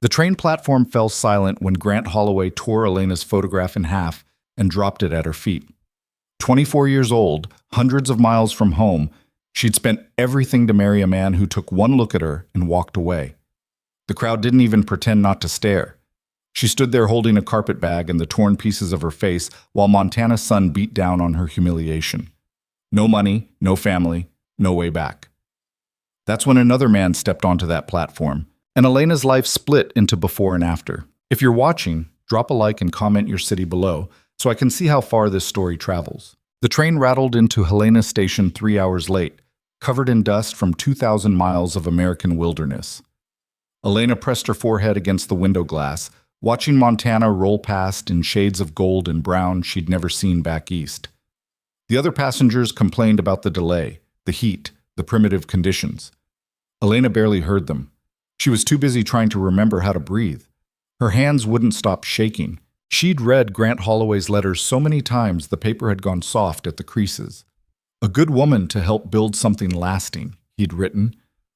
The train platform fell silent when Grant Holloway tore Elena's photograph in half and dropped it at her feet. 24 years old, hundreds of miles from home, she'd spent everything to marry a man who took one look at her and walked away. The crowd didn't even pretend not to stare. She stood there holding a carpet bag and the torn pieces of her face while Montana's sun beat down on her humiliation. No money, no family, no way back. That's when another man stepped onto that platform, and Elena's life split into before and after. If you're watching, drop a like and comment your city below so I can see how far this story travels. The train rattled into Helena Station 3 hours late, covered in dust from 2,000 miles of American wilderness. Elena pressed her forehead against the window glass, watching Montana roll past in shades of gold and brown she'd never seen back east. The other passengers complained about the delay, the heat, the primitive conditions. Elena barely heard them. She was too busy trying to remember how to breathe. Her hands wouldn't stop shaking. She'd read Grant Holloway's letters so many times the paper had gone soft at the creases. A good woman to help build something lasting, he'd written.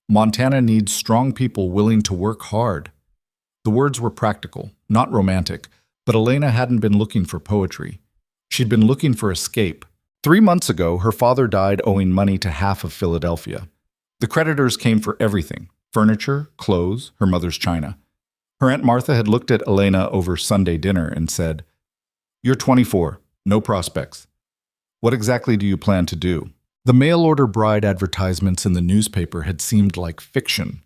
Montana needs strong people willing to work hard. The words were practical, not romantic, but Elena hadn't been looking for poetry. She'd been looking for escape. 3 months ago, her father died owing money to half of Philadelphia. The creditors came for everything: furniture, clothes, her mother's china. Her Aunt Martha had looked at Elena over Sunday dinner and said, "You're 24, no prospects. What exactly do you plan to do?" The mail-order bride advertisements in the newspaper had seemed like fiction.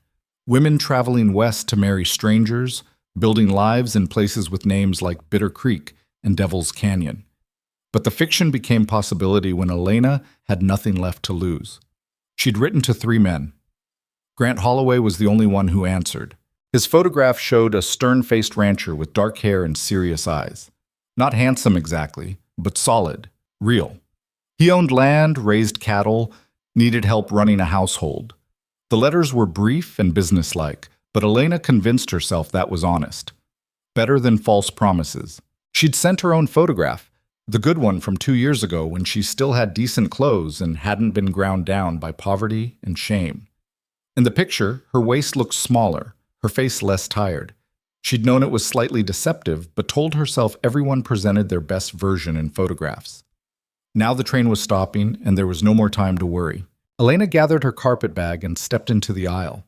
Women traveling west to marry strangers, building lives in places with names like Bitter Creek and Devil's Canyon. But the fiction became possibility when Elena had nothing left to lose. She'd written to 3 men. Grant Holloway was the only one who answered. His photograph showed a stern-faced rancher with dark hair and serious eyes. Not handsome exactly, but solid, real. He owned land, raised cattle, needed help running a household. The letters were brief and businesslike, but Elena convinced herself that was honest. Better than false promises. She'd sent her own photograph, the good one from 2 years ago when she still had decent clothes and hadn't been ground down by poverty and shame. In the picture, her waist looked smaller, her face less tired. She'd known it was slightly deceptive, but told herself everyone presented their best version in photographs. Now the train was stopping, and there was no more time to worry. Elena gathered her carpet bag and stepped into the aisle.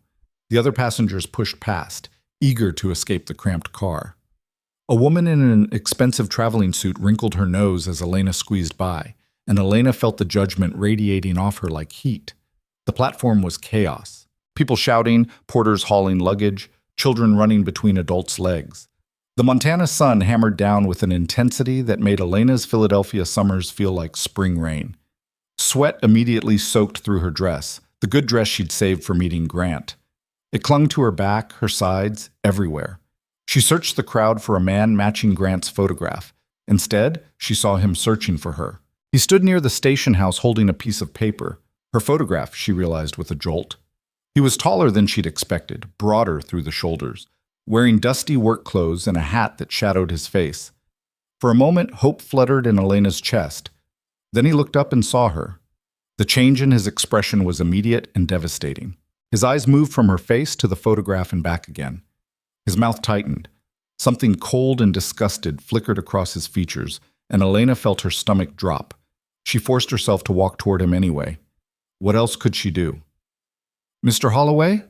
The other passengers pushed past, eager to escape the cramped car. A woman in an expensive traveling suit wrinkled her nose as Elena squeezed by, and Elena felt the judgment radiating off her like heat. The platform was chaos. People shouting, porters hauling luggage, children running between adults' legs. The Montana sun hammered down with an intensity that made Elena's Philadelphia summers feel like spring rain. Sweat immediately soaked through her dress, the good dress she'd saved for meeting Grant. It clung to her back, her sides, everywhere. She searched the crowd for a man matching Grant's photograph. Instead, she saw him searching for her. He stood near the station house holding a piece of paper. Her photograph, she realized with a jolt. He was taller than she'd expected, broader through the shoulders, wearing dusty work clothes and a hat that shadowed his face. For a moment, hope fluttered in Elena's chest. Then he looked up and saw her. The change in his expression was immediate and devastating. His eyes moved from her face to the photograph and back again. His mouth tightened. Something cold and disgusted flickered across his features, and Elena felt her stomach drop. She forced herself to walk toward him anyway. What else could she do? "Mr. Holloway?"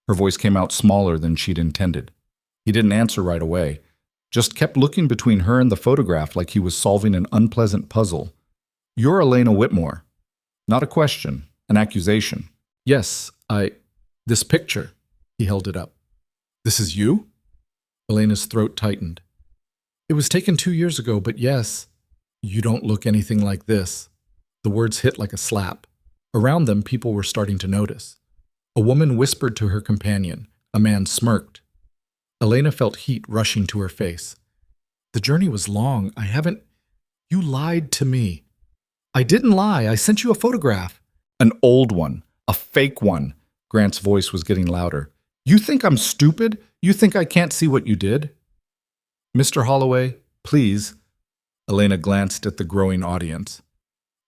Her voice came out smaller than she'd intended. He didn't answer right away, just kept looking between her and the photograph like he was solving an unpleasant puzzle. "You're Elena Whitmore." Not a question, an accusation. "Yes, this picture." He held it up. "This is you?" Elena's throat tightened. "It was taken 2 years ago, but yes, you don't look anything like this." The words hit like a slap. Around them, people were starting to notice. A woman whispered to her companion. A man smirked. Elena felt heat rushing to her face. "The journey was long. You lied to me." "I didn't lie. I sent you a photograph." "An old one. A fake one." Grant's voice was getting louder. "You think I'm stupid? You think I can't see what you did?" "Mr. Holloway, please." Elena glanced at the growing audience.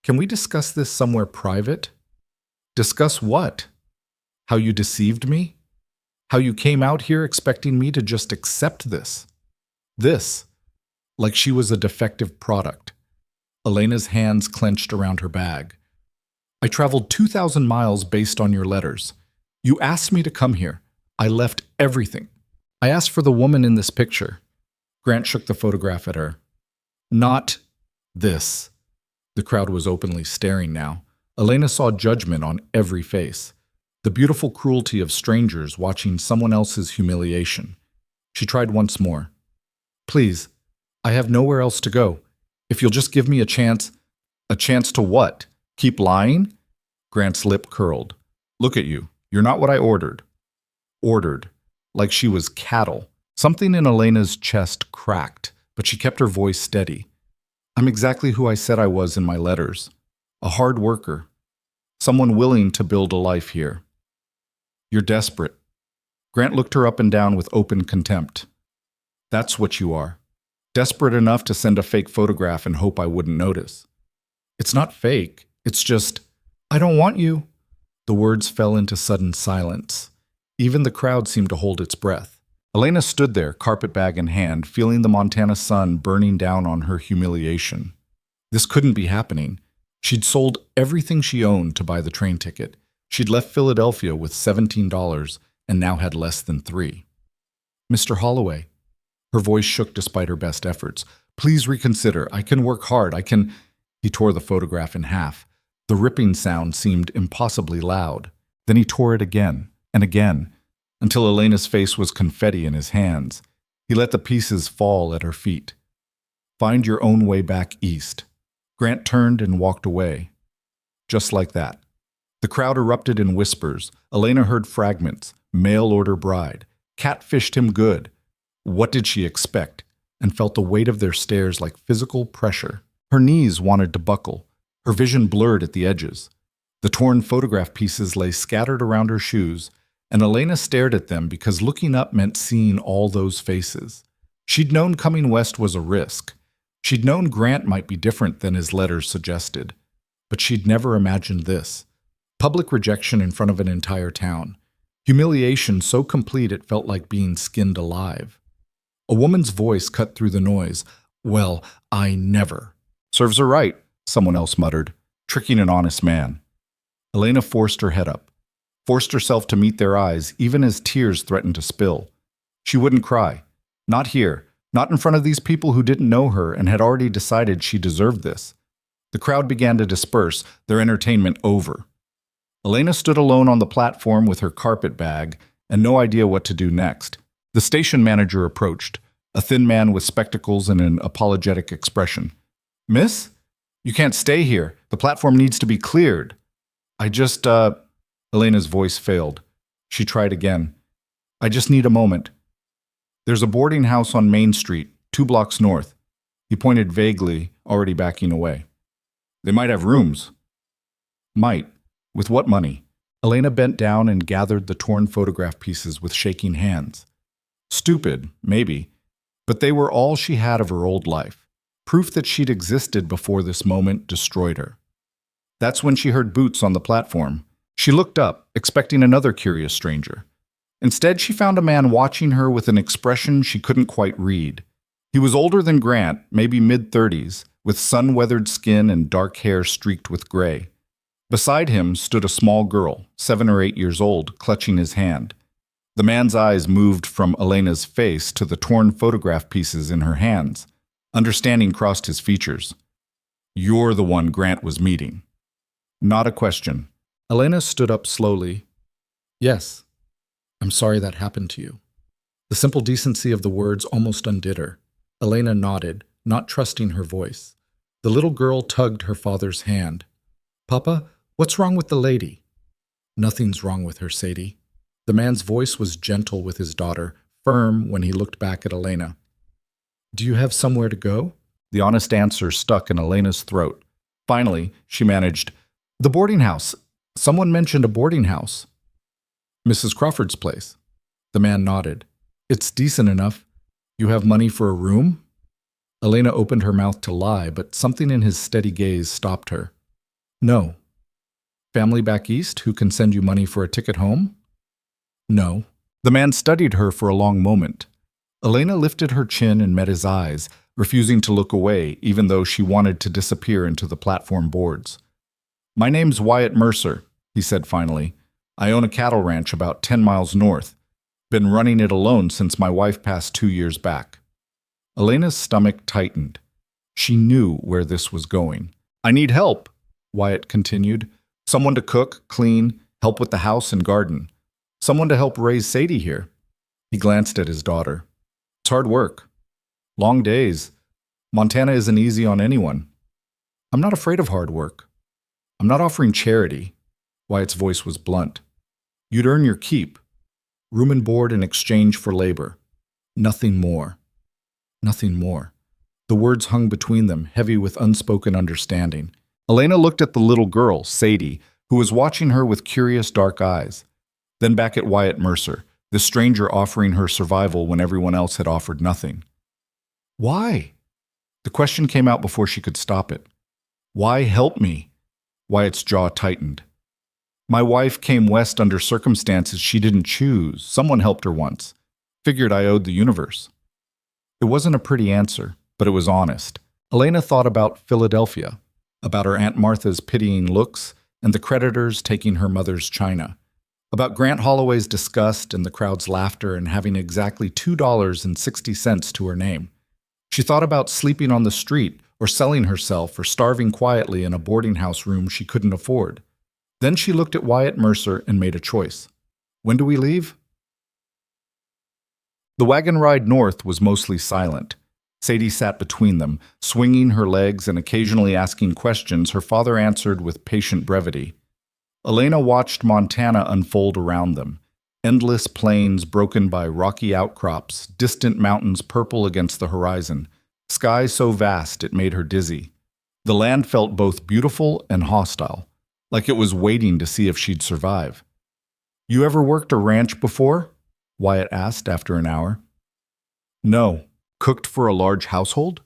"Can we discuss this somewhere private?" "Discuss what?" "How you deceived me?" How you came out here expecting me to just accept this. This, like she was a defective product. Elena's hands clenched around her bag. I traveled 2,000 miles based on your letters. You asked me to come here. I left everything. I asked for the woman in this picture. Grant shook the photograph at her. Not this. The crowd was openly staring now. Elena saw judgment on every face. The beautiful cruelty of strangers watching someone else's humiliation. She tried once more. Please, I have nowhere else to go. If you'll just give me a chance. A chance to what? Keep lying? Grant's lip curled. Look at you. You're not what I ordered. Ordered. Like she was cattle. Something in Elena's chest cracked, but she kept her voice steady. I'm exactly who I said I was in my letters. A hard worker. Someone willing to build a life here. You're desperate. Grant looked her up and down with open contempt. That's what you are. Desperate enough to send a fake photograph and hope I wouldn't notice. It's not fake. It's just, I don't want you. The words fell into sudden silence. Even the crowd seemed to hold its breath. Elena stood there, carpet bag in hand, feeling the Montana sun burning down on her humiliation. This couldn't be happening. She'd sold everything she owned to buy the train ticket. She'd left Philadelphia with $17 and now had less than $3. Mr. Holloway. Her voice shook despite her best efforts. Please reconsider. I can work hard. I can... He tore the photograph in half. The ripping sound seemed impossibly loud. Then he tore it again and again, until Elena's face was confetti in his hands. He let the pieces fall at her feet. Find your own way back east. Grant turned and walked away. Just like that. The crowd erupted in whispers. Elena heard fragments. Mail order bride. Catfished him good. What did she expect? And felt the weight of their stares like physical pressure. Her knees wanted to buckle. Her vision blurred at the edges. The torn photograph pieces lay scattered around her shoes, and Elena stared at them because looking up meant seeing all those faces. She'd known coming west was a risk. She'd known Grant might be different than his letters suggested. But she'd never imagined this. Public rejection in front of an entire town. Humiliation so complete it felt like being skinned alive. A woman's voice cut through the noise. Well, I never. Serves her right, someone else muttered, tricking an honest man. Elena forced her head up, forced herself to meet their eyes even as tears threatened to spill. She wouldn't cry. Not here, not in front of these people who didn't know her and had already decided she deserved this. The crowd began to disperse, their entertainment over. Elena stood alone on the platform with her carpet bag and no idea what to do next. The station manager approached, a thin man with spectacles and an apologetic expression. Miss? You can't stay here. The platform needs to be cleared. Elena's voice failed. She tried again. I just need a moment. There's a boarding house on Main Street, 2 blocks north. He pointed vaguely, already backing away. They might have rooms. Might. With what money? Elena bent down and gathered the torn photograph pieces with shaking hands. Stupid, maybe, but they were all she had of her old life. Proof that she'd existed before this moment destroyed her. That's when she heard boots on the platform. She looked up, expecting another curious stranger. Instead, she found a man watching her with an expression she couldn't quite read. He was older than Grant, maybe mid-30s, with sun-weathered skin and dark hair streaked with gray. Beside him stood a small girl, 7 or 8 years old, clutching his hand. The man's eyes moved from Elena's face to the torn photograph pieces in her hands. Understanding crossed his features. You're the one Grant was meeting. Not a question. Elena stood up slowly. Yes, I'm sorry that happened to you. The simple decency of the words almost undid her. Elena nodded, not trusting her voice. The little girl tugged her father's hand. Papa, what's wrong with the lady? Nothing's wrong with her, Sadie. The man's voice was gentle with his daughter, firm when he looked back at Elena. Do you have somewhere to go? The honest answer stuck in Elena's throat. Finally, she managed, The boarding house. Someone mentioned a boarding house. Mrs. Crawford's place. The man nodded. It's decent enough. You have money for a room? Elena opened her mouth to lie, but something in his steady gaze stopped her. No. Family back east who can send you money for a ticket home? No. The man studied her for a long moment. Elena lifted her chin and met his eyes, refusing to look away even though she wanted to disappear into the platform boards. "My name's Wyatt Mercer," he said finally. "I own a cattle ranch about 10 miles north. Been running it alone since my wife passed 2 years back." Elena's stomach tightened. She knew where this was going. "I need help," Wyatt continued. "Someone to cook, clean, help with the house and garden. Someone to help raise Sadie here." He glanced at his daughter. "It's hard work. Long days. Montana isn't easy on anyone." "I'm not afraid of hard work. I'm not offering charity." Wyatt's voice was blunt. "You'd earn your keep. Room and board in exchange for labor. Nothing more. Nothing more." The words hung between them, heavy with unspoken understanding. Elena looked at the little girl, Sadie, who was watching her with curious dark eyes. Then back at Wyatt Mercer, the stranger offering her survival when everyone else had offered nothing. "Why?" The question came out before she could stop it. "Why help me?" Wyatt's jaw tightened. "My wife came west under circumstances she didn't choose. Someone helped her once. Figured I owed the universe." It wasn't a pretty answer, but it was honest. Elena thought about Philadelphia, about her Aunt Martha's pitying looks and the creditors taking her mother's china, about Grant Holloway's disgust and the crowd's laughter and having exactly $2.60 to her name. She thought about sleeping on the street or selling herself or starving quietly in a boarding house room she couldn't afford. Then she looked at Wyatt Mercer and made a choice. "When do we leave?" The wagon ride north was mostly silent. Sadie sat between them, swinging her legs and occasionally asking questions her father answered with patient brevity. Elena watched Montana unfold around them. Endless plains broken by rocky outcrops, distant mountains purple against the horizon, sky so vast it made her dizzy. The land felt both beautiful and hostile, like it was waiting to see if she'd survive. "You ever worked a ranch before?" Wyatt asked after an hour. "No. Cooked for a large household?"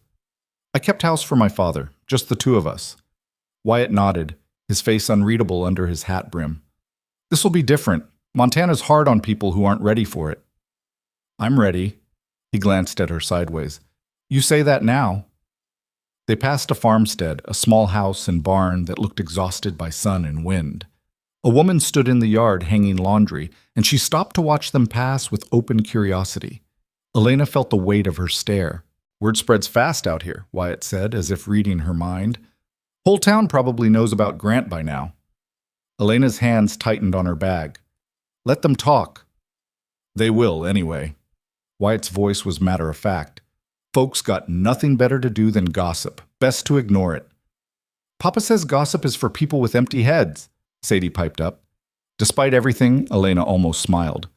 "I kept house for my father, just the two of us." Wyatt nodded, his face unreadable under his hat brim. "This'll be different. Montana's hard on people who aren't ready for it." "I'm ready." He glanced at her sideways. "You say that now." They passed a farmstead, a small house and barn that looked exhausted by sun and wind. A woman stood in the yard hanging laundry, and she stopped to watch them pass with open curiosity. Elena felt the weight of her stare. "Word spreads fast out here," Wyatt said, as if reading her mind. "Whole town probably knows about Grant by now." Elena's hands tightened on her bag. "Let them talk." "They will, anyway." Wyatt's voice was matter-of-fact. "Folks got nothing better to do than gossip. Best to ignore it." "Papa says gossip is for people with empty heads," Sadie piped up. Despite everything, Elena almost smiled.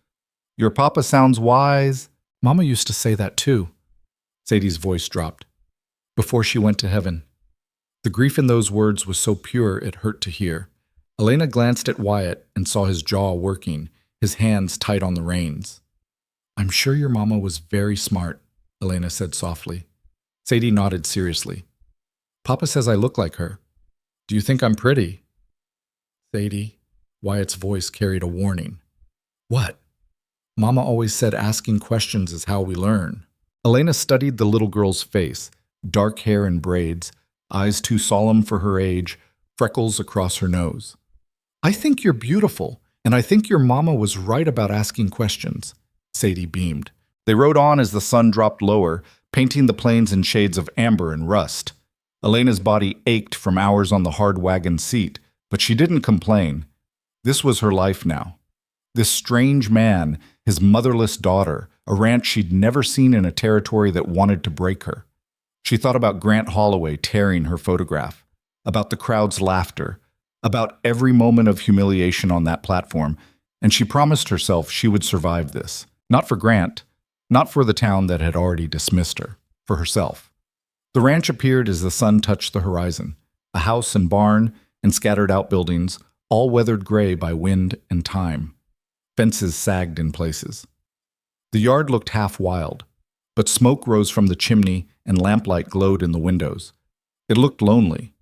"Your papa sounds wise." "Mama used to say that too." Sadie's voice dropped. "Before she went to heaven." The grief in those words was so pure it hurt to hear. Elena glanced at Wyatt and saw his jaw working, his hands tight on the reins. "I'm sure your mama was very smart," Elena said softly. Sadie nodded seriously. "Papa says I look like her. Do you think I'm pretty?" "Sadie," Wyatt's voice carried a warning. "What?" "Mama always said asking questions is how we learn." Elena studied the little girl's face, dark hair in braids, eyes too solemn for her age, freckles across her nose. "I think you're beautiful, and I think your mama was right about asking questions." Sadie beamed. They rode on as the sun dropped lower, painting the plains in shades of amber and rust. Elena's body ached from hours on the hard wagon seat, but she didn't complain. This was her life now. This strange man, his motherless daughter, a ranch she'd never seen in a territory that wanted to break her. She thought about Grant Holloway tearing her photograph, about the crowd's laughter, about every moment of humiliation on that platform, and she promised herself she would survive this. Not for Grant, not for the town that had already dismissed her, for herself. The ranch appeared as the sun touched the horizon, a house and barn and scattered outbuildings, all weathered gray by wind and time. Fences sagged in places. The yard looked half wild, but smoke rose from the chimney and lamplight glowed in the windows. It looked lonely.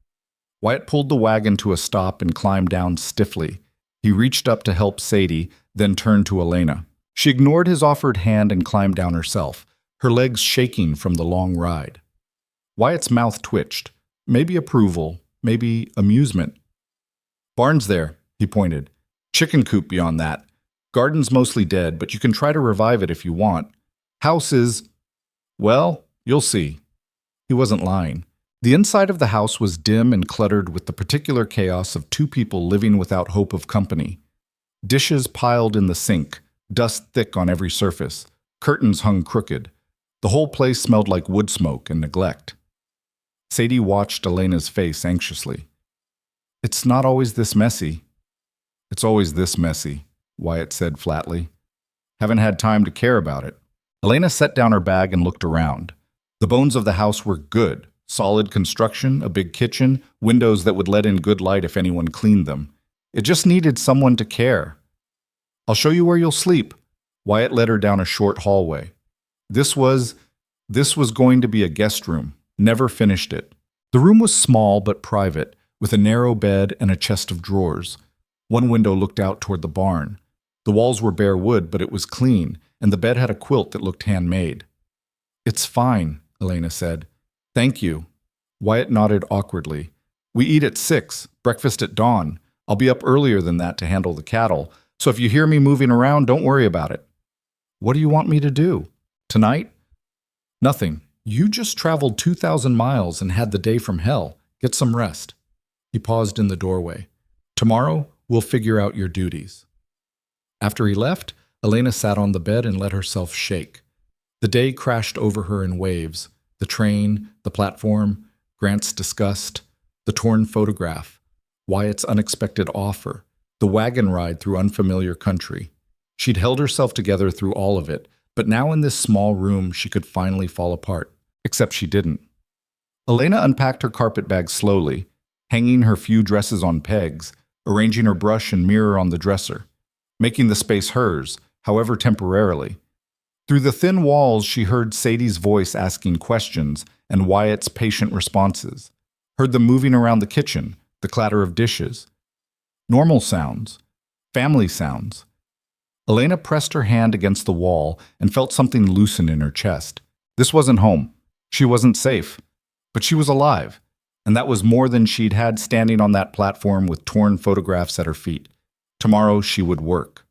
Wyatt pulled the wagon to a stop and climbed down stiffly. He reached up to help Sadie, then turned to Elena. She ignored his offered hand and climbed down herself, her legs shaking from the long ride. Wyatt's mouth twitched. Maybe approval, maybe amusement. Barn's there, he pointed. Chicken coop beyond that. Garden's mostly dead, but you can try to revive it if you want. House is… well, you'll see. He wasn't lying. The inside of the house was dim and cluttered with the particular chaos of two people living without hope of company. Dishes piled in the sink, dust thick on every surface, curtains hung crooked. The whole place smelled like wood smoke and neglect. Sadie watched Elena's face anxiously. It's not always this messy. It's always this messy, Wyatt said flatly. Haven't had time to care about it. Elena set down her bag and looked around. The bones of the house were good. Solid construction, a big kitchen, windows that would let in good light if anyone cleaned them. It just needed someone to care. I'll show you where you'll sleep. Wyatt led her down a short hallway. This was going to be a guest room. Never finished it. The room was small but private, with a narrow bed and a chest of drawers. One window looked out toward the barn. The walls were bare wood, but it was clean, and the bed had a quilt that looked handmade. It's fine, Elena said. Thank you. Wyatt nodded awkwardly. We eat at 6, breakfast at dawn. I'll be up earlier than that to handle the cattle, so if you hear me moving around, don't worry about it. What do you want me to do? Tonight? Nothing. You just traveled 2,000 miles and had the day from hell. Get some rest. He paused in the doorway. Tomorrow, we'll figure out your duties. After he left, Elena sat on the bed and let herself shake. The day crashed over her in waves. The train, the platform, Grant's disgust, the torn photograph, Wyatt's unexpected offer, the wagon ride through unfamiliar country. She'd held herself together through all of it, but now in this small room she could finally fall apart. Except she didn't. Elena unpacked her carpet bag slowly, hanging her few dresses on pegs, arranging her brush and mirror on the dresser, making the space hers, however temporarily. Through the thin walls, she heard Sadie's voice asking questions and Wyatt's patient responses. Heard them moving around the kitchen, the clatter of dishes. Normal sounds. Family sounds. Elena pressed her hand against the wall and felt something loosen in her chest. This wasn't home. She wasn't safe. But she was alive. And that was more than she'd had standing on that platform with torn photographs at her feet. Tomorrow she would work.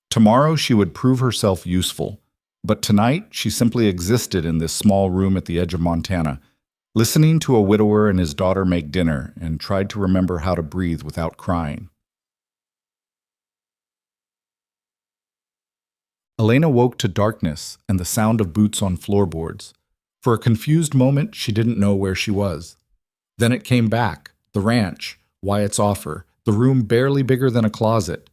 Tomorrow she would prove herself useful. But tonight, she simply existed in this small room at the edge of Montana, listening to a widower and his daughter make dinner, and tried to remember how to breathe without crying. Elena woke to darkness and the sound of boots on floorboards. For a confused moment, she didn't know where she was. Then it came back, the ranch, Wyatt's offer, the room barely bigger than a closet.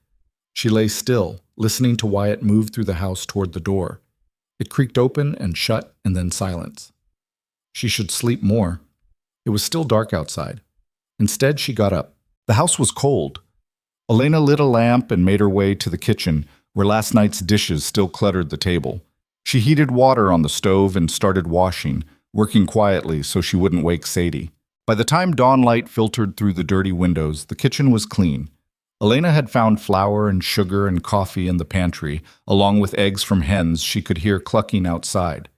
She lay still, listening to Wyatt move through the house toward the door. It creaked open and shut, and then silence. She should sleep more. It was still dark outside. Instead, she got up. The house was cold. Elena lit a lamp and made her way to the kitchen, where last night's dishes still cluttered the table. She heated water on the stove and started washing, working quietly so she wouldn't wake Sadie. By the time dawn light filtered through the dirty windows, the kitchen was clean. Elena had found flour and sugar and coffee in the pantry, along with eggs from hens she could hear clucking outside.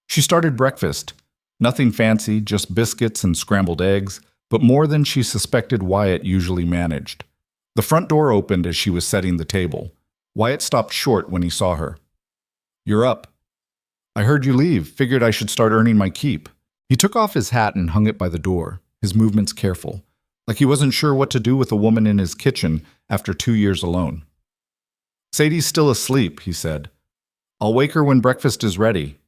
She started breakfast. Nothing fancy, just biscuits and scrambled eggs, but more than she suspected Wyatt usually managed. The front door opened as she was setting the table. Wyatt stopped short when he saw her. "You're up." "I heard you leave. Figured I should start earning my keep." He took off his hat and hung it by the door, his movements careful, like he wasn't sure what to do with a woman in his kitchen after 2 years alone. "Sadie's still asleep," he said. "I'll wake her when breakfast is ready."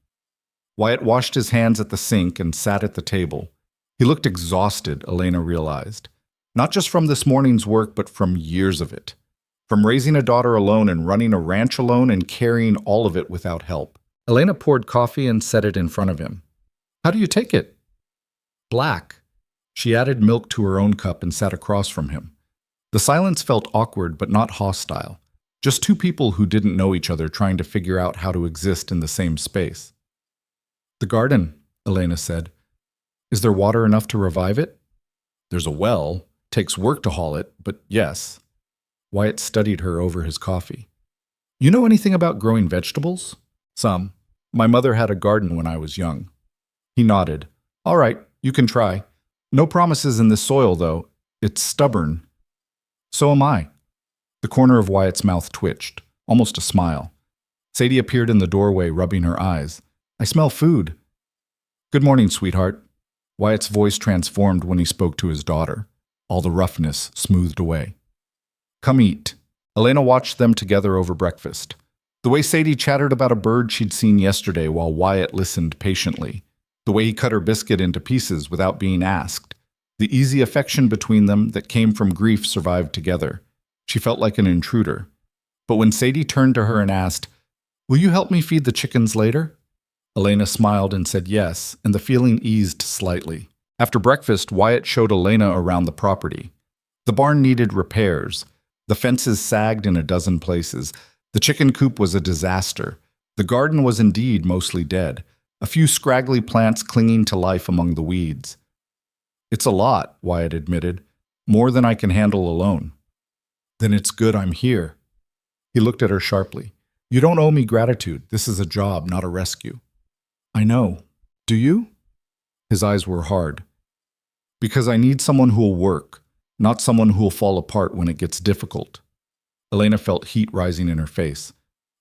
Wyatt washed his hands at the sink and sat at the table. He looked exhausted, Elena realized. Not just from this morning's work, but from years of it. From raising a daughter alone and running a ranch alone and carrying all of it without help. Elena poured coffee and set it in front of him. "How do you take it?" "Black." She added milk to her own cup and sat across from him. The silence felt awkward but not hostile. Just two people who didn't know each other trying to figure out how to exist in the same space. "The garden," Elena said. "Is there water enough to revive it?" "There's a well. Takes work to haul it, but yes." Wyatt studied her over his coffee. You know anything about growing vegetables? Some. My mother had a garden when I was young. He nodded. All right, you can try. No promises in this soil, though. It's stubborn. So am I. The corner of Wyatt's mouth twitched, almost a smile. Sadie appeared in the doorway, rubbing her eyes. I smell food. Good morning, sweetheart. Wyatt's voice transformed when he spoke to his daughter. All the roughness smoothed away. Come eat. Elena watched them together over breakfast. The way Sadie chattered about a bird she'd seen yesterday while Wyatt listened patiently. The way he cut her biscuit into pieces without being asked. The easy affection between them that came from grief survived together. She felt like an intruder. But when Sadie turned to her and asked, "Will you help me feed the chickens later?" Elena smiled and said yes, and the feeling eased slightly. After breakfast, Wyatt showed Elena around the property. The barn needed repairs. The fences sagged in a dozen places. The chicken coop was a disaster. The garden was indeed mostly dead, a few scraggly plants clinging to life among the weeds. It's a lot, Wyatt admitted, more than I can handle alone. Then it's good I'm here. He looked at her sharply. You don't owe me gratitude. This is a job, not a rescue. I know. Do you? His eyes were hard. Because I need someone who'll work, not someone who'll fall apart when it gets difficult. Elena felt heat rising in her face.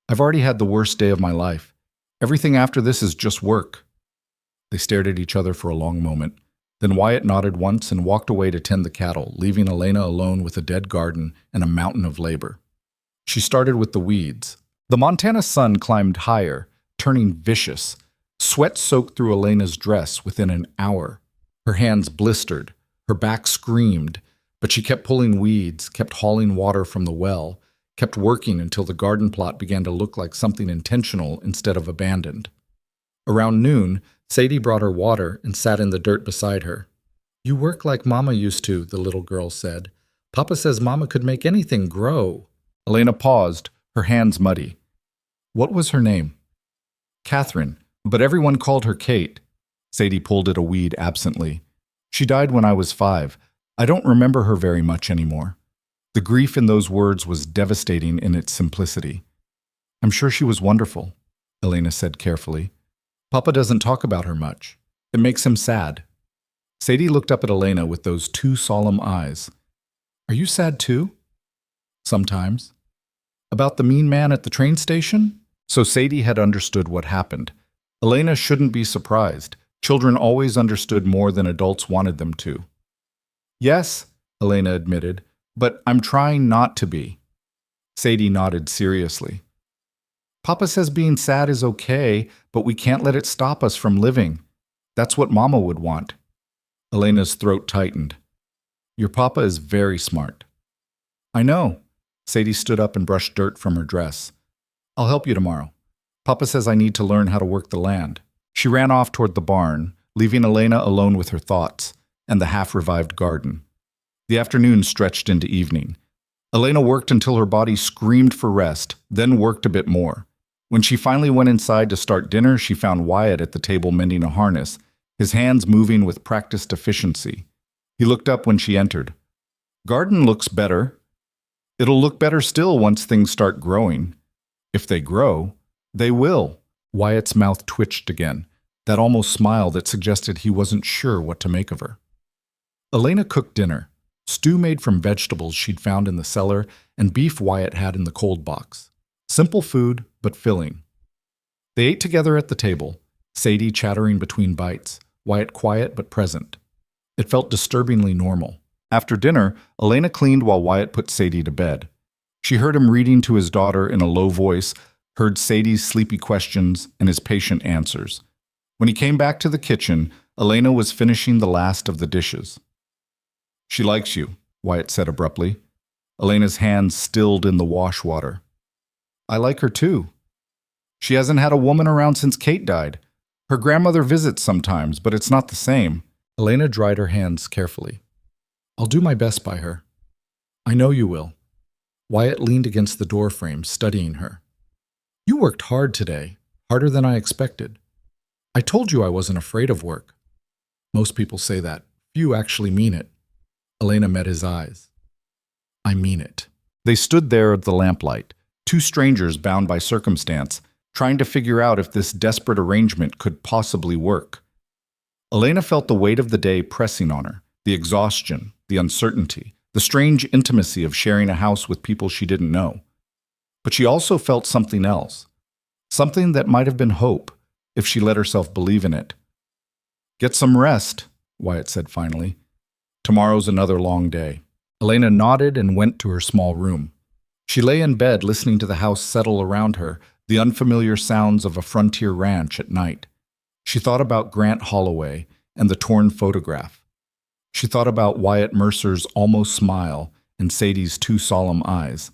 I've already had the worst day of my life. Everything after this is just work. They stared at each other for a long moment. Then Wyatt nodded once and walked away to tend the cattle, leaving Elena alone with a dead garden and a mountain of labor. She started with the weeds. The Montana sun climbed higher, turning vicious. Sweat soaked through Elena's dress within an hour. Her hands blistered. Her back screamed. But she kept pulling weeds, kept hauling water from the well, kept working until the garden plot began to look like something intentional instead of abandoned. Around noon, Sadie brought her water and sat in the dirt beside her. You work like Mama used to, the little girl said. Papa says Mama could make anything grow. Elena paused, her hands muddy. What was her name? Catherine, but everyone called her Kate. Sadie pulled at a weed absently. She died when I was 5. I don't remember her very much anymore. The grief in those words was devastating in its simplicity. I'm sure she was wonderful, Elena said carefully. Papa doesn't talk about her much. It makes him sad. Sadie looked up at Elena with those two solemn eyes. Are you sad too? Sometimes. About the mean man at the train station? So Sadie had understood what happened. Elena shouldn't be surprised. Children always understood more than adults wanted them to. Yes, Elena admitted, but I'm trying not to be. Sadie nodded seriously. Papa says being sad is okay, but we can't let it stop us from living. That's what Mama would want. Elena's throat tightened. Your papa is very smart. I know. Sadie stood up and brushed dirt from her dress. I'll help you tomorrow. Papa says I need to learn how to work the land. She ran off toward the barn, leaving Elena alone with her thoughts and the half-revived garden. The afternoon stretched into evening. Elena worked until her body screamed for rest, then worked a bit more. When she finally went inside to start dinner, she found Wyatt at the table mending a harness, his hands moving with practiced efficiency. He looked up when she entered. Garden looks better. It'll look better still once things start growing. If they grow, they will. Wyatt's mouth twitched again, that almost smile that suggested he wasn't sure what to make of her. Elena cooked dinner, stew made from vegetables she'd found in the cellar and beef Wyatt had in the cold box. Simple food, but filling. They ate together at the table, Sadie chattering between bites, Wyatt quiet but present. It felt disturbingly normal. After dinner, Elena cleaned while Wyatt put Sadie to bed. She heard him reading to his daughter in a low voice, heard Sadie's sleepy questions and his patient answers. When he came back to the kitchen, Elena was finishing the last of the dishes. She likes you, Wyatt said abruptly. Elena's hands stilled in the wash water. I like her too. She hasn't had a woman around since Kate died. Her grandmother visits sometimes, but it's not the same. Elena dried her hands carefully. I'll do my best by her. I know you will. Wyatt leaned against the doorframe, studying her. You worked hard today, harder than I expected. I told you I wasn't afraid of work. Most people say that. Few actually mean it. Elena met his eyes. I mean it. They stood there at the lamplight, Two strangers bound by circumstance, trying to figure out if this desperate arrangement could possibly work. Elena felt the weight of the day pressing on her, the exhaustion, the uncertainty, the strange intimacy of sharing a house with people she didn't know. But she also felt something else, something that might have been hope if she let herself believe in it. "Get some rest," Wyatt said finally. "Tomorrow's another long day." Elena nodded and went to her small room. She lay in bed listening to the house settle around her, the unfamiliar sounds of a frontier ranch at night. She thought about Grant Holloway and the torn photograph. She thought about Wyatt Mercer's almost smile and Sadie's too solemn eyes.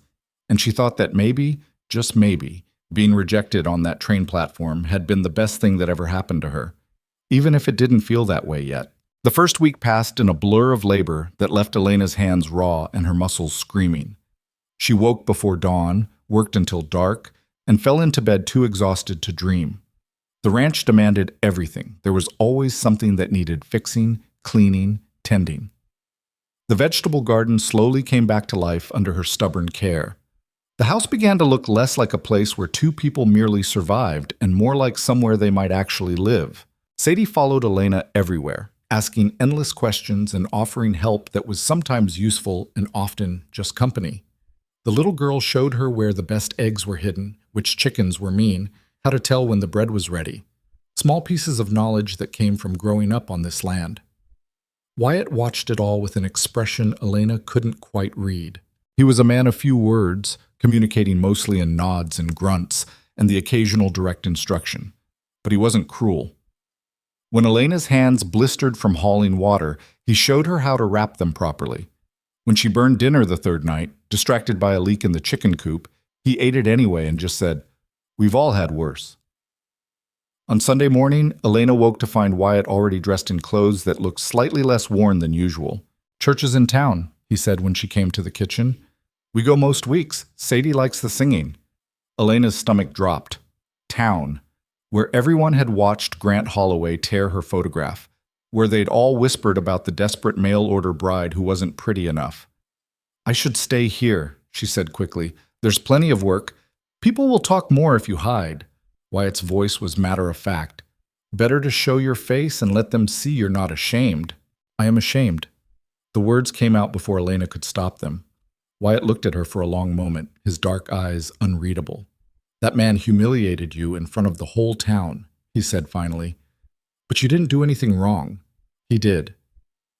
And she thought that maybe, just maybe, being rejected on that train platform had been the best thing that ever happened to her, even if it didn't feel that way yet. The first week passed in a blur of labor that left Elena's hands raw and her muscles screaming. She woke before dawn, worked until dark, and fell into bed too exhausted to dream. The ranch demanded everything. There was always something that needed fixing, cleaning, tending. The vegetable garden slowly came back to life under her stubborn care. The house began to look less like a place where two people merely survived and more like somewhere they might actually live. Sadie followed Elena everywhere, asking endless questions and offering help that was sometimes useful and often just company. The little girl showed her where the best eggs were hidden, which chickens were mean, how to tell when the bread was ready. Small pieces of knowledge that came from growing up on this land. Wyatt watched it all with an expression Elena couldn't quite read. He was a man of few words, communicating mostly in nods and grunts and the occasional direct instruction. But he wasn't cruel. When Elena's hands blistered from hauling water, he showed her how to wrap them properly. When she burned dinner the third night, distracted by a leak in the chicken coop, he ate it anyway and just said, "We've all had worse." On Sunday morning, Elena woke to find Wyatt already dressed in clothes that looked slightly less worn than usual. "Church is in town," he said when she came to the kitchen. "We go most weeks. Sadie likes the singing." Elena's stomach dropped. Town, where everyone had watched Grant Holloway tear her photograph, where they'd all whispered about the desperate mail-order bride who wasn't pretty enough. "I should stay here," she said quickly. "There's plenty of work. People will talk more if you hide." Wyatt's voice was matter-of-fact. "Better to show your face and let them see you're not ashamed." "I am ashamed." The words came out before Elena could stop them. Wyatt looked at her for a long moment, his dark eyes unreadable. "That man humiliated you in front of the whole town," he said finally. "But you didn't do anything wrong." "He did.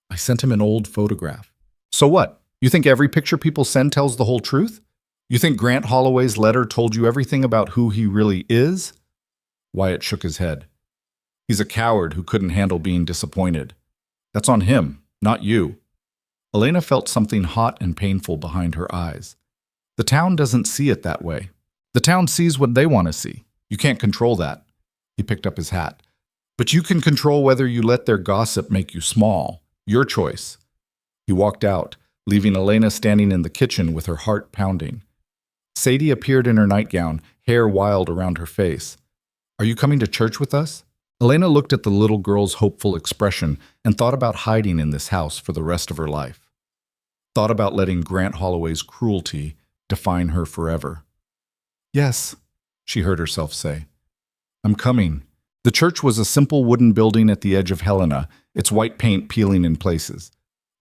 I sent him an old photograph." "So what? You think every picture people send tells the whole truth? You think Grant Holloway's letter told you everything about who he really is?" Wyatt shook his head. "He's a coward who couldn't handle being disappointed. That's on him, not you." Elena felt something hot and painful behind her eyes. The town doesn't see it that way. The town sees what they want to see. You can't control that. He picked up his hat. "But you can control whether you let their gossip make you small. Your choice." He walked out, leaving Elena standing in the kitchen with her heart pounding. Sadie appeared in her nightgown, hair wild around her face. "Are you coming to church with us?" Elena looked at the little girl's hopeful expression and thought about hiding in this house for the rest of her life. Thought about letting Grant Holloway's cruelty define her forever. "Yes," she heard herself say. "I'm coming." The church was a simple wooden building at the edge of Helena, its white paint peeling in places.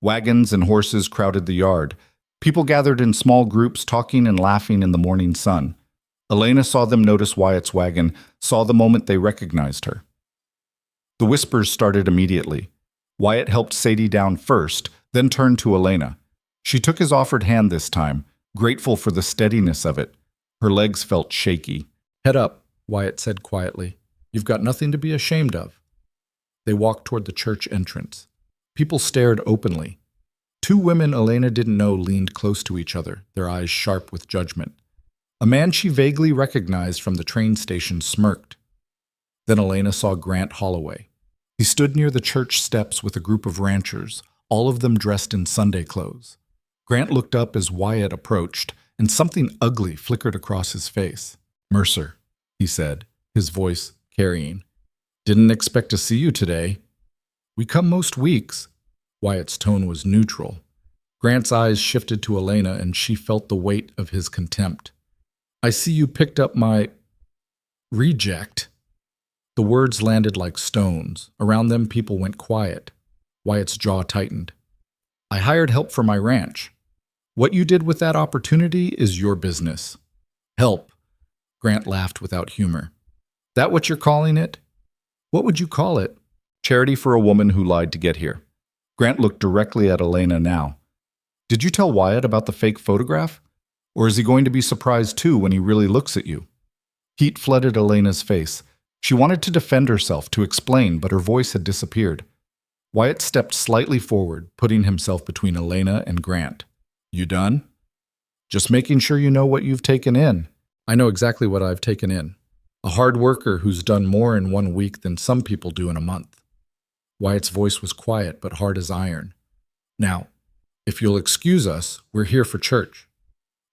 Wagons and horses crowded the yard. People gathered in small groups, talking and laughing in the morning sun. Elena saw them notice Wyatt's wagon, saw the moment they recognized her. The whispers started immediately. Wyatt helped Sadie down first, then turned to Elena. She took his offered hand this time, grateful for the steadiness of it. Her legs felt shaky. "Head up," Wyatt said quietly. "You've got nothing to be ashamed of." They walked toward the church entrance. People stared openly. Two women Elena didn't know leaned close to each other, their eyes sharp with judgment. A man she vaguely recognized from the train station smirked. Then Elena saw Grant Holloway. He stood near the church steps with a group of ranchers, all of them dressed in Sunday clothes. Grant looked up as Wyatt approached, and something ugly flickered across his face. "Mercer," he said, his voice carrying. "Didn't expect to see you today." "We come most weeks." Wyatt's tone was neutral. Grant's eyes shifted to Elena, and she felt the weight of his contempt. I see you picked up my reject. The words landed like stones. Around them, people went quiet. Wyatt's jaw tightened. I hired help for my ranch. What you did with that opportunity is your business. Help. Grant laughed without humor. That what you're calling it? What would you call it? Charity for a woman who lied to get here. Grant looked directly at Elena now. Did you tell Wyatt about the fake photograph? Or is he going to be surprised too when he really looks at you? Heat flooded Elena's face. She wanted to defend herself, to explain, but her voice had disappeared. Wyatt stepped slightly forward, putting himself between Elena and Grant. You done? Just making sure you know what you've taken in. I know exactly what I've taken in. A hard worker who's done more in 1 week than some people do in a month. Wyatt's voice was quiet but hard as iron. Now, if you'll excuse us, we're here for church.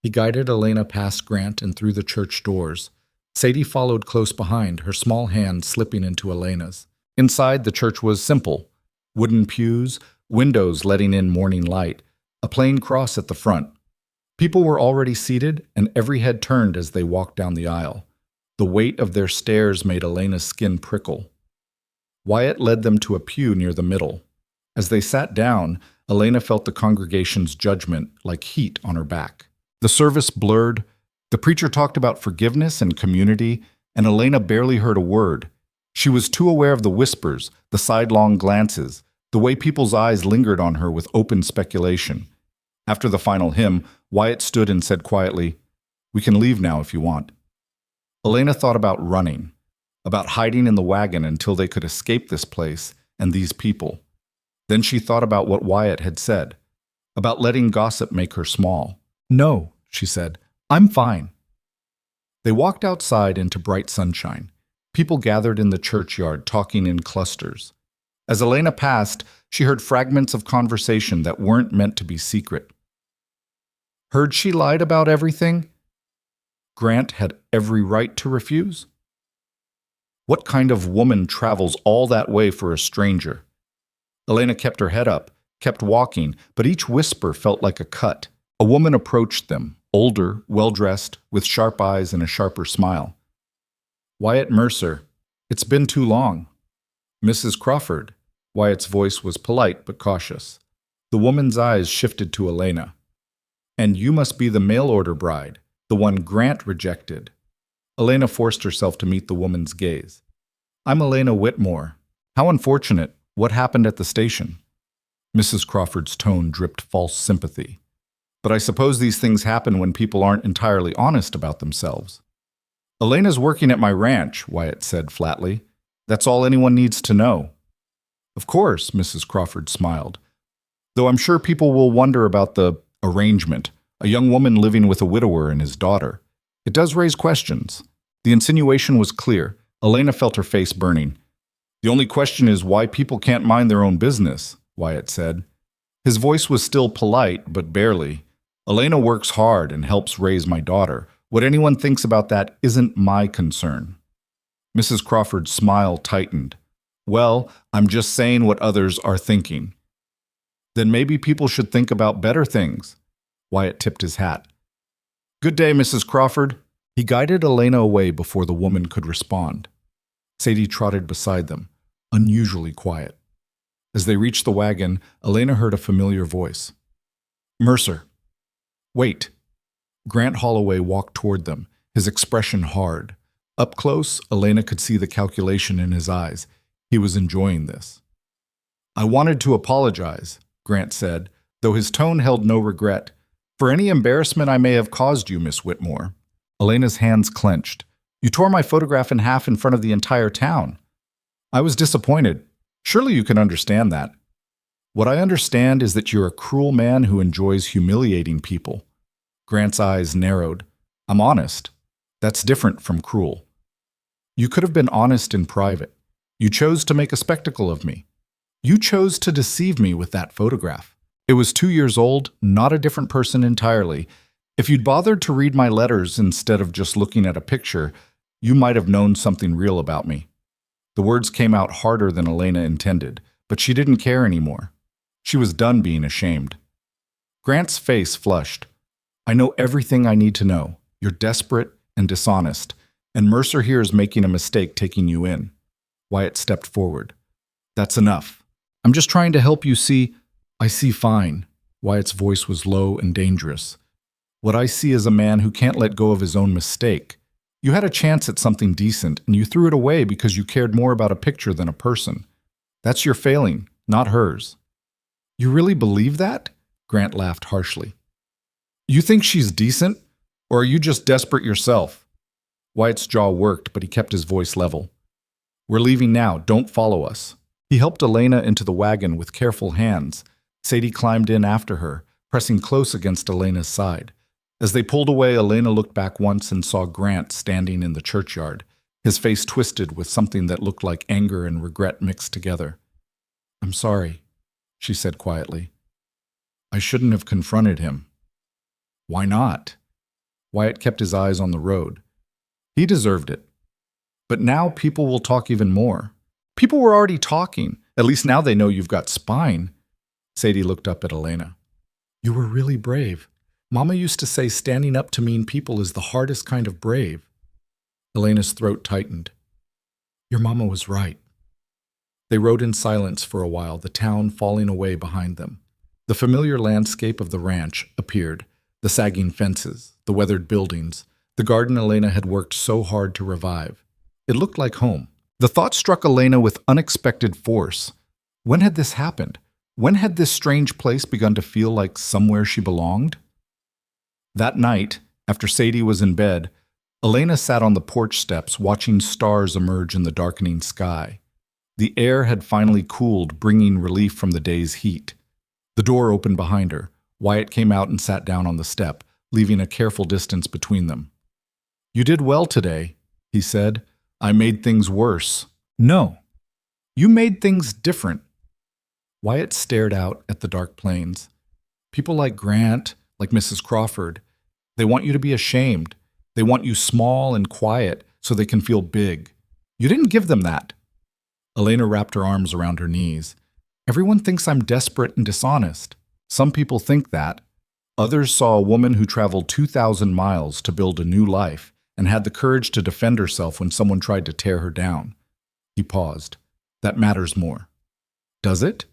He guided Elena past Grant and through the church doors. Sadie followed close behind, her small hand slipping into Elena's. Inside, the church was simple. Wooden pews, windows letting in morning light, a plain cross at the front. People were already seated, and every head turned as they walked down the aisle. The weight of their stares made Elena's skin prickle. Wyatt led them to a pew near the middle. As they sat down, Elena felt the congregation's judgment like heat on her back. The service blurred. The preacher talked about forgiveness and community, and Elena barely heard a word. She was too aware of the whispers, the sidelong glances, the way people's eyes lingered on her with open speculation. After the final hymn, Wyatt stood and said quietly, "We can leave now if you want." Elena thought about running, about hiding in the wagon until they could escape this place and these people. Then she thought about what Wyatt had said, about letting gossip make her small. "No," she said, "I'm fine." They walked outside into bright sunshine. People gathered in the churchyard, talking in clusters. As Elena passed, she heard fragments of conversation that weren't meant to be secret. Heard she lied about everything? Grant had every right to refuse? What kind of woman travels all that way for a stranger? Elena kept her head up, kept walking, but each whisper felt like a cut. A woman approached them, older, well-dressed, with sharp eyes and a sharper smile. "Wyatt Mercer, it's been too long." "Mrs. Crawford." Wyatt's voice was polite but cautious. The woman's eyes shifted to Elena. "And you must be the mail-order bride, the one Grant rejected." Elena forced herself to meet the woman's gaze. "I'm Elena Whitmore. How unfortunate. What happened at the station?" Mrs. Crawford's tone dripped false sympathy. "But I suppose these things happen when people aren't entirely honest about themselves." "Elena's working at my ranch," Wyatt said flatly. "That's all anyone needs to know." "Of course," Mrs. Crawford smiled. "Though I'm sure people will wonder about the arrangement, a young woman living with a widower and his daughter. It does raise questions." The insinuation was clear. Elena felt her face burning. "The only question is why people can't mind their own business," Wyatt said. His voice was still polite, but barely. "Elena works hard and helps raise my daughter. What anyone thinks about that isn't my concern." Mrs. Crawford's smile tightened. "Well, I'm just saying what others are thinking." "Then maybe people should think about better things." Wyatt tipped his hat. "Good day, Mrs. Crawford." He guided Elena away before the woman could respond. Sadie trotted beside them, unusually quiet. As they reached the wagon, Elena heard a familiar voice. "Mercer." "Wait." Grant Holloway walked toward them, his expression hard. Up close, Elena could see the calculation in his eyes. He was enjoying this. "I wanted to apologize," Grant said, though his tone held no regret, "for any embarrassment I may have caused you, Miss Whitmore." Elena's hands clenched. "You tore my photograph in half in front of the entire town." "I was disappointed. Surely you can understand that." "What I understand is that you're a cruel man who enjoys humiliating people." Grant's eyes narrowed. "I'm honest. That's different from cruel." "You could have been honest in private. You chose to make a spectacle of me. You chose to deceive me with that photograph. It was 2 years old, not a different person entirely. If you'd bothered to read my letters instead of just looking at a picture, you might have known something real about me." The words came out harder than Elena intended, but she didn't care anymore. She was done being ashamed. Grant's face flushed. "I know everything I need to know. You're desperate. and dishonest, and Mercer here is making a mistake taking you in. Wyatt stepped forward. That's enough. I'm just trying to help you see. I see fine. Wyatt's voice was low and dangerous. What I see is a man who can't let go of his own mistake. You had a chance at something decent, and you threw it away because you cared more about a picture than a person. That's your failing, not hers. You really believe that? Grant laughed harshly. You think she's decent, or are you just desperate yourself? Wyatt's jaw worked, but he kept his voice level. We're leaving now. Don't follow us. He helped Elena into the wagon with careful hands. Sadie climbed in after her, pressing close against Elena's side. As they pulled away, Elena looked back once and saw Grant standing in the churchyard, his face twisted with something that looked like anger and regret mixed together. I'm sorry, she said quietly. I shouldn't have confronted him. Why not? Wyatt kept his eyes on the road. He deserved it. But now people will talk even more. People were already talking. At least now they know you've got spine. Sadie looked up at Elena. You were really brave. Mama used to say standing up to mean people is the hardest kind of brave. Elena's throat tightened. Your mama was right. They rode in silence for a while, the town falling away behind them. The familiar landscape of the ranch appeared, the sagging fences, the weathered buildings, the garden Elena had worked so hard to revive. It looked like home. The thought struck Elena with unexpected force. When had this happened? When had this strange place begun to feel like somewhere she belonged? That night, after Sadie was in bed, Elena sat on the porch steps watching stars emerge in the darkening sky. The air had finally cooled, bringing relief from the day's heat. The door opened behind her. Wyatt came out and sat down on the step, leaving a careful distance between them. You did well today, he said. I made things worse. No, you made things different. Wyatt stared out at the dark plains. People like Grant, like Mrs. Crawford, they want you to be ashamed. They want you small and quiet so they can feel big. You didn't give them that. Elena wrapped her arms around her knees. Everyone thinks I'm desperate and dishonest. Some people think that. Others saw a woman who traveled 2,000 miles to build a new life and had the courage to defend herself when someone tried to tear her down. He paused. That matters more. Does it?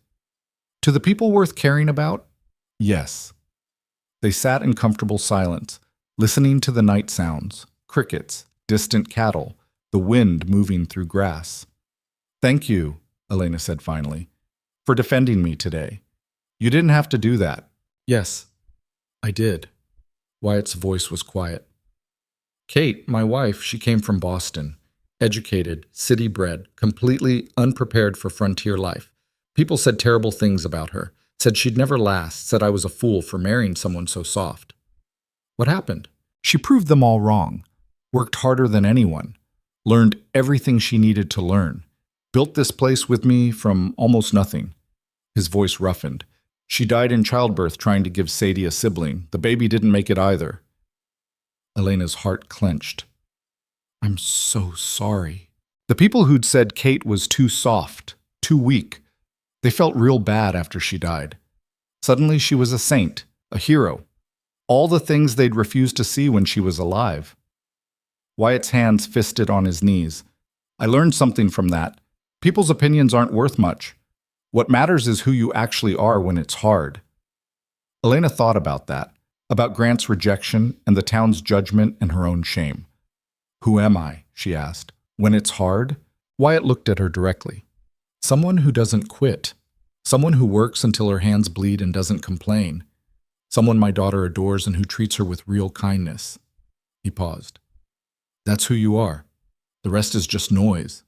To the people worth caring about? Yes. They sat in comfortable silence, listening to the night sounds, crickets, distant cattle, the wind moving through grass. Thank you, Elena said finally, for defending me today. You didn't have to do that. Yes, I did. Wyatt's voice was quiet. Kate, my wife, she came from Boston. Educated, city-bred, completely unprepared for frontier life. People said terrible things about her, said she'd never last, said I was a fool for marrying someone so soft. What happened? She proved them all wrong, worked harder than anyone, learned everything she needed to learn, built this place with me from almost nothing. His voice roughened. She died in childbirth trying to give Sadie a sibling. The baby didn't make it either. Elena's heart clenched. I'm so sorry. The people who'd said Kate was too soft, too weak, they felt real bad after she died. Suddenly she was a saint, a hero. All the things they'd refused to see when she was alive. Wyatt's hands fisted on his knees. I learned something from that. People's opinions aren't worth much. What matters is who you actually are when it's hard. Elena thought about that, about Grant's rejection and the town's judgment and her own shame. Who am I? She asked. When it's hard? Wyatt looked at her directly. Someone who doesn't quit. Someone who works until her hands bleed and doesn't complain. Someone my daughter adores and who treats her with real kindness. He paused. That's who you are. The rest is just noise.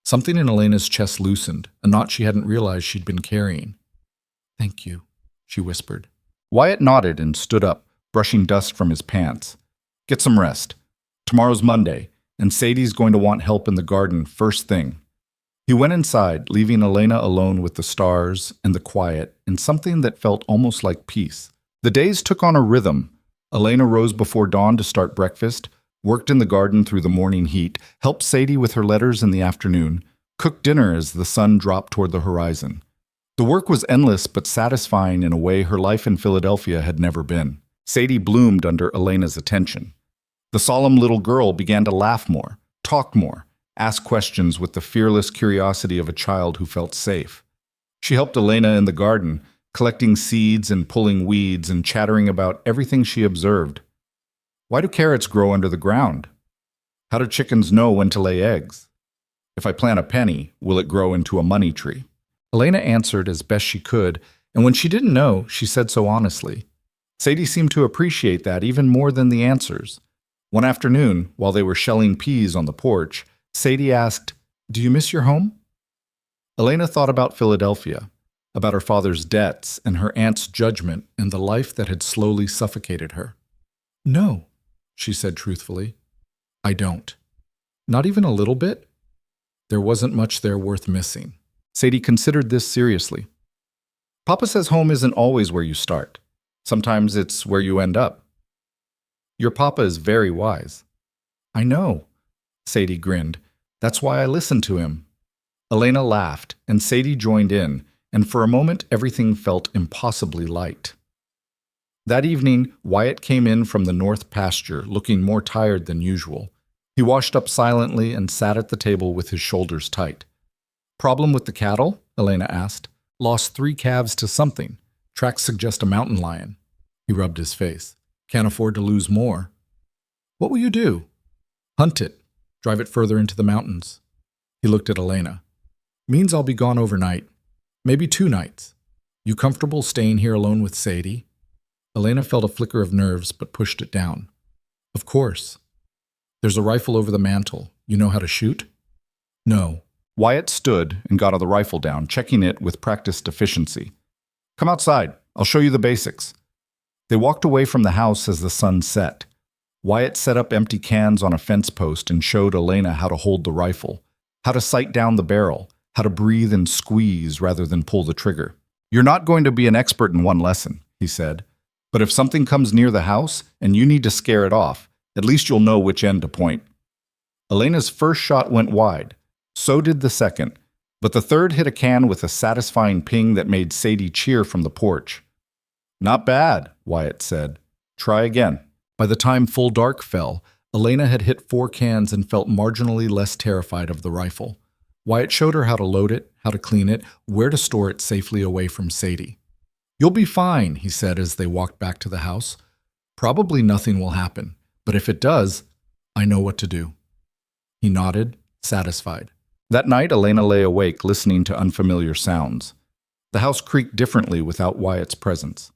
Something in Elena's chest loosened, a knot she hadn't realized she'd been carrying. Thank you, she whispered. Wyatt nodded and stood up, brushing dust from his pants. Get some rest. Tomorrow's Monday, and Sadie's going to want help in the garden first thing. He went inside, leaving Elena alone with the stars and the quiet and something that felt almost like peace. The days took on a rhythm. Elena rose before dawn to start breakfast, worked in the garden through the morning heat, helped Sadie with her letters in the afternoon, cooked dinner as the sun dropped toward the horizon. The work was endless but satisfying in a way her life in Philadelphia had never been. Sadie bloomed under Elena's attention. The solemn little girl began to laugh more, talk more, ask questions with the fearless curiosity of a child who felt safe. She helped Elena in the garden, collecting seeds and pulling weeds and chattering about everything she observed. Why do carrots grow under the ground? How do chickens know when to lay eggs? If I plant a penny, will it grow into a money tree? Elena answered as best she could, and when she didn't know, she said so honestly. Sadie seemed to appreciate that even more than the answers. One afternoon, while they were shelling peas on the porch, Sadie asked, "Do you miss your home?" Elena thought about Philadelphia, about her father's debts and her aunt's judgment and the life that had slowly suffocated her. "No," she said truthfully. "I don't. Not even a little bit?" There wasn't much there worth missing. Sadie considered this seriously. "Papa says home isn't always where you start. Sometimes it's where you end up." "Your papa is very wise." "I know," Sadie grinned. "That's why I listen to him." Elena laughed, and Sadie joined in, and for a moment everything felt impossibly light. That evening, Wyatt came in from the north pasture, looking more tired than usual. He washed up silently and sat at the table with his shoulders tight. "Problem with the cattle?" Elena asked. "Lost 3 calves to something. Tracks suggest a mountain lion." He rubbed his face. "Can't afford to lose more." "What will you do?" "Hunt it. Drive it further into the mountains." He looked at Elena. "Means I'll be gone overnight. Maybe 2 nights. You comfortable staying here alone with Sadie?" Elena felt a flicker of nerves but pushed it down. "Of course." "There's a rifle over the mantel. You know how to shoot?" "No." Wyatt stood and got the rifle down, checking it with practiced efficiency. "Come outside. I'll show you the basics." They walked away from the house as the sun set. Wyatt set up empty cans on a fence post and showed Elena how to hold the rifle, how to sight down the barrel, how to breathe and squeeze rather than pull the trigger. "You're not going to be an expert in one lesson," he said. "But if something comes near the house and you need to scare it off, at least you'll know which end to point." Elena's first shot went wide. So did the second, but the third hit a can with a satisfying ping that made Sadie cheer from the porch. "Not bad," Wyatt said. "Try again." By the time full dark fell, Elena had hit 4 cans and felt marginally less terrified of the rifle. Wyatt showed her how to load it, how to clean it, where to store it safely away from Sadie. "You'll be fine," he said as they walked back to the house. "Probably nothing will happen, but if it does, I know what to do." He nodded, satisfied. That night, Elena lay awake, listening to unfamiliar sounds. The house creaked differently without Wyatt's presence.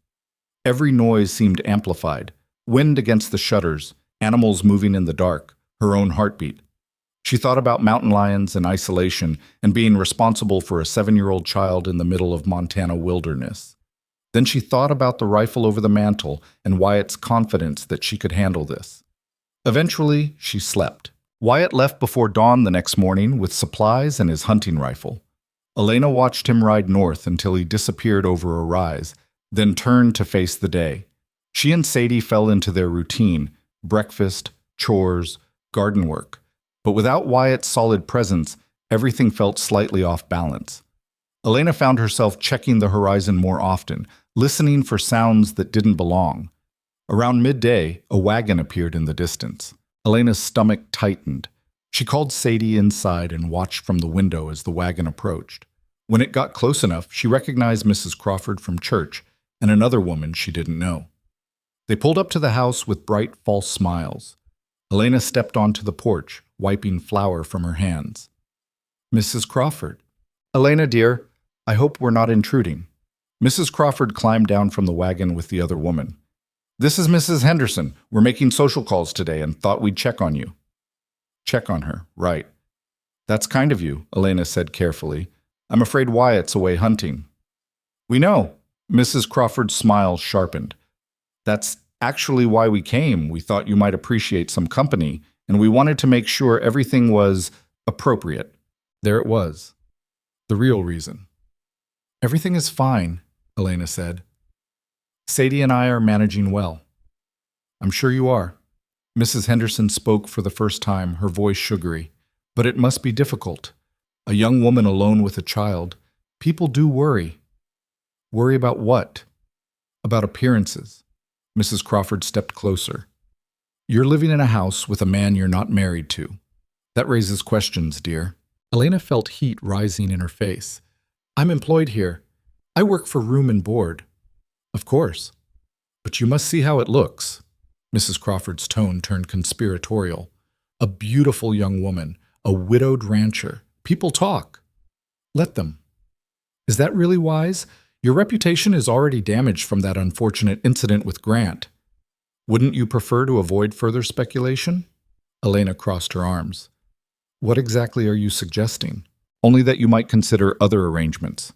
Every noise seemed amplified. Wind against the shutters, animals moving in the dark, her own heartbeat. She thought about mountain lions and isolation and being responsible for a 7-year-old child in the middle of Montana wilderness. Then she thought about the rifle over the mantel and Wyatt's confidence that she could handle this. Eventually, she slept. Wyatt left before dawn the next morning with supplies and his hunting rifle. Elena watched him ride north until he disappeared over a rise, then turned to face the day. She and Sadie fell into their routine: breakfast, chores, garden work. But without Wyatt's solid presence, everything felt slightly off balance. Elena found herself checking the horizon more often, listening for sounds that didn't belong. Around midday, a wagon appeared in the distance. Elena's stomach tightened. She called Sadie inside and watched from the window as the wagon approached. When it got close enough, she recognized Mrs. Crawford from church and another woman she didn't know. They pulled up to the house with bright, false smiles. Elena stepped onto the porch, wiping flour from her hands. "Mrs. Crawford." "Elena, dear, I hope we're not intruding." Mrs. Crawford climbed down from the wagon with the other woman. "This is Mrs. Henderson. We're making social calls today and thought we'd check on you." "Check on her, right. That's kind of you," Elena said carefully. "I'm afraid Wyatt's away hunting." "We know." Mrs. Crawford's smile sharpened. "That's actually why we came. We thought you might appreciate some company, and we wanted to make sure everything was appropriate." There it was. The real reason. "Everything is fine," Elena said. "Sadie and I are managing well." "I'm sure you are." Mrs. Henderson spoke for the first time, her voice sugary. "But it must be difficult. A young woman alone with a child. People do worry." "Worry about what?" "About appearances." Mrs. Crawford stepped closer. You're living in a house with a man you're not married to. That raises questions, dear. Elena felt heat rising in her face. I'm employed here. I work for room and board. Of course. But you must see how it looks. Mrs. Crawford's tone turned conspiratorial. A beautiful young woman, a widowed rancher. People talk. Let them. Is that really wise? Your reputation is already damaged from that unfortunate incident with Grant. Wouldn't you prefer to avoid further speculation? Elena crossed her arms. What exactly are you suggesting? Only that you might consider other arrangements.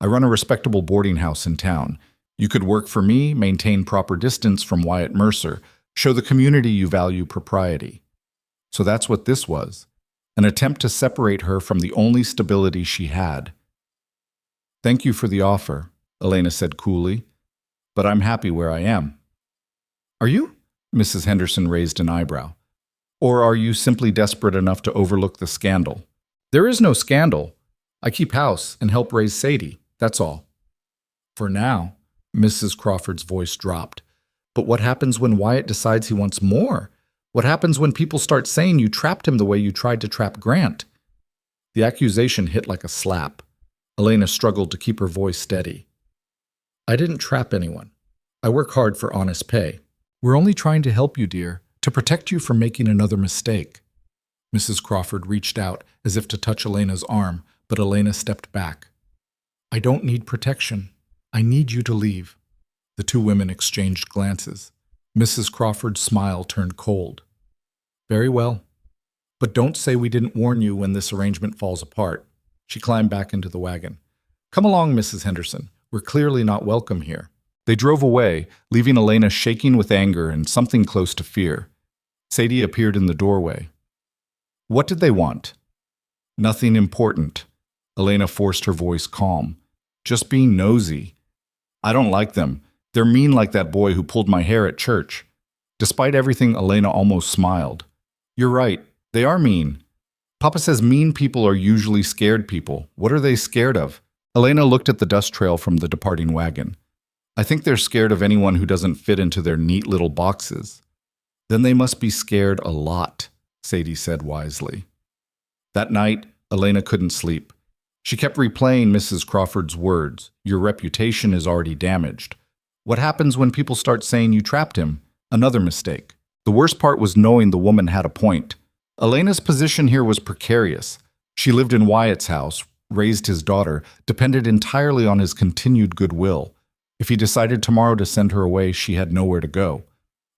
I run a respectable boarding house in town. You could work for me, maintain proper distance from Wyatt Mercer, show the community you value propriety. So that's what this was, an attempt to separate her from the only stability she had. Thank you for the offer, Elena said coolly, but I'm happy where I am. Are you? Mrs. Henderson raised an eyebrow. Or are you simply desperate enough to overlook the scandal? There is no scandal. I keep house and help raise Sadie, that's all. For now, Mrs. Crawford's voice dropped. But what happens when Wyatt decides he wants more? What happens when people start saying you trapped him the way you tried to trap Grant? The accusation hit like a slap. Elena struggled to keep her voice steady. I didn't trap anyone. I work hard for honest pay. We're only trying to help you, dear, to protect you from making another mistake. Mrs. Crawford reached out as if to touch Elena's arm, but Elena stepped back. I don't need protection. I need you to leave. The two women exchanged glances. Mrs. Crawford's smile turned cold. Very well. But don't say we didn't warn you when this arrangement falls apart. She climbed back into the wagon. Come along, Mrs. Henderson. We're clearly not welcome here. They drove away, leaving Elena shaking with anger and something close to fear. Sadie appeared in the doorway. What did they want? Nothing important. Elena forced her voice calm. Just being nosy. I don't like them. They're mean like that boy who pulled my hair at church. Despite everything, Elena almost smiled. You're right. They are mean. Papa says mean people are usually scared people. What are they scared of? Elena looked at the dust trail from the departing wagon. I think they're scared of anyone who doesn't fit into their neat little boxes. Then they must be scared a lot, Sadie said wisely. That night, Elena couldn't sleep. She kept replaying Mrs. Crawford's words. Your reputation is already damaged. What happens when people start saying you trapped him? Another mistake. The worst part was knowing the woman had a point. Elena's position here was precarious. She lived in Wyatt's house, raised his daughter, depended entirely on his continued goodwill. If he decided tomorrow to send her away, she had nowhere to go.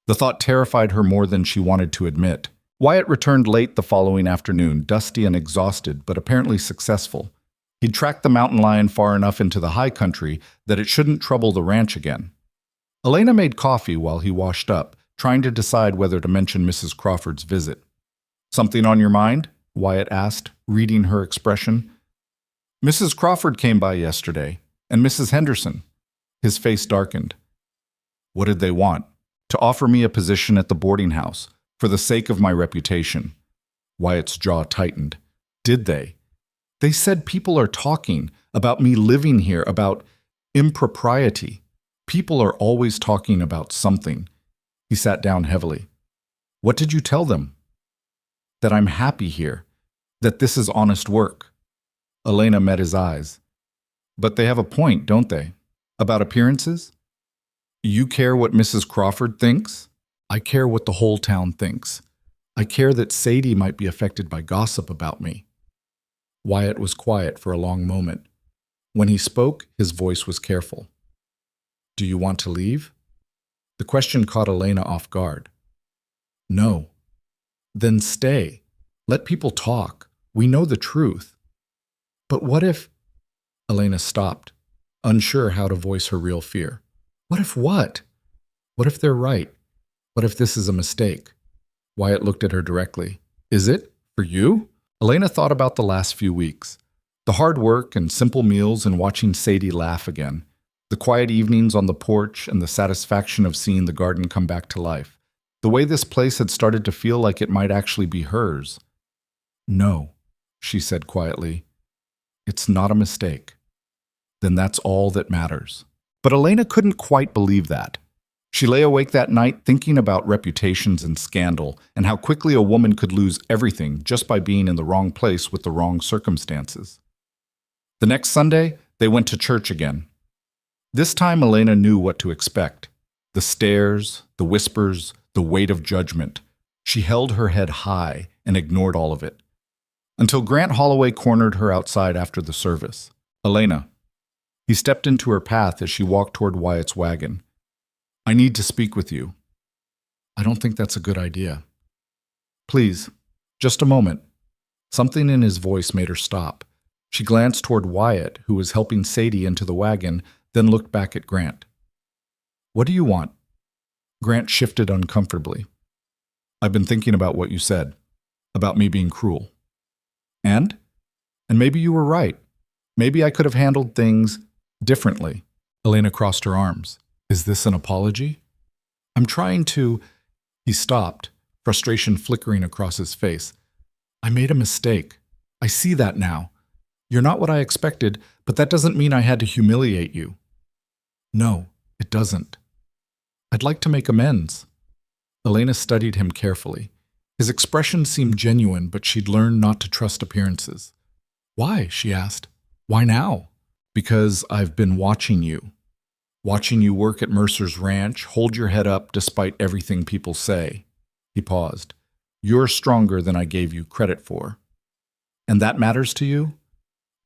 The thought terrified her more than she wanted to admit. Wyatt returned late the following afternoon, dusty and exhausted, but apparently successful. He'd tracked the mountain lion far enough into the high country that it shouldn't trouble the ranch again. Elena made coffee while he washed up, trying to decide whether to mention Mrs. Crawford's visit. Something on your mind? Wyatt asked, reading her expression. Mrs. Crawford came by yesterday, and Mrs. Henderson. His face darkened. What did they want? To offer me a position at the boarding house, for the sake of my reputation. Wyatt's jaw tightened. Did they? They said people are talking about me living here, about impropriety. People are always talking about something. He sat down heavily. What did you tell them? That I'm happy here, that this is honest work. Elena met his eyes. But they have a point, don't they? About appearances? You care what Mrs. Crawford thinks? I care what the whole town thinks. I care that Sadie might be affected by gossip about me. Wyatt was quiet for a long moment. When he spoke, his voice was careful. Do you want to leave? The question caught Elena off guard. No. Then stay. Let people talk. We know the truth. But what if... Elena stopped, unsure how to voice her real fear. What if what? What if they're right? What if this is a mistake? Wyatt looked at her directly. Is it? For you? Elena thought about the last few weeks. The hard work and simple meals and watching Sadie laugh again. The quiet evenings on the porch and the satisfaction of seeing the garden come back to life. The way this place had started to feel like it might actually be hers. No, she said quietly. It's not a mistake. Then that's all that matters. But Elena couldn't quite believe that. She lay awake that night thinking about reputations and scandal and how quickly a woman could lose everything just by being in the wrong place with the wrong circumstances. The next Sunday, they went to church again. This time, Elena knew what to expect. The stares, the whispers, the weight of judgment. She held her head high and ignored all of it. Until Grant Holloway cornered her outside after the service. Elena. He stepped into her path as she walked toward Wyatt's wagon. I need to speak with you. I don't think that's a good idea. Please, just a moment. Something in his voice made her stop. She glanced toward Wyatt, who was helping Sadie into the wagon, then looked back at Grant. What do you want? Grant shifted uncomfortably. I've been thinking about what you said, about me being cruel. And maybe you were right. Maybe I could have handled things differently. Elena crossed her arms. Is this an apology? I'm trying to... He stopped, frustration flickering across his face. I made a mistake. I see that now. You're not what I expected, but that doesn't mean I had to humiliate you. No, it doesn't. I'd like to make amends. Elena studied him carefully. His expression seemed genuine, but she'd learned not to trust appearances. Why? She asked. Why now? Because I've been watching you. Watching you work at Mercer's ranch, hold your head up despite everything people say. He paused. You're stronger than I gave you credit for. And that matters to you?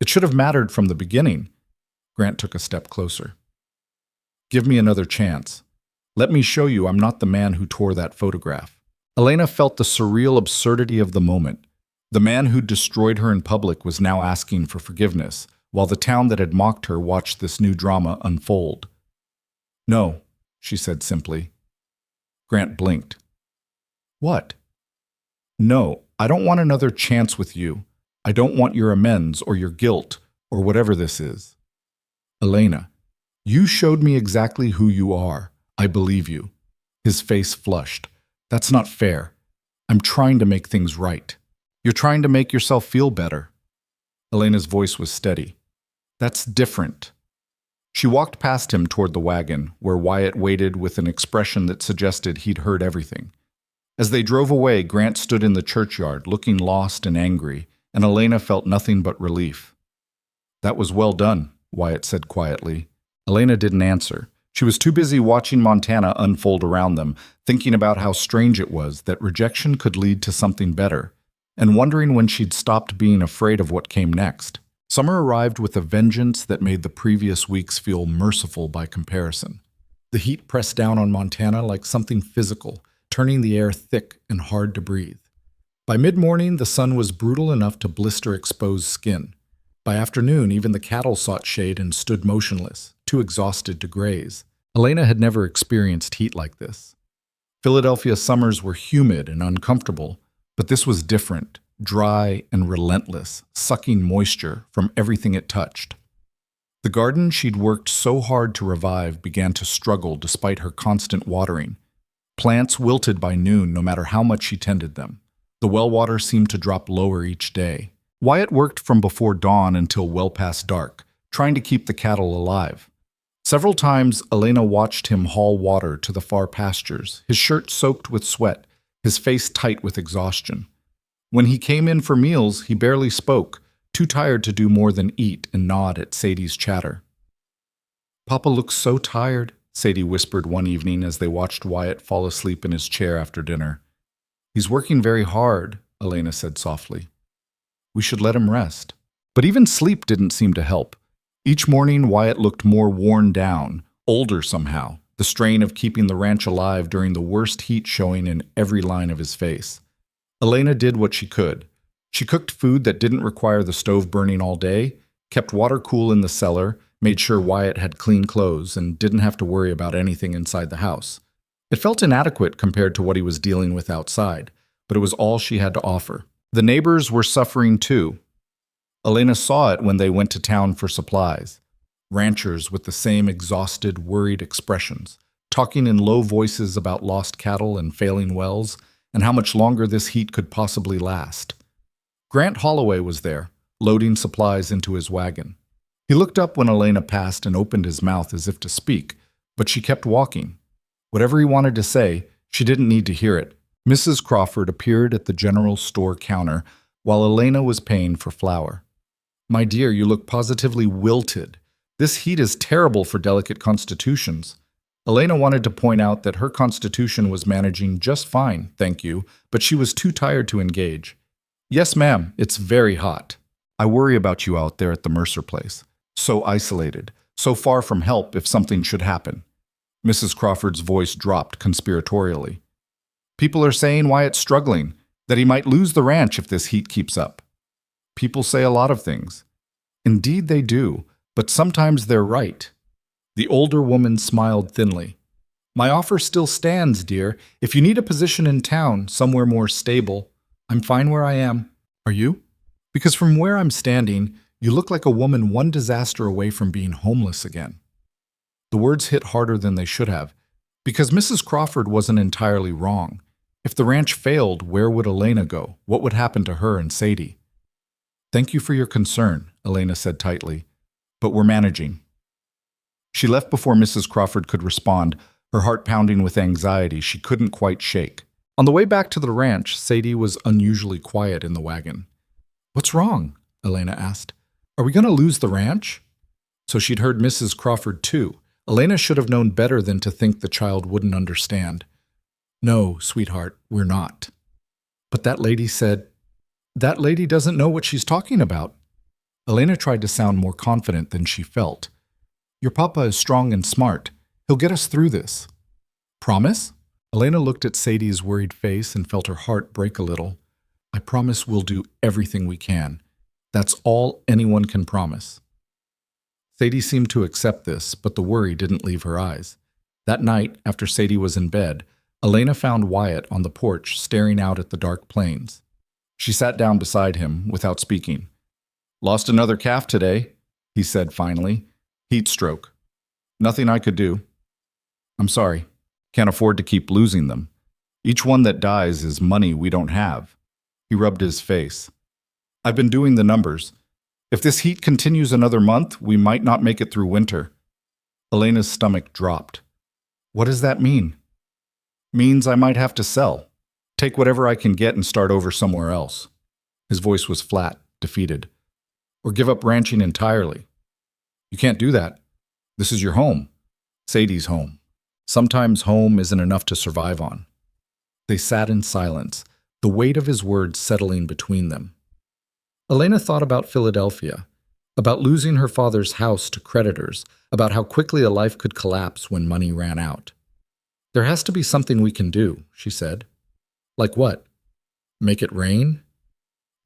It should have mattered from the beginning. Grant took a step closer. Give me another chance. Let me show you I'm not the man who tore that photograph. Elena felt the surreal absurdity of the moment. The man who destroyed her in public was now asking for forgiveness, while the town that had mocked her watched this new drama unfold. No, she said simply. Grant blinked. What? No, I don't want another chance with you. I don't want your amends or your guilt or whatever this is. Elena, you showed me exactly who you are. I believe you. His face flushed. That's not fair. I'm trying to make things right. You're trying to make yourself feel better. Elena's voice was steady. That's different. She walked past him toward the wagon, where Wyatt waited with an expression that suggested he'd heard everything. As they drove away, Grant stood in the churchyard, looking lost and angry, and Elena felt nothing but relief. That was well done, Wyatt said quietly. Elena didn't answer. She was too busy watching Montana unfold around them, thinking about how strange it was that rejection could lead to something better, and wondering when she'd stopped being afraid of what came next. Summer arrived with a vengeance that made the previous weeks feel merciful by comparison. The heat pressed down on Montana like something physical, turning the air thick and hard to breathe. By mid-morning, the sun was brutal enough to blister exposed skin. By afternoon, even the cattle sought shade and stood motionless, too exhausted to graze. Elena had never experienced heat like this. Philadelphia summers were humid and uncomfortable, but this was different. Dry and relentless, sucking moisture from everything it touched. The garden she'd worked so hard to revive began to struggle despite her constant watering. Plants wilted by noon no matter how much she tended them. The well water seemed to drop lower each day. Wyatt worked from before dawn until well past dark, trying to keep the cattle alive. Several times, Elena watched him haul water to the far pastures, his shirt soaked with sweat, his face tight with exhaustion. When he came in for meals, he barely spoke, too tired to do more than eat and nod at Sadie's chatter. Papa looks so tired, Sadie whispered one evening as they watched Wyatt fall asleep in his chair after dinner. He's working very hard, Elena said softly. We should let him rest. But even sleep didn't seem to help. Each morning, Wyatt looked more worn down, older somehow, the strain of keeping the ranch alive during the worst heat showing in every line of his face. Elena did what she could. She cooked food that didn't require the stove burning all day, kept water cool in the cellar, made sure Wyatt had clean clothes, and didn't have to worry about anything inside the house. It felt inadequate compared to what he was dealing with outside, but it was all she had to offer. The neighbors were suffering too. Elena saw it when they went to town for supplies. Ranchers with the same exhausted, worried expressions, talking in low voices about lost cattle and failing wells, and how much longer this heat could possibly last. Grant Holloway was there, loading supplies into his wagon. He looked up when Elena passed and opened his mouth as if to speak, but she kept walking. Whatever he wanted to say, she didn't need to hear it. Mrs. Crawford appeared at the general store counter while Elena was paying for flour. "My dear, you look positively wilted. This heat is terrible for delicate constitutions." Elena wanted to point out that her constitution was managing just fine, thank you, but she was too tired to engage. "Yes, ma'am, it's very hot. I worry about you out there at the Mercer place. So isolated, so far from help if something should happen." Mrs. Crawford's voice dropped conspiratorially. "People are saying Wyatt's struggling, that he might lose the ranch if this heat keeps up." "People say a lot of things." "Indeed they do, but sometimes they're right." The older woman smiled thinly. "My offer still stands, dear. If you need a position in town, somewhere more stable, I'm fine where I am." "Are you?" "Because from where I'm standing, you look like a woman one disaster away from being homeless again." The words hit harder than they should have, because Mrs. Crawford wasn't entirely wrong. If the ranch failed, where would Elena go? What would happen to her and Sadie? "Thank you for your concern," Elena said tightly, "but we're managing." She left before Mrs. Crawford could respond, her heart pounding with anxiety she couldn't quite shake. On the way back to the ranch, Sadie was unusually quiet in the wagon. "What's wrong?" Elena asked. "Are we going to lose the ranch?" So she'd heard Mrs. Crawford too. Elena should have known better than to think the child wouldn't understand. "No, sweetheart, we're not." "But that lady said—" "That lady doesn't know what she's talking about." Elena tried to sound more confident than she felt. "Your papa is strong and smart. He'll get us through this." "Promise?" Elena looked at Sadie's worried face and felt her heart break a little. "I promise we'll do everything we can. That's all anyone can promise." Sadie seemed to accept this, but the worry didn't leave her eyes. That night, after Sadie was in bed, Elena found Wyatt on the porch staring out at the dark plains. She sat down beside him without speaking. "Lost another calf today," he said finally. "Heat stroke. Nothing I could do." "I'm sorry. Can't afford to keep losing them. Each one that dies is money we don't have." He rubbed his face. "I've been doing the numbers. If this heat continues another month, we might not make it through winter." Elena's stomach dropped. "What does that mean?" "Means I might have to sell. Take whatever I can get and start over somewhere else." His voice was flat, defeated. "Or give up ranching entirely." "You can't do that. This is your home. Sadie's home. Sometimes home isn't enough to survive on." They sat in silence, the weight of his words settling between them. Elena thought about Philadelphia, about losing her father's house to creditors, about how quickly a life could collapse when money ran out. "There has to be something we can do," she said. "Like what? Make it rain?"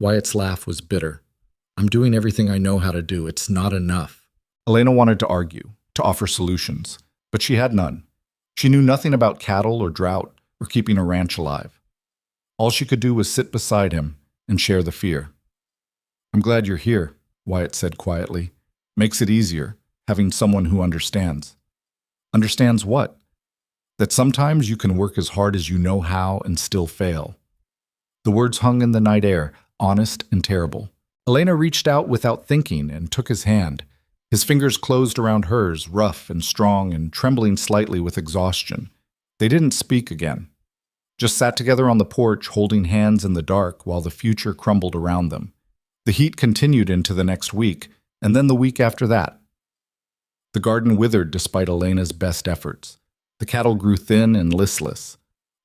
Wyatt's laugh was bitter. "I'm doing everything I know how to do. It's not enough." Elena wanted to argue, to offer solutions, but she had none. She knew nothing about cattle or drought or keeping a ranch alive. All she could do was sit beside him and share the fear. "I'm glad you're here," Wyatt said quietly. "Makes it easier, having someone who understands." "Understands what?" "That sometimes you can work as hard as you know how and still fail." The words hung in the night air, honest and terrible. Elena reached out without thinking and took his hand. His fingers closed around hers, rough and strong and trembling slightly with exhaustion. They didn't speak again. Just sat together on the porch, holding hands in the dark while the future crumbled around them. The heat continued into the next week, and then the week after that. The garden withered despite Elena's best efforts. The cattle grew thin and listless.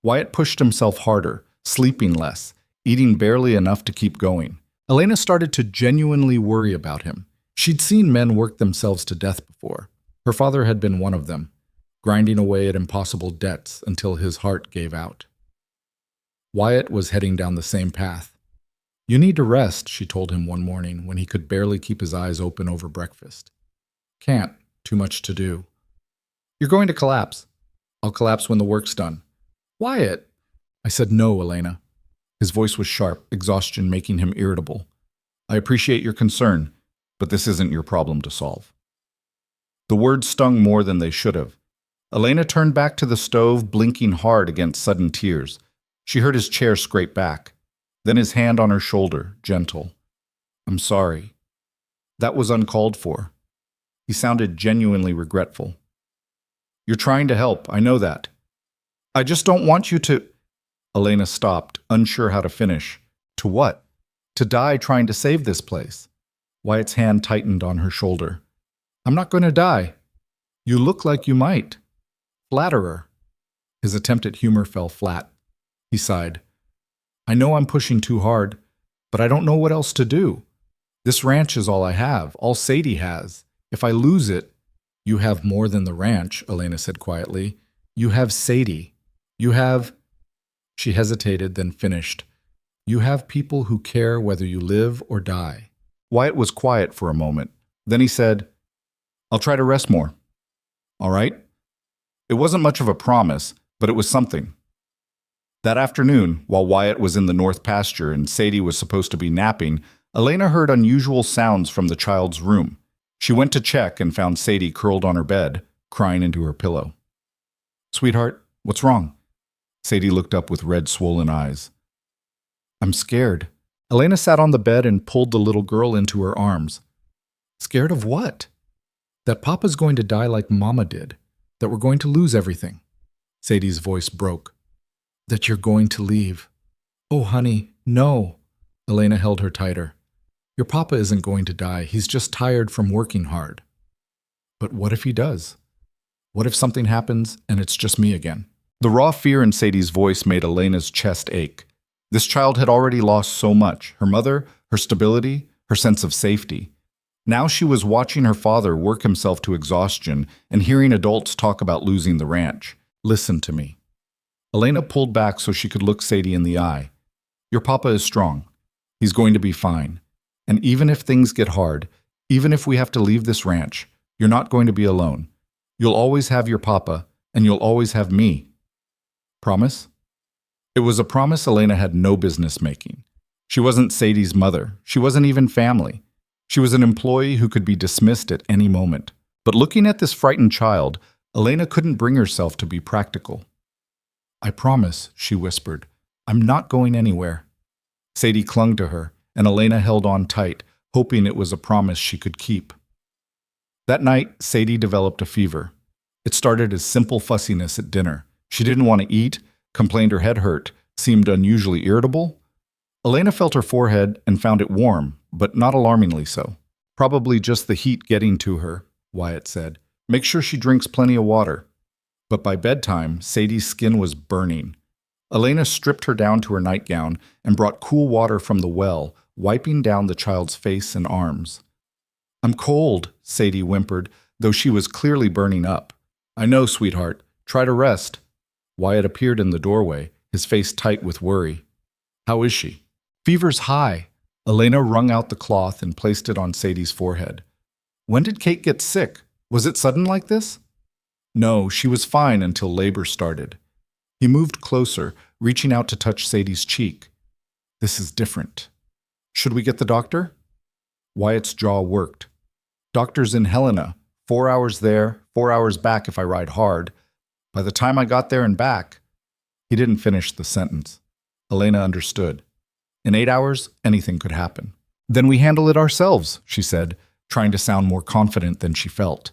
Wyatt pushed himself harder, sleeping less, eating barely enough to keep going. Elena started to genuinely worry about him. She'd seen men work themselves to death before. Her father had been one of them, grinding away at impossible debts until his heart gave out. Wyatt was heading down the same path. "You need to rest," she told him one morning when he could barely keep his eyes open over breakfast. "Can't. Too much to do." "You're going to collapse." "I'll collapse when the work's done." "Wyatt!" I said no, Elena. His voice was sharp, exhaustion making him irritable. "I appreciate your concern, but this isn't your problem to solve." The words stung more than they should have. Elena turned back to the stove, blinking hard against sudden tears. She heard his chair scrape back, then his hand on her shoulder, gentle. "I'm sorry." That was uncalled for. He sounded genuinely regretful. "You're trying to help, I know that. I just don't want you to. Elena stopped, unsure how to finish. To what? To die trying to save this place. Wyatt's hand tightened on her shoulder. I'm not going to die. You look like you might. Flatterer. His attempt at humor fell flat. He sighed. I know I'm pushing too hard, but I don't know what else to do. This ranch is all I have, all Sadie has. If I lose it, you have more than the ranch, Elena said quietly. You have Sadie. You have... She hesitated, then finished. You have people who care whether you live or die. Wyatt was quiet for a moment. Then he said, I'll try to rest more. All right? It wasn't much of a promise, but it was something. That afternoon, while Wyatt was in the north pasture and Sadie was supposed to be napping, Elena heard unusual sounds from the child's room. She went to check and found Sadie curled on her bed, crying into her pillow. Sweetheart, what's wrong? Sadie looked up with red, swollen eyes. I'm scared. Elena sat on the bed and pulled the little girl into her arms. Scared of what? That Papa's going to die like Mama did. That we're going to lose everything. Sadie's voice broke. That you're going to leave. Oh, honey, no. Elena held her tighter. Your Papa isn't going to die. He's just tired from working hard. But what if he does? What if something happens and it's just me again? The raw fear in Sadie's voice made Elena's chest ache. This child had already lost so much, her mother, her stability, her sense of safety. Now she was watching her father work himself to exhaustion and hearing adults talk about losing the ranch. Listen to me. Elena pulled back so she could look Sadie in the eye. Your Papa is strong. He's going to be fine. And even if things get hard, even if we have to leave this ranch, you're not going to be alone. You'll always have your Papa, and you'll always have me. Promise? It was a promise Elena had no business making. She wasn't Sadie's mother. She wasn't even family. She was an employee who could be dismissed at any moment. But looking at this frightened child, Elena couldn't bring herself to be practical. I promise, she whispered. I'm not going anywhere. Sadie clung to her, and Elena held on tight, hoping it was a promise she could keep. That night, Sadie developed a fever. It started as simple fussiness at dinner. She didn't want to eat, complained her head hurt, seemed unusually irritable. Elena felt her forehead and found it warm, but not alarmingly so. Probably just the heat getting to her, Wyatt said. Make sure she drinks plenty of water. But by bedtime, Sadie's skin was burning. Elena stripped her down to her nightgown and brought cool water from the well, wiping down the child's face and arms. I'm cold, Sadie whimpered, though she was clearly burning up. I know, sweetheart. Try to rest. Wyatt appeared in the doorway, his face tight with worry. How is she? Fever's high. Elena wrung out the cloth and placed it on Sadie's forehead. When did Kate get sick? Was it sudden like this? No, she was fine until labor started. He moved closer, reaching out to touch Sadie's cheek. This is different. Should we get the doctor? Wyatt's jaw worked. Doctor's in Helena. 4 hours there, 4 hours back if I ride hard. By the time I got there and back... He didn't finish the sentence. Elena understood. In 8 hours, anything could happen. Then we handle it ourselves, she said, trying to sound more confident than she felt.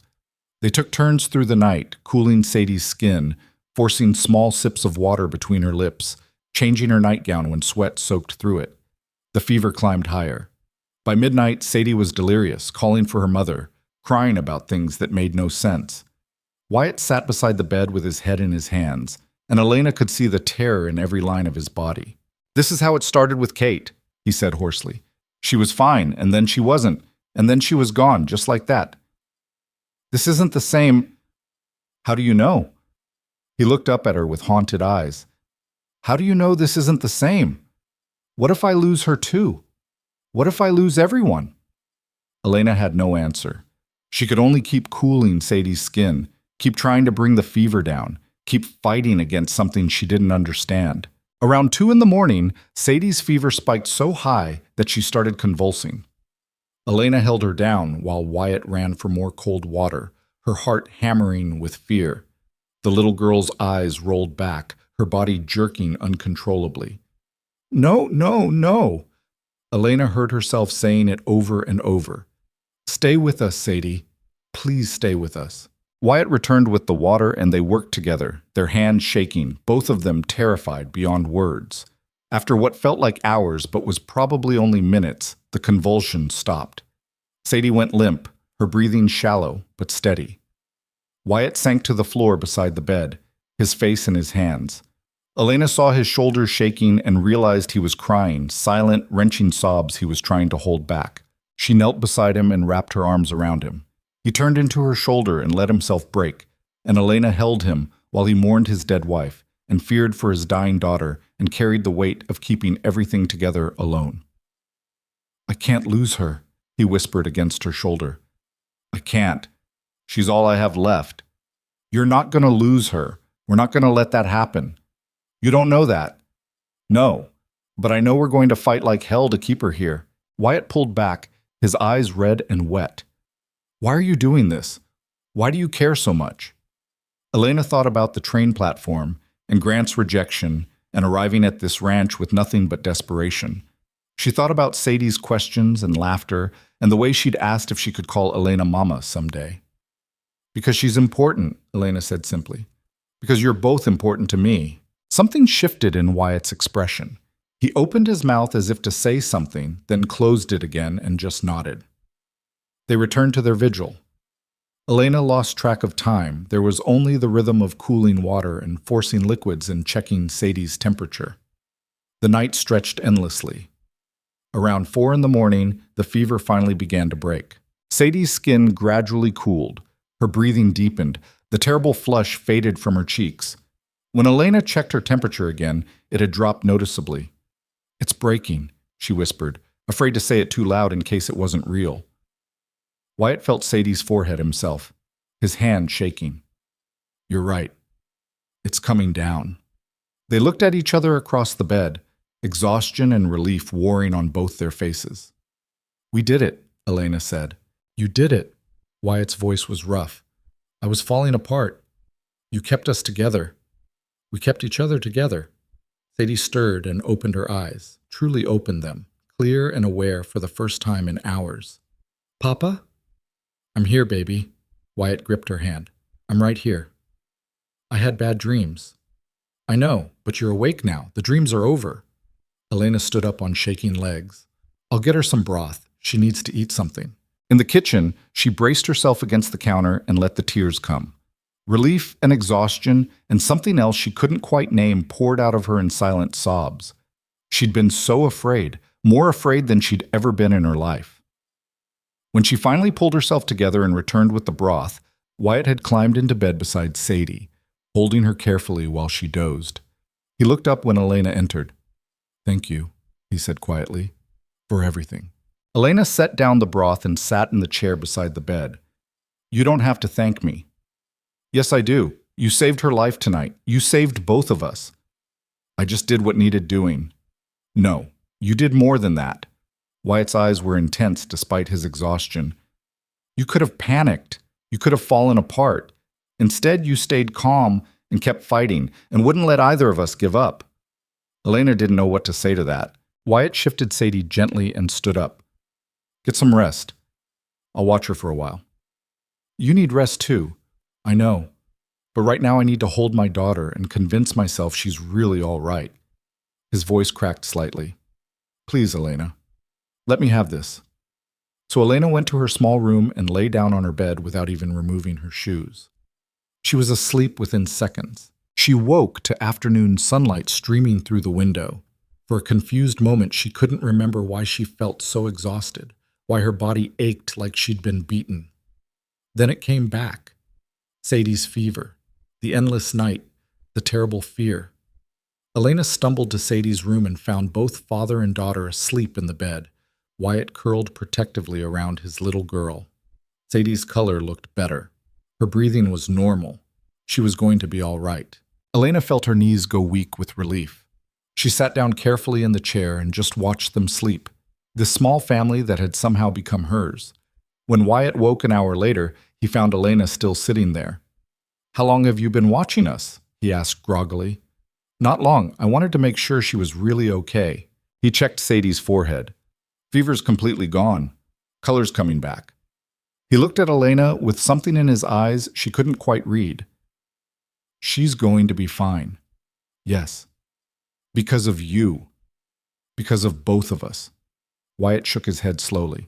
They took turns through the night, cooling Sadie's skin, forcing small sips of water between her lips, changing her nightgown when sweat soaked through it. The fever climbed higher. By midnight, Sadie was delirious, calling for her mother, crying about things that made no sense. Wyatt sat beside the bed with his head in his hands, and Elena could see the terror in every line of his body. This is how it started with Kate, he said hoarsely. She was fine, and then she wasn't, and then she was gone, just like that. This isn't the same. How do you know? He looked up at her with haunted eyes. How do you know this isn't the same? What if I lose her too? What if I lose everyone? Elena had no answer. She could only keep cooling Sadie's skin, keep trying to bring the fever down, keep fighting against something she didn't understand. Around 2 a.m, Sadie's fever spiked so high that she started convulsing. Elena held her down while Wyatt ran for more cold water, her heart hammering with fear. The little girl's eyes rolled back, her body jerking uncontrollably. No, no, no. Elena heard herself saying it over and over. Stay with us, Sadie. Please stay with us. Wyatt returned with the water and they worked together, their hands shaking, both of them terrified beyond words. After what felt like hours but was probably only minutes, the convulsion stopped. Sadie went limp, her breathing shallow but steady. Wyatt sank to the floor beside the bed, his face in his hands. Elena saw his shoulders shaking and realized he was crying, silent, wrenching sobs he was trying to hold back. She knelt beside him and wrapped her arms around him. He turned into her shoulder and let himself break, and Elena held him while he mourned his dead wife and feared for his dying daughter and carried the weight of keeping everything together alone. "I can't lose her," he whispered against her shoulder. "I can't. She's all I have left." "You're not going to lose her. We're not going to let that happen." "You don't know that." "No, but I know we're going to fight like hell to keep her here." Wyatt pulled back, his eyes red and wet. "Why are you doing this? Why do you care so much?" Elena thought about the train platform and Grant's rejection and arriving at this ranch with nothing but desperation. She thought about Sadie's questions and laughter and the way she'd asked if she could call Elena Mama someday. "Because she's important," Elena said simply. "Because you're both important to me." Something shifted in Wyatt's expression. He opened his mouth as if to say something, then closed it again and just nodded. They returned to their vigil. Elena lost track of time. There was only the rhythm of cooling water and forcing liquids and checking Sadie's temperature. The night stretched endlessly. Around 4 in the morning, the fever finally began to break. Sadie's skin gradually cooled. Her breathing deepened. The terrible flush faded from her cheeks. When Elena checked her temperature again, it had dropped noticeably. "It's breaking," she whispered, afraid to say it too loud in case it wasn't real. Wyatt felt Sadie's forehead himself, his hand shaking. "You're right. It's coming down." They looked at each other across the bed, exhaustion and relief warring on both their faces. "We did it," Elena said. "You did it." Wyatt's voice was rough. "I was falling apart. You kept us together. We kept each other together." Sadie stirred and opened her eyes, truly opened them, clear and aware for the first time in hours. "Papa?" "I'm here, baby." Wyatt gripped her hand. "I'm right here." "I had bad dreams." "I know, but you're awake now. The dreams are over." Elena stood up on shaking legs. "I'll get her some broth. She needs to eat something." In the kitchen, she braced herself against the counter and let the tears come. Relief and exhaustion and something else she couldn't quite name poured out of her in silent sobs. She'd been so afraid, more afraid than she'd ever been in her life. When she finally pulled herself together and returned with the broth, Wyatt had climbed into bed beside Sadie, holding her carefully while she dozed. He looked up when Elena entered. "Thank you," he said quietly, "for everything." Elena set down the broth and sat in the chair beside the bed. "You don't have to thank me." "Yes, I do. You saved her life tonight. You saved both of us." "I just did what needed doing." "No, you did more than that." Wyatt's eyes were intense despite his exhaustion. "You could have panicked. You could have fallen apart. Instead, you stayed calm and kept fighting and wouldn't let either of us give up." Elena didn't know what to say to that. Wyatt shifted Sadie gently and stood up. "Get some rest. I'll watch her for a while." "You need rest too. I know. But right now I need to hold my daughter and convince myself she's really all right." His voice cracked slightly. "Please, Elena. Let me have this." So Elena went to her small room and lay down on her bed without even removing her shoes. She was asleep within seconds. She woke to afternoon sunlight streaming through the window. For a confused moment, she couldn't remember why she felt so exhausted, why her body ached like she'd been beaten. Then it came back. Sadie's fever, the endless night, the terrible fear. Elena stumbled to Sadie's room and found both father and daughter asleep in the bed. Wyatt curled protectively around his little girl. Sadie's color looked better. Her breathing was normal. She was going to be all right. Elena felt her knees go weak with relief. She sat down carefully in the chair and just watched them sleep, this small family that had somehow become hers. When Wyatt woke an hour later, he found Elena still sitting there. "How long have you been watching us?" he asked groggily. "Not long. I wanted to make sure she was really okay." He checked Sadie's forehead. "Fever's completely gone. Color's coming back." He looked at Elena with something in his eyes she couldn't quite read. She's going to be fine. Yes. Because of you. Because of both of us. Wyatt shook his head slowly.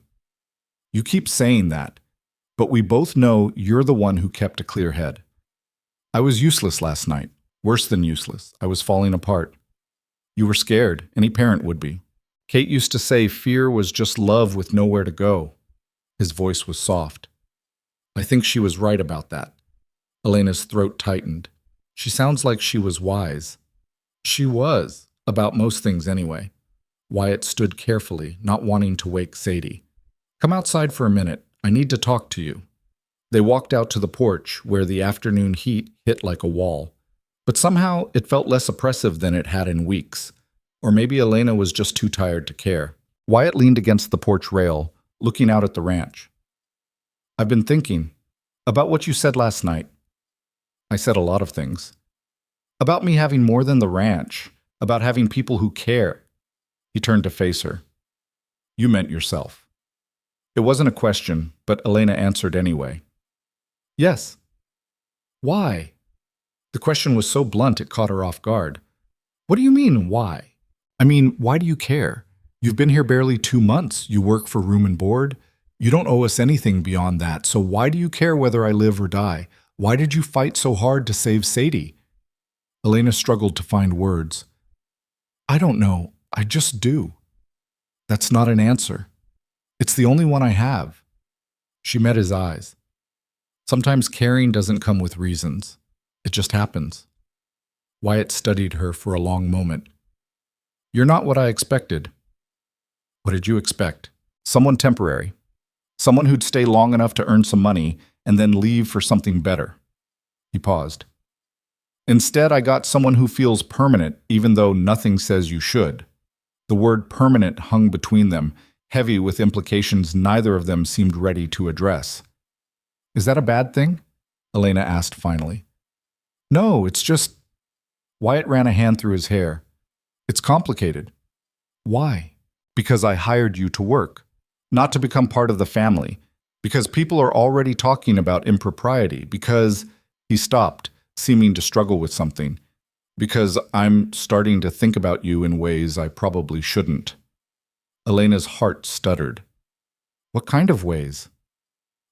You keep saying that, but we both know you're the one who kept a clear head. I was useless last night. Worse than useless. I was falling apart. You were scared. Any parent would be. Kate used to say fear was just love with nowhere to go. His voice was soft. I think she was right about that. Elena's throat tightened. She sounds like she was wise. She was, about most things anyway. Wyatt stood carefully, not wanting to wake Sadie. Come outside for a minute. I need to talk to you. They walked out to the porch, where the afternoon heat hit like a wall. But somehow it felt less oppressive than it had in weeks. Or maybe Elena was just too tired to care. Wyatt leaned against the porch rail, looking out at the ranch. I've been thinking about what you said last night. I said a lot of things. About me having more than the ranch. About having people who care. He turned to face her. You meant yourself. It wasn't a question, but Elena answered anyway. Yes. Why? The question was so blunt it caught her off guard. What do you mean, why? I mean, why do you care? You've been here barely 2 months. You work for room and board. You don't owe us anything beyond that, so why do you care whether I live or die? Why did you fight so hard to save Sadie? Elena struggled to find words. I don't know. I just do. That's not an answer. It's the only one I have. She met his eyes. Sometimes caring doesn't come with reasons. It just happens. Wyatt studied her for a long moment. You're not what I expected. What did you expect? Someone temporary. Someone who'd stay long enough to earn some money and then leave for something better. He paused. Instead, I got someone who feels permanent, even though nothing says you should. The word permanent hung between them, heavy with implications neither of them seemed ready to address. Is that a bad thing? Elena asked finally. No, it's just... Wyatt ran a hand through his hair. It's complicated. Why? Because I hired you to work, not to become part of the family, because people are already talking about impropriety, because... He stopped, seeming to struggle with something. Because I'm starting to think about you in ways I probably shouldn't. Elena's heart stuttered. What kind of ways?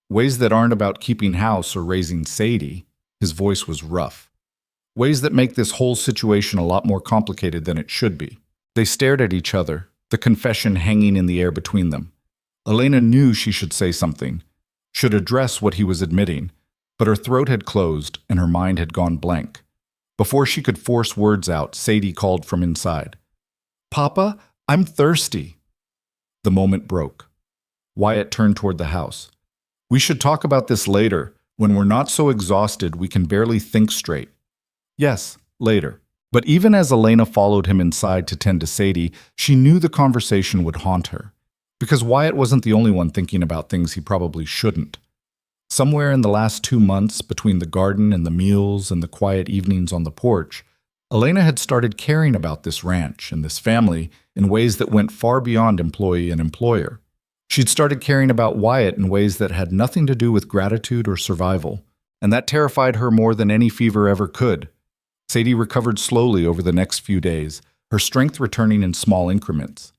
Ways that aren't about keeping house or raising Sadie. His voice was rough. Ways that make this whole situation a lot more complicated than it should be. They stared at each other, the confession hanging in the air between them. Elena knew she should say something, should address what he was admitting, but her throat had closed and her mind had gone blank. Before she could force words out, Sadie called from inside. Papa, I'm thirsty. The moment broke. Wyatt turned toward the house. We should talk about this later, when we're not so exhausted we can barely think straight. Yes, later. But even as Elena followed him inside to tend to Sadie, she knew the conversation would haunt her. Because Wyatt wasn't the only one thinking about things he probably shouldn't. Somewhere in the last 2 months, between the garden and the meals and the quiet evenings on the porch, Elena had started caring about this ranch and this family in ways that went far beyond employee and employer. She'd started caring about Wyatt in ways that had nothing to do with gratitude or survival, and that terrified her more than any fever ever could. Sadie recovered slowly over the next few days, her strength returning in small increments.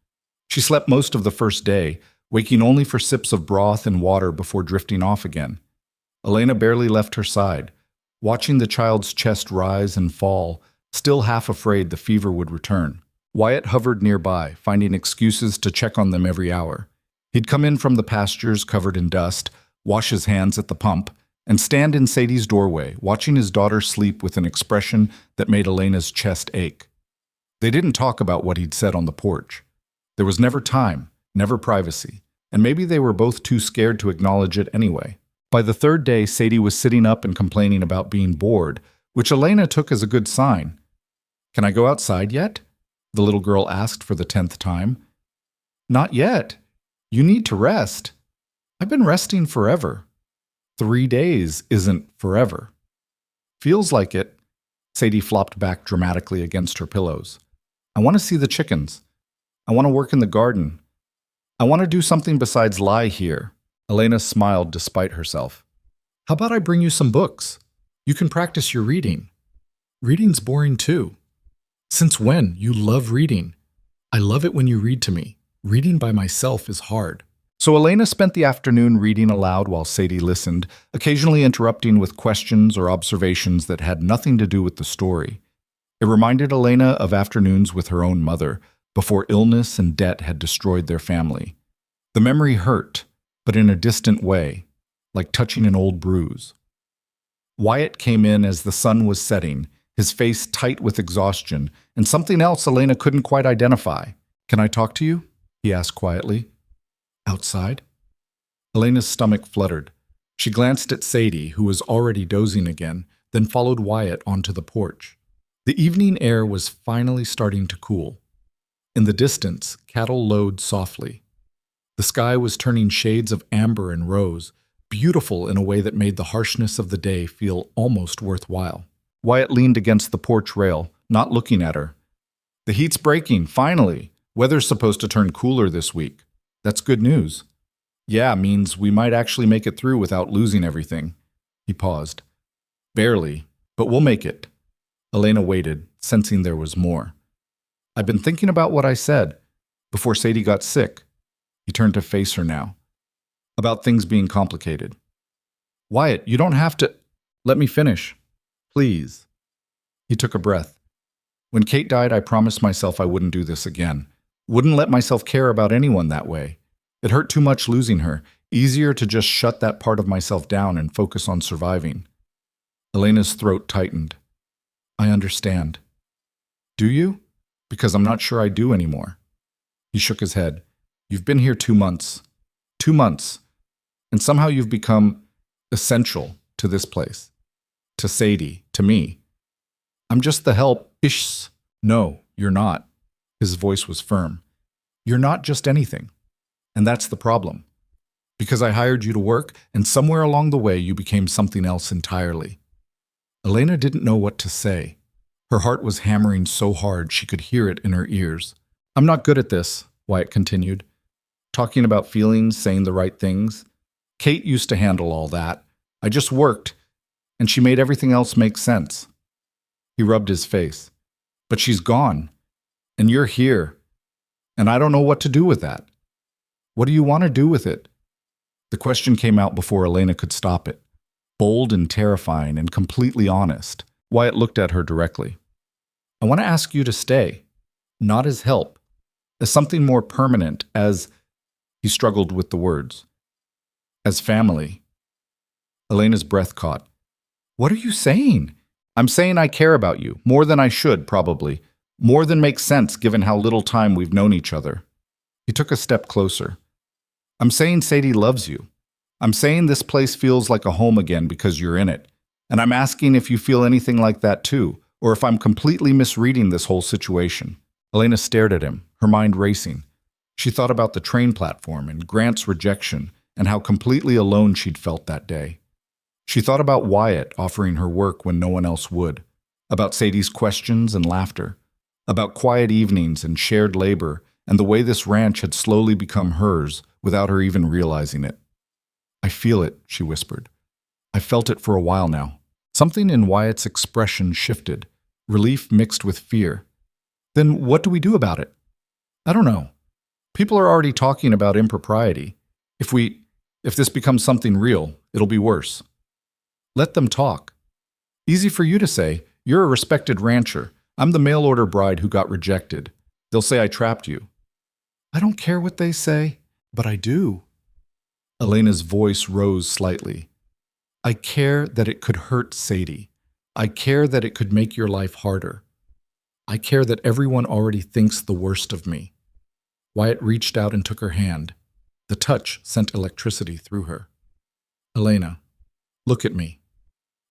She slept most of the first day, waking only for sips of broth and water before drifting off again. Elena barely left her side, watching the child's chest rise and fall, still half afraid the fever would return. Wyatt hovered nearby, finding excuses to check on them every hour. He'd come in from the pastures covered in dust, wash his hands at the pump, and stand in Sadie's doorway, watching his daughter sleep with an expression that made Elena's chest ache. They didn't talk about what he'd said on the porch. There was never time, never privacy, and maybe they were both too scared to acknowledge it anyway. By the third day, Sadie was sitting up and complaining about being bored, which Elena took as a good sign. Can I go outside yet? The little girl asked for the 10th time. Not yet. You need to rest. I've been resting forever. 3 days isn't forever. Feels like it. Sadie flopped back dramatically against her pillows. I want to see the chickens. I want to work in the garden. I want to do something besides lie here. Elena smiled despite herself. How about I bring you some books? You can practice your reading. Reading's boring too. Since when? You love reading. I love it when you read to me. Reading by myself is hard. So Elena spent the afternoon reading aloud while Sadie listened, occasionally interrupting with questions or observations that had nothing to do with the story. It reminded Elena of afternoons with her own mother, before illness and debt had destroyed their family. The memory hurt, but in a distant way, like touching an old bruise. Wyatt came in as the sun was setting, his face tight with exhaustion, and something else Elena couldn't quite identify. "Can I talk to you?" he asked quietly. "Outside?" Elena's stomach fluttered. She glanced at Sadie, who was already dozing again, then followed Wyatt onto the porch. The evening air was finally starting to cool. In the distance, cattle lowed softly. The sky was turning shades of amber and rose, beautiful in a way that made the harshness of the day feel almost worthwhile. Wyatt leaned against the porch rail, not looking at her. "The heat's breaking, finally. Weather's supposed to turn cooler this week. That's good news." "Yeah, means we might actually make it through without losing everything." He paused. "Barely, but we'll make it." Elena waited, sensing there was more. "I've been thinking about what I said before Sadie got sick." He turned to face her now. "About things being complicated." "Wyatt, you don't have to—" "Let me finish. Please." He took a breath. "When Kate died, I promised myself I wouldn't do this again. Wouldn't let myself care about anyone that way. It hurt too much losing her. Easier to just shut that part of myself down and focus on surviving." Elena's throat tightened. "I understand." "Do you? Because I'm not sure I do anymore." He shook his head. "You've been here 2 months. 2 months. And somehow you've become essential to this place. To Sadie, to me. I'm just the help. Ish. No, you're not." His voice was firm. "You're not just anything. And that's the problem. Because I hired you to work, and somewhere along the way you became something else entirely." Elena didn't know what to say. Her heart was hammering so hard she could hear it in her ears. "I'm not good at this," Wyatt continued. "Talking about feelings, saying the right things. Kate used to handle all that. I just worked, and she made everything else make sense." He rubbed his face. "But she's gone. And you're here. And I don't know what to do with that." "What do you want to do with it?" The question came out before Elena could stop it. Bold and terrifying and completely honest. Wyatt looked at her directly. "I want to ask you to stay. Not as help. As something more permanent, as—" He struggled with the words. "As family." Elena's breath caught. "What are you saying?" "I'm saying I care about you, more than I should, probably. More than makes sense given how little time we've known each other." He took a step closer. "I'm saying Sadie loves you. I'm saying this place feels like a home again because you're in it. And I'm asking if you feel anything like that too, or if I'm completely misreading this whole situation." Elena stared at him, her mind racing. She thought about the train platform and Grant's rejection and how completely alone she'd felt that day. She thought about Wyatt offering her work when no one else would, about Sadie's questions and laughter, about quiet evenings and shared labor, and the way this ranch had slowly become hers without her even realizing it. "I feel it," she whispered. "I've felt it for a while now." Something in Wyatt's expression shifted, relief mixed with fear. "Then what do we do about it?" "I don't know. People are already talking about impropriety. If this becomes something real, it'll be worse." "Let them talk." "Easy for you to say. You're a respected rancher. I'm the mail-order bride who got rejected. They'll say I trapped you." "I don't care what they say, but I do." Elena's voice rose slightly. "I care that it could hurt Sadie. I care that it could make your life harder. I care that everyone already thinks the worst of me." Wyatt reached out and took her hand. The touch sent electricity through her. "Elena, look at me."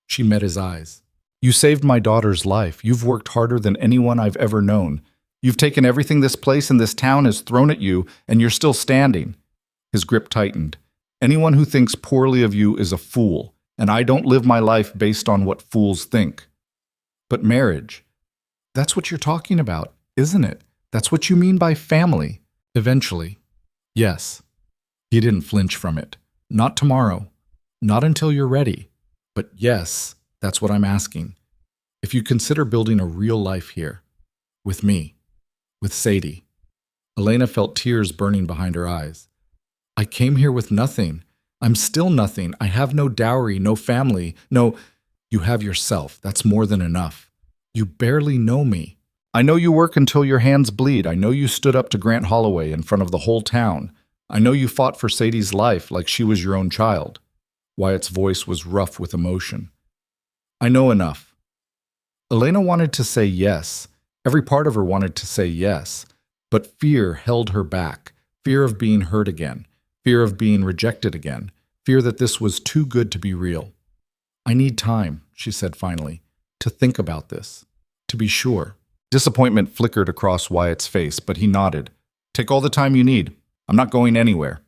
She met his eyes. "You saved my daughter's life. You've worked harder than anyone I've ever known. You've taken everything this place and this town has thrown at you, and you're still standing." His grip tightened. "Anyone who thinks poorly of you is a fool, and I don't live my life based on what fools think." "But marriage, that's what you're talking about, isn't it? That's what you mean by family." "Eventually, yes." He didn't flinch from it. Not tomorrow. Not until you're ready. But yes, that's what I'm asking. If you consider building a real life here, with me, with Sadie. Elena felt tears burning behind her eyes. I came here with nothing. I'm still nothing. I have no dowry, no family, no... You have yourself. That's more than enough. You barely know me. I know you work until your hands bleed. I know you stood up to Grant Holloway in front of the whole town. I know you fought for Sadie's life like she was your own child. Wyatt's voice was rough with emotion. I know enough. Elena wanted to say yes. Every part of her wanted to say yes. But fear held her back. Fear of being hurt again. Fear of being rejected again. Fear that this was too good to be real. I need time, she said finally, to think about this. To be sure. Disappointment flickered across Wyatt's face, but he nodded. Take all the time you need. I'm not going anywhere.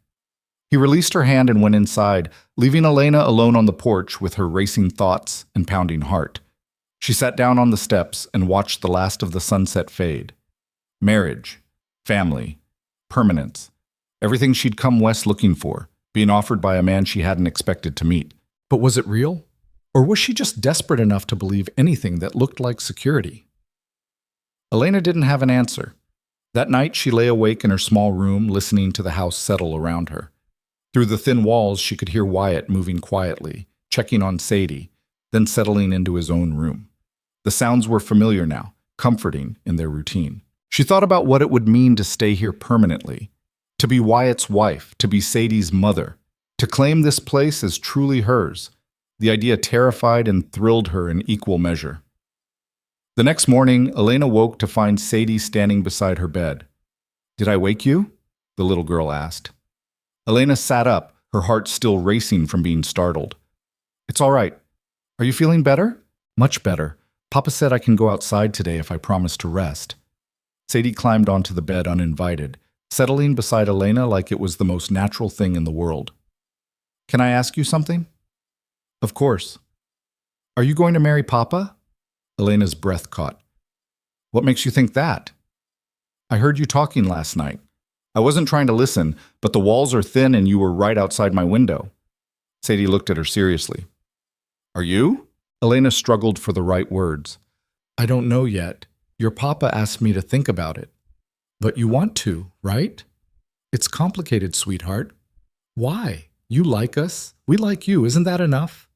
He released her hand and went inside, leaving Elena alone on the porch with her racing thoughts and pounding heart. She sat down on the steps and watched the last of the sunset fade. Marriage, family, permanence, everything she'd come west looking for, being offered by a man she hadn't expected to meet. But was it real? Or was she just desperate enough to believe anything that looked like security? Elena didn't have an answer. That night she lay awake in her small room, listening to the house settle around her. Through the thin walls she could hear Wyatt moving quietly, checking on Sadie, then settling into his own room. The sounds were familiar now, comforting in their routine. She thought about what it would mean to stay here permanently, to be Wyatt's wife, to be Sadie's mother, to claim this place as truly hers. The idea terrified and thrilled her in equal measure. The next morning, Elena woke to find Sadie standing beside her bed. Did I wake you? The little girl asked. Elena sat up, her heart still racing from being startled. It's all right. Are you feeling better? Much better. Papa said I can go outside today if I promise to rest. Sadie climbed onto the bed uninvited, settling beside Elena like it was the most natural thing in the world. Can I ask you something? Of course. Are you going to marry Papa? Elena's breath caught. What makes you think that? I heard you talking last night. I wasn't trying to listen, but the walls are thin and you were right outside my window. Sadie looked at her seriously. Are you? Elena struggled for the right words. I don't know yet. Your papa asked me to think about it. But you want to, right? It's complicated, sweetheart. Why? You like us. We like you. Isn't that enough?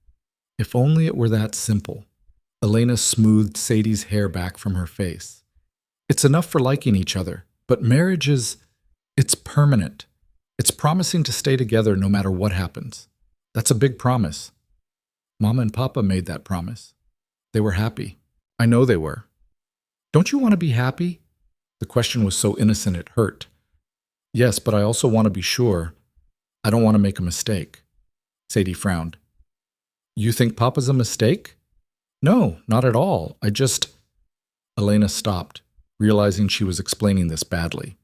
If only it were that simple. Elena smoothed Sadie's hair back from her face. It's enough for liking each other, but marriage it's permanent. It's promising to stay together no matter what happens. That's a big promise. Mama and Papa made that promise. They were happy. I know they were. Don't you want to be happy? The question was so innocent it hurt. Yes, but I also want to be sure. I don't want to make a mistake. Sadie frowned. You think Papa's a mistake? No, not at all. Elena stopped, realizing she was explaining this badly.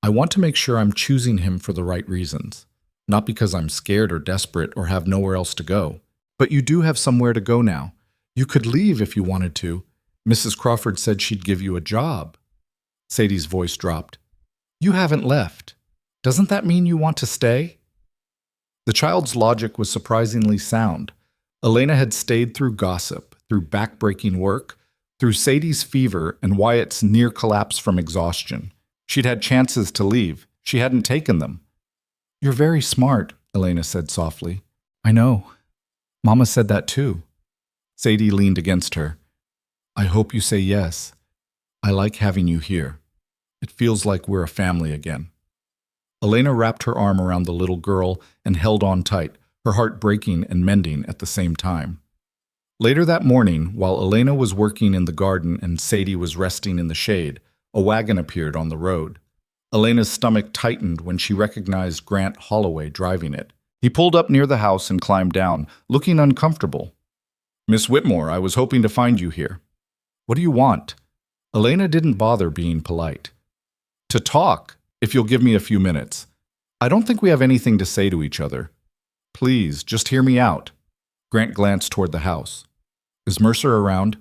I want to make sure I'm choosing him for the right reasons, not because I'm scared or desperate or have nowhere else to go. But you do have somewhere to go now. You could leave if you wanted to. Mrs. Crawford said she'd give you a job. Sadie's voice dropped. You haven't left. Doesn't that mean you want to stay? The child's logic was surprisingly sound. Elena had stayed through gossip, through back-breaking work, through Sadie's fever and Wyatt's near collapse from exhaustion. She'd had chances to leave. She hadn't taken them. You're very smart, Elena said softly. I know. Mama said that too. Sadie leaned against her. I hope you say yes. I like having you here. It feels like we're a family again. Elena wrapped her arm around the little girl and held on tight, her heart breaking and mending at the same time. Later that morning, while Elena was working in the garden and Sadie was resting in the shade, a wagon appeared on the road. Elena's stomach tightened when she recognized Grant Holloway driving it. He pulled up near the house and climbed down, looking uncomfortable. Miss Whitmore, I was hoping to find you here. What do you want? Elena didn't bother being polite. To talk, if you'll give me a few minutes. I don't think we have anything to say to each other. Please, just hear me out. Grant glanced toward the house. Is Mercer around?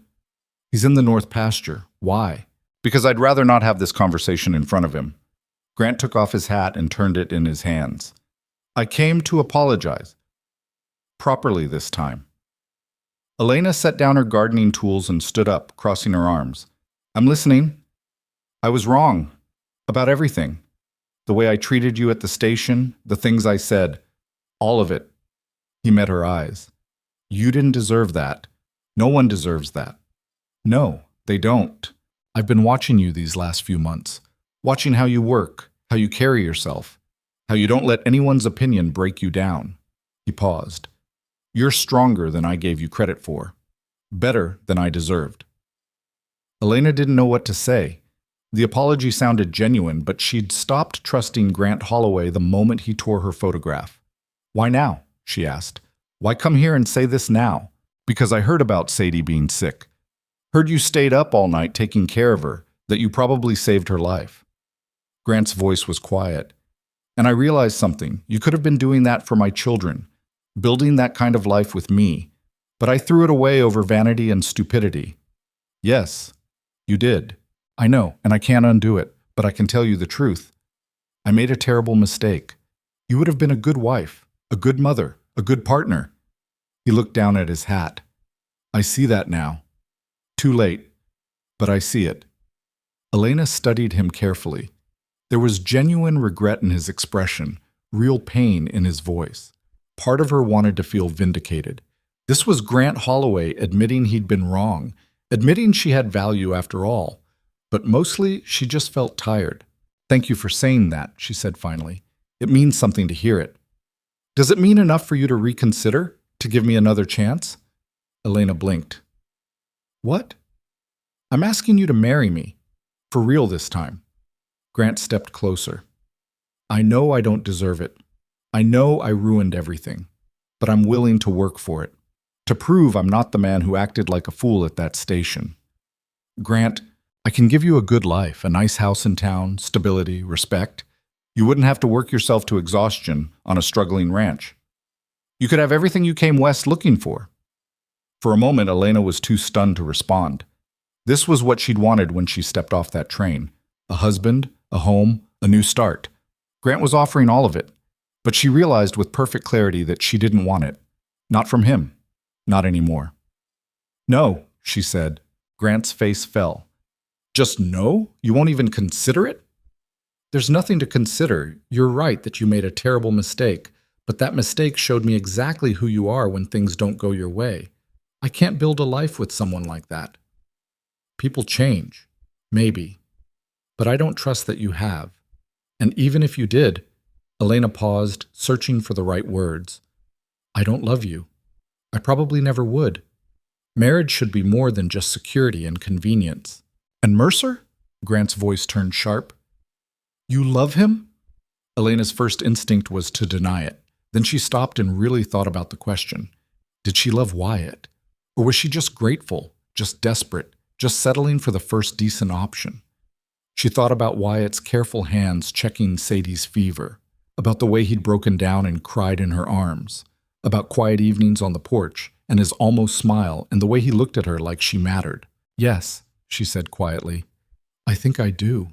He's in the north pasture. Why? Because I'd rather not have this conversation in front of him. Grant took off his hat and turned it in his hands. I came to apologize. Properly this time. Elena set down her gardening tools and stood up, crossing her arms. I'm listening. I was wrong. About everything. The way I treated you at the station, the things I said. All of it. He met her eyes. You didn't deserve that. No one deserves that. No, they don't. I've been watching you these last few months. Watching how you work, how you carry yourself, how you don't let anyone's opinion break you down. He paused. You're stronger than I gave you credit for. Better than I deserved. Elena didn't know what to say. The apology sounded genuine, but she'd stopped trusting Grant Holloway the moment he tore her photograph. Why now? She asked. Why come here and say this now? Because I heard about Sadie being sick. Heard you stayed up all night taking care of her, that you probably saved her life. Grant's voice was quiet. And I realized something. You could have been doing that for my children, building that kind of life with me. But I threw it away over vanity and stupidity. Yes, you did. I know, and I can't undo it, but I can tell you the truth. I made a terrible mistake. You would have been a good wife, a good mother, a good partner. He looked down at his hat. I see that now. Too late, but I see it. Elena studied him carefully. There was genuine regret in his expression, real pain in his voice. Part of her wanted to feel vindicated. This was Grant Holloway admitting he'd been wrong, admitting she had value after all. But mostly, she just felt tired. Thank you for saying that, she said finally. It means something to hear it. Does it mean enough for you to reconsider? To give me another chance? Elena blinked. What? I'm asking you to marry me. For real this time. Grant stepped closer. I know I don't deserve it. I know I ruined everything. But I'm willing to work for it. To prove I'm not the man who acted like a fool at that station. Grant, I can give you a good life, a nice house in town, stability, respect. You wouldn't have to work yourself to exhaustion on a struggling ranch. You could have everything you came west looking for. For a moment, Elena was too stunned to respond. This was what she'd wanted when she stepped off that train. A husband, a home, a new start. Grant was offering all of it, but she realized with perfect clarity that she didn't want it. Not from him. Not anymore. No, she said. Grant's face fell. Just no? You won't even consider it? There's nothing to consider. You're right that you made a terrible mistake, but that mistake showed me exactly who you are when things don't go your way. I can't build a life with someone like that. People change. Maybe. But I don't trust that you have. And even if you did, Elena paused, searching for the right words. I don't love you. I probably never would. Marriage should be more than just security and convenience. And Mercer? Grant's voice turned sharp. You love him? Elena's first instinct was to deny it. Then she stopped and really thought about the question. Did she love Wyatt? Or was she just grateful, just desperate, just settling for the first decent option? She thought about Wyatt's careful hands checking Sadie's fever, about the way he'd broken down and cried in her arms, about quiet evenings on the porch and his almost smile and the way he looked at her like she mattered. Yes, she said quietly. I think I do.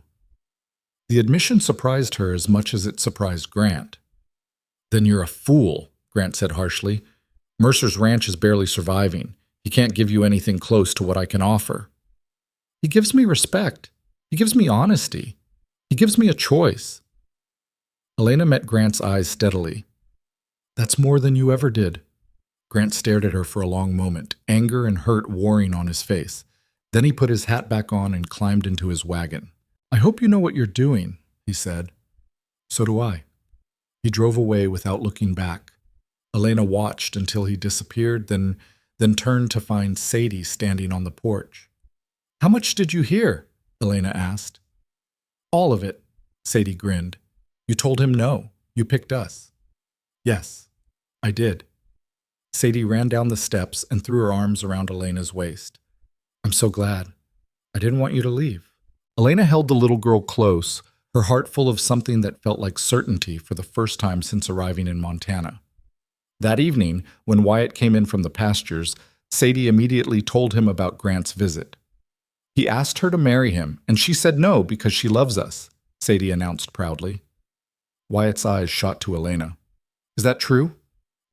The admission surprised her as much as it surprised Grant. Then you're a fool, Grant said harshly. Mercer's ranch is barely surviving. He can't give you anything close to what I can offer. He gives me respect. He gives me honesty. He gives me a choice. Elena met Grant's eyes steadily. That's more than you ever did. Grant stared at her for a long moment, anger and hurt warring on his face. Then he put his hat back on and climbed into his wagon. I hope you know what you're doing, he said. So do I. He drove away without looking back. Elena watched until he disappeared, then turned to find Sadie standing on the porch. How much did you hear? Elena asked. All of it, Sadie grinned. You told him no. You picked us. Yes, I did. Sadie ran down the steps and threw her arms around Elena's waist. I'm so glad. I didn't want you to leave. Elena held the little girl close, her heart full of something that felt like certainty for the first time since arriving in Montana. That evening, when Wyatt came in from the pastures, Sadie immediately told him about Grant's visit. He asked her to marry him, and she said no because she loves us, Sadie announced proudly. Wyatt's eyes shot to Elena. Is that true?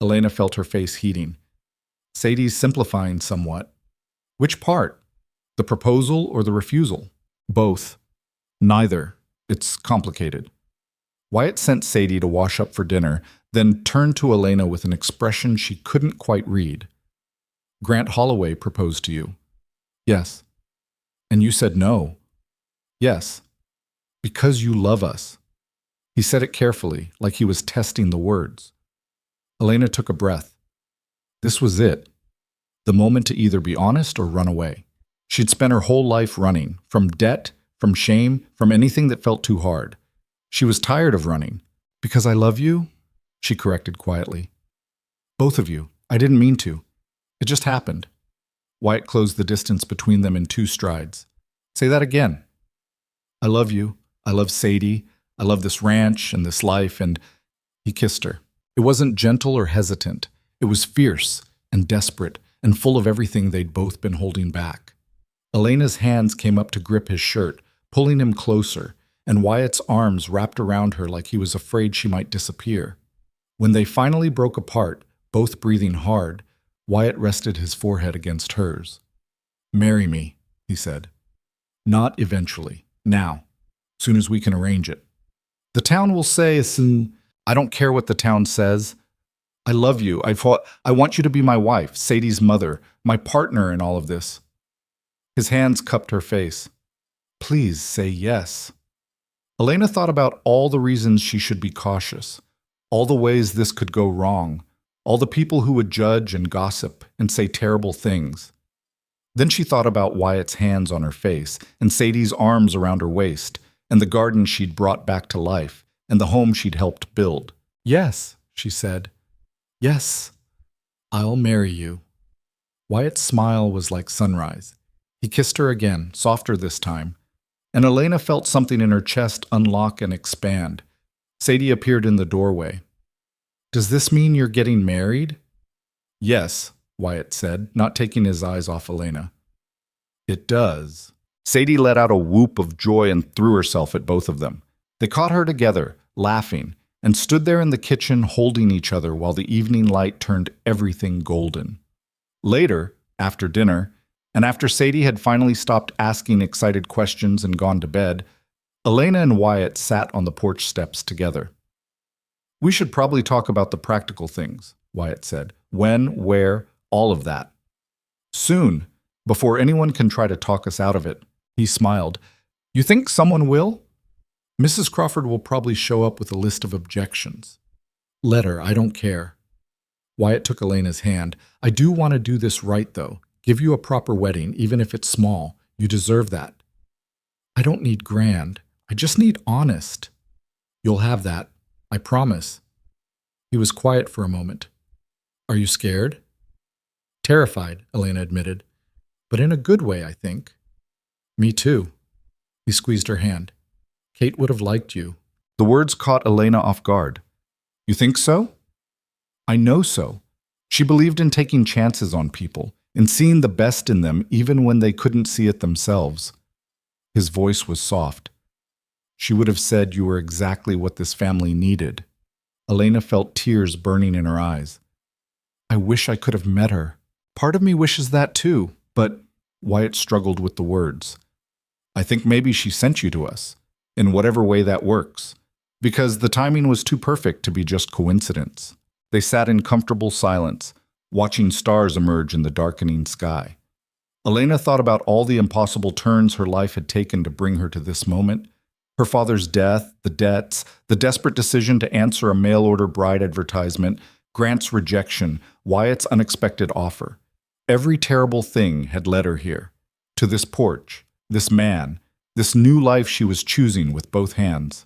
Elena felt her face heating. Sadie's simplifying somewhat. Which part? The proposal or the refusal? Both. Neither. It's complicated. Wyatt sent Sadie to wash up for dinner, then turned to Elena with an expression she couldn't quite read. Grant Holloway proposed to you. Yes. And you said no. Yes. Because you love us. He said it carefully, like he was testing the words. Elena took a breath. This was it. The moment to either be honest or run away. She'd spent her whole life running, from debt, from shame, from anything that felt too hard. She was tired of running. Because I love you? She corrected quietly. Both of you. I didn't mean to. It just happened. Wyatt closed the distance between them in 2 strides. Say that again. I love you. I love Sadie. I love this ranch and this life, and he kissed her. It wasn't gentle or hesitant. It was fierce and desperate and full of everything they'd both been holding back. Elena's hands came up to grip his shirt, pulling him closer, and Wyatt's arms wrapped around her like he was afraid she might disappear. When they finally broke apart, both breathing hard, Wyatt rested his forehead against hers. Marry me, he said. Not eventually. Now. Soon as we can arrange it. The town will say soon. I don't care what the town says. I love you. I want you to be my wife, Sadie's mother, my partner in all of this. His hands cupped her face. Please say yes. Elena thought about all the reasons she should be cautious, all the ways this could go wrong, all the people who would judge and gossip and say terrible things. Then she thought about Wyatt's hands on her face and Sadie's arms around her waist and the garden she'd brought back to life and the home she'd helped build. Yes, she said. Yes, I'll marry you. Wyatt's smile was like sunrise. He kissed her again, softer this time, and Elena felt something in her chest unlock and expand. Sadie appeared in the doorway. Does this mean you're getting married? Yes, Wyatt said, not taking his eyes off Elena. It does. Sadie let out a whoop of joy and threw herself at both of them. They caught her together, laughing, and stood there in the kitchen holding each other while the evening light turned everything golden. Later, after dinner, and after Sadie had finally stopped asking excited questions and gone to bed, Elena and Wyatt sat on the porch steps together. We should probably talk about the practical things, Wyatt said. When, where, all of that. Soon, before anyone can try to talk us out of it. He smiled. You think someone will? Mrs. Crawford will probably show up with a list of objections. Let her, I don't care. Wyatt took Elena's hand. I do want to do this right, though. Give you a proper wedding, even if it's small. You deserve that. I don't need grand. I just need honest. You'll have that. I promise. He was quiet for a moment. Are you scared? Terrified, Elena admitted. But in a good way, I think. Me too. He squeezed her hand. Kate would have liked you. The words caught Elena off guard. You think so? I know so. She believed in taking chances on people, in seeing the best in them even when they couldn't see it themselves. His voice was soft. She would have said you were exactly what this family needed. Elena felt tears burning in her eyes. I wish I could have met her. Part of me wishes that too, but Wyatt struggled with the words. I think maybe she sent you to us, in whatever way that works, because the timing was too perfect to be just coincidence. They sat in comfortable silence, watching stars emerge in the darkening sky. Elena thought about all the impossible turns her life had taken to bring her to this moment. Her father's death, the debts, the desperate decision to answer a mail-order bride advertisement, Grant's rejection, Wyatt's unexpected offer. Every terrible thing had led her here, to this porch, this man, this new life she was choosing with both hands.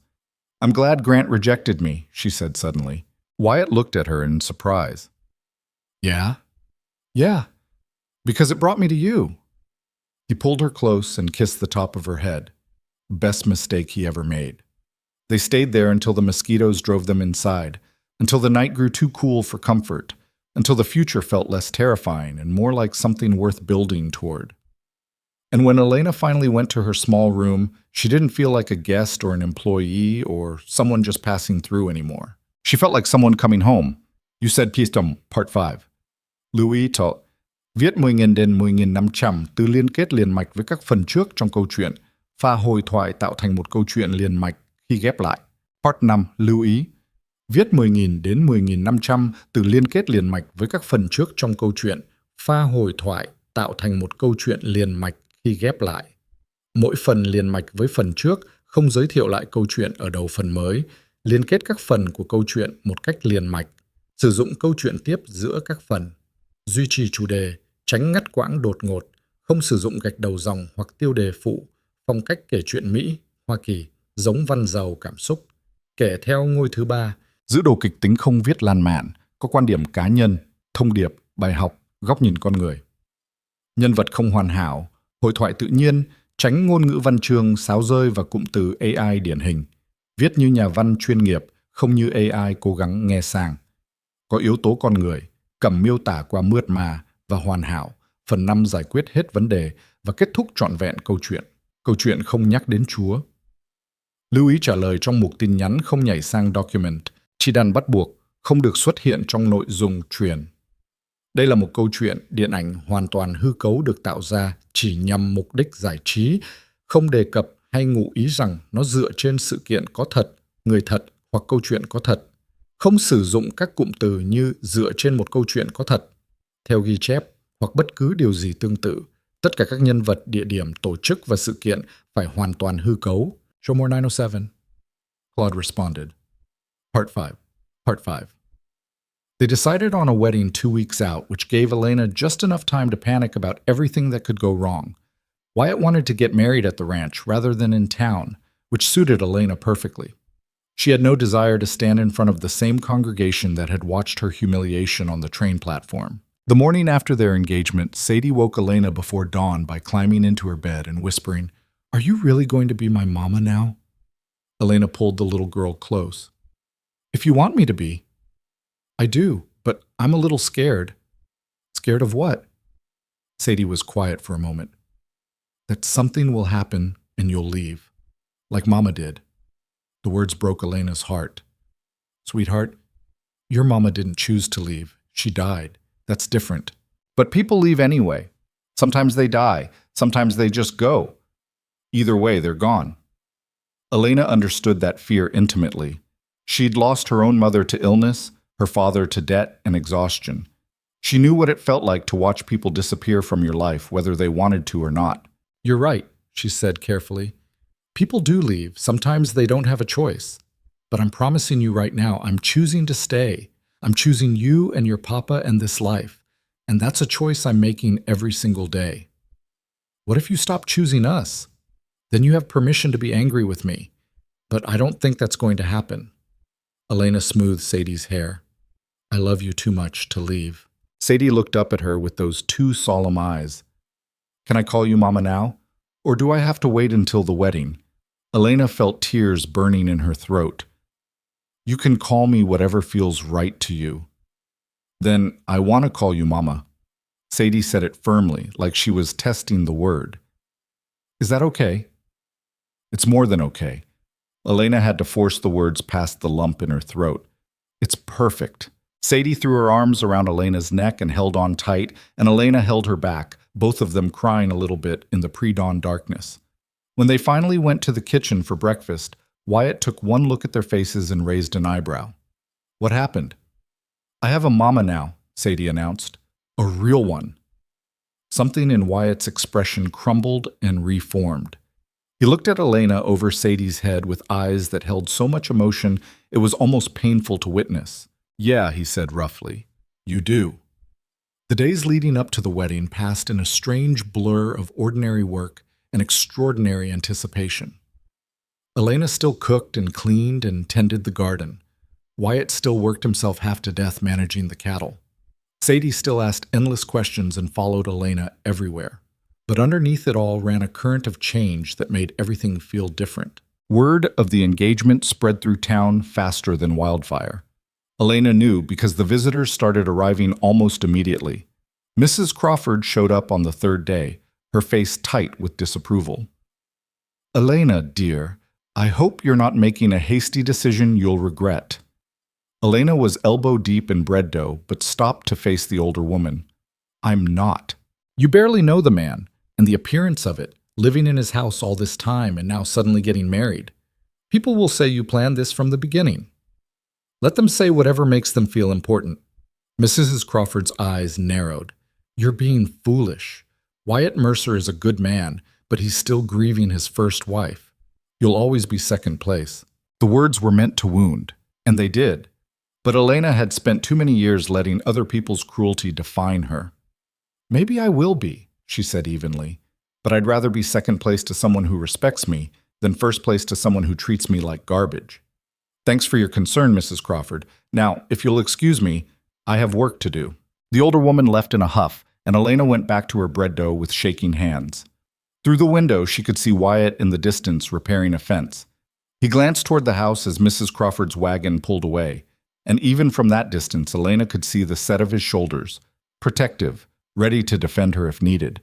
I'm glad Grant rejected me, she said suddenly. Wyatt looked at her in surprise. Yeah? Yeah, because it brought me to you. He pulled her close and kissed the top of her head. Best mistake he ever made. They stayed there until the mosquitoes drove them inside, until the night grew too cool for comfort, until the future felt less terrifying and more like something worth building toward. And when Elena finally went to her small room, she didn't feel like a guest or an employee or someone just passing through anymore. She felt like someone coming home. You said Pistom, part 5. Lưu ý thọ. Viết 10.000 đến 10.500 từ liên kết liền mạch với các phần trước trong câu chuyện. Pha hồi thoại tạo thành một câu chuyện liền mạch khi ghép lại. Part 5. Lưu ý. Viết 10.000 đến 10.500 từ liên kết liền mạch với các phần trước trong câu chuyện. Pha hồi thoại tạo thành một câu chuyện liền mạch khi ghép lại. Mỗi phần liền mạch với phần trước không giới thiệu lại câu chuyện ở đầu phần mới, liên kết các phần của câu chuyện một cách liền mạch, sử dụng câu chuyện tiếp giữa các phần, duy trì chủ đề, tránh ngắt quãng đột ngột, không sử dụng gạch đầu dòng hoặc tiêu đề phụ, phong cách kể chuyện Mỹ, Hoa Kỳ, giống văn giàu cảm xúc, kể theo ngôi thứ ba, giữ đồ kịch tính không viết lan man, có quan điểm cá nhân, thông điệp, bài học, góc nhìn con người. Nhân vật không hoàn hảo, hội thoại tự nhiên, tránh ngôn ngữ văn chương, sáo rơi và cụm từ AI điển hình. Viết như nhà văn chuyên nghiệp, không như AI cố gắng nghe sang. Có yếu tố con người, cầm miêu tả qua mượt mà và hoàn hảo. Phần 5 giải quyết hết vấn đề và kết thúc trọn vẹn câu chuyện. Câu chuyện không nhắc đến Chúa. Lưu ý trả lời trong mục tin nhắn không nhảy sang document, chỉ đàn bắt buộc, không được xuất hiện trong nội dung truyền. Đây là một câu chuyện điện ảnh hoàn toàn hư cấu được tạo ra chỉ nhằm mục đích giải trí, không đề cập hay ngụ ý rằng nó dựa trên sự kiện có thật, người thật hoặc câu chuyện có thật. Không sử dụng các cụm từ như dựa trên một câu chuyện có thật, theo ghi chép hoặc bất cứ điều gì tương tự. Tất cả các nhân vật, địa điểm, tổ chức và sự kiện phải hoàn toàn hư cấu. Show more 907. Claude responded. Part 5. Part 5. They decided on a wedding 2 weeks out, which gave Elena just enough time to panic about everything that could go wrong. Wyatt wanted to get married at the ranch rather than in town, which suited Elena perfectly. She had no desire to stand in front of the same congregation that had watched her humiliation on the train platform. The morning after their engagement, Sadie woke Elena before dawn by climbing into her bed and whispering, "Are you really going to be my mama now?" Elena pulled the little girl close. "If you want me to be." "I do, but I'm a little scared." "Scared of what?" Sadie was quiet for a moment. "That something will happen and you'll leave, like Mama did." The words broke Elena's heart. "Sweetheart, your mama didn't choose to leave. She died. That's different. But people leave anyway. Sometimes they die. Sometimes they just go. Either way, they're gone." Elena understood that fear intimately. She'd lost her own mother to illness, her father to debt and exhaustion. She knew what it felt like to watch people disappear from your life, whether they wanted to or not. "You're right," she said carefully. "People do leave. Sometimes they don't have a choice. But I'm promising you right now, I'm choosing to stay. I'm choosing you and your papa and this life. And that's a choice I'm making every single day. What if you stop choosing us? Then you have permission to be angry with me. But I don't think that's going to happen." Elena smoothed Sadie's hair. "I love you too much to leave." Sadie looked up at her with those two solemn eyes. "Can I call you Mama now? Or do I have to wait until the wedding?" Elena felt tears burning in her throat. "You can call me whatever feels right to you." "Then I want to call you Mama." Sadie said it firmly, like she was testing the word. "Is that okay?" "It's more than okay." Elena had to force the words past the lump in her throat. "It's perfect." Sadie threw her arms around Elena's neck and held on tight, and Elena held her back, both of them crying a little bit in the pre-dawn darkness. When they finally went to the kitchen for breakfast, Wyatt took one look at their faces and raised an eyebrow. "What happened?" "I have a mama now," Sadie announced. "A real one." Something in Wyatt's expression crumbled and reformed. He looked at Elena over Sadie's head with eyes that held so much emotion it was almost painful to witness. "Yeah," he said roughly, "you do." The days leading up to the wedding passed in a strange blur of ordinary work and extraordinary anticipation. Elena still cooked and cleaned and tended the garden. Wyatt still worked himself half to death managing the cattle. Sadie still asked endless questions and followed Elena everywhere. But underneath it all ran a current of change that made everything feel different. Word of the engagement spread through town faster than wildfire. Elena knew because the visitors started arriving almost immediately. Mrs. Crawford showed up on the third day, her face tight with disapproval. "Elena, dear, I hope you're not making a hasty decision you'll regret." Elena was elbow deep in bread dough, but stopped to face the older woman. I'm not. You barely know the man, and the appearance of it, living in his house all this time and now suddenly getting married. People will say you planned this from the beginning. Let them say whatever makes them feel important. Mrs. Crawford's eyes narrowed. You're being foolish. Wyatt Mercer is a good man, but he's still grieving his first wife. You'll always be second place. The words were meant to wound, and they did. But Elena had spent too many years letting other people's cruelty define her. Maybe I will be, she said evenly, but I'd rather be second place to someone who respects me than first place to someone who treats me like garbage. Thanks for your concern, Mrs. Crawford. Now, if you'll excuse me, I have work to do. The older woman left in a huff, and Elena went back to her bread dough with shaking hands. Through the window, she could see Wyatt in the distance repairing a fence. He glanced toward the house as Mrs. Crawford's wagon pulled away, and even from that distance, Elena could see the set of his shoulders, protective, ready to defend her if needed.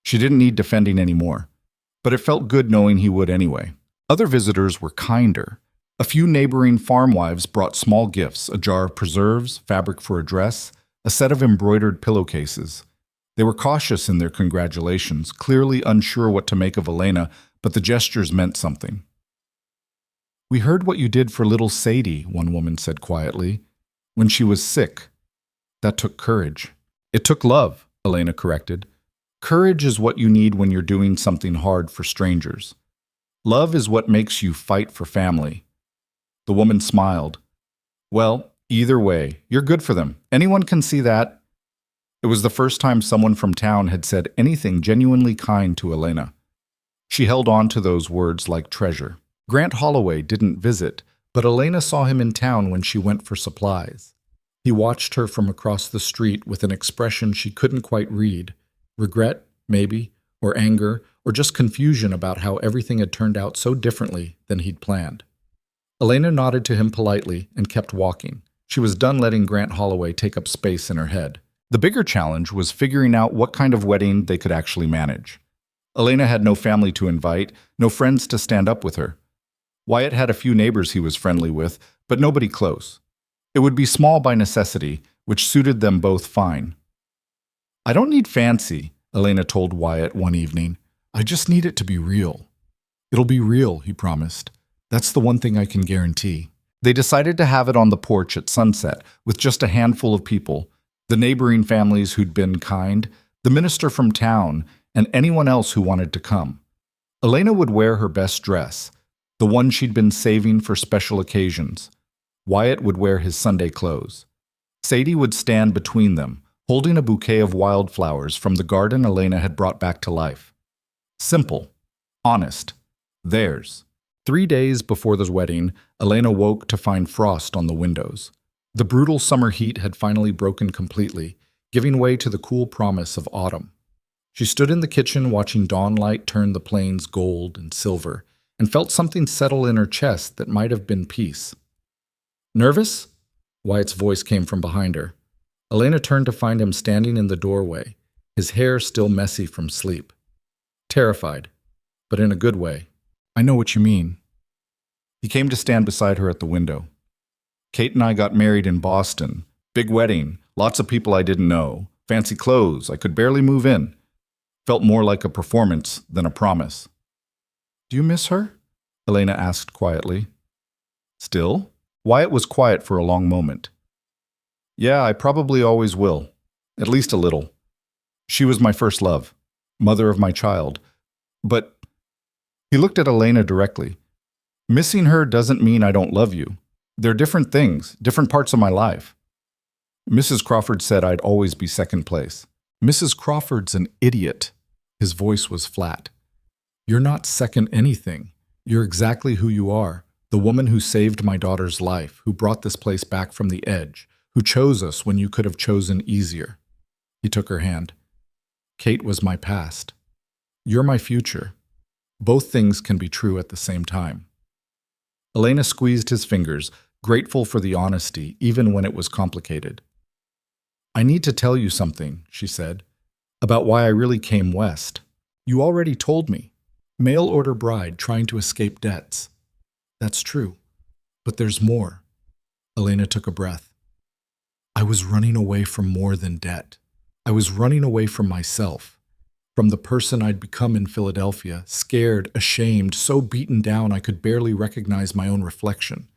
She didn't need defending anymore, but it felt good knowing he would anyway. Other visitors were kinder. A few neighboring farm wives brought small gifts, a jar of preserves, fabric for a dress, a set of embroidered pillowcases. They were cautious in their congratulations, clearly unsure what to make of Elena, but the gestures meant something. We heard what you did for little Sadie, one woman said quietly, when she was sick. That took courage. It took love, Elena corrected. Courage is what you need when you're doing something hard for strangers. Love is what makes you fight for family. The woman smiled. Well, either way, you're good for them. Anyone can see that. It was the first time someone from town had said anything genuinely kind to Elena. She held on to those words like treasure. Grant Holloway didn't visit, but Elena saw him in town when she went for supplies. He watched her from across the street with an expression she couldn't quite read. Regret, maybe, or anger, or just confusion about how everything had turned out so differently than he'd planned. Elena nodded to him politely and kept walking. She was done letting Grant Holloway take up space in her head. The bigger challenge was figuring out what kind of wedding they could actually manage. Elena had no family to invite, no friends to stand up with her. Wyatt had a few neighbors he was friendly with, but nobody close. It would be small by necessity, which suited them both fine. I don't need fancy, Elena told Wyatt one evening. I just need it to be real. It'll be real, he promised. That's the one thing I can guarantee. They decided to have it on the porch at sunset, with just a handful of people, the neighboring families who'd been kind, the minister from town, and anyone else who wanted to come. Elena would wear her best dress, the one she'd been saving for special occasions. Wyatt would wear his Sunday clothes. Sadie would stand between them, holding a bouquet of wildflowers from the garden Elena had brought back to life. Simple, honest, theirs. 3 days before the wedding, Elena woke to find frost on the windows. The brutal summer heat had finally broken completely, giving way to the cool promise of autumn. She stood in the kitchen watching dawnlight turn the plains gold and silver, and felt something settle in her chest that might have been peace. Nervous? Wyatt's voice came from behind her. Elena turned to find him standing in the doorway, his hair still messy from sleep. Terrified, but in a good way. I know what you mean. He came to stand beside her at the window. Kate and I got married in Boston. Big wedding, lots of people I didn't know, fancy clothes, I could barely move in. Felt more like a performance than a promise. Do you miss her? Elena asked quietly. Still? Wyatt was quiet for a long moment. Yeah, I probably always will. At least a little. She was my first love, mother of my child. But he looked at Elena directly. Missing her doesn't mean I don't love you. They're different things, different parts of my life. Mrs. Crawford said I'd always be second place. Mrs. Crawford's an idiot. His voice was flat. You're not second anything. You're exactly who you are, the woman who saved my daughter's life, who brought this place back from the edge, who chose us when you could have chosen easier. He took her hand. Kate was my past. You're my future. Both things can be true at the same time. Elena squeezed his fingers, grateful for the honesty, even when it was complicated. I need to tell you something, she said, about why I really came west. You already told me. Mail-order bride trying to escape debts. That's true. But there's more. Elena took a breath. I was running away from more than debt. I was running away from myself, from the person I'd become in Philadelphia, scared, ashamed, so beaten down I could barely recognize my own reflection.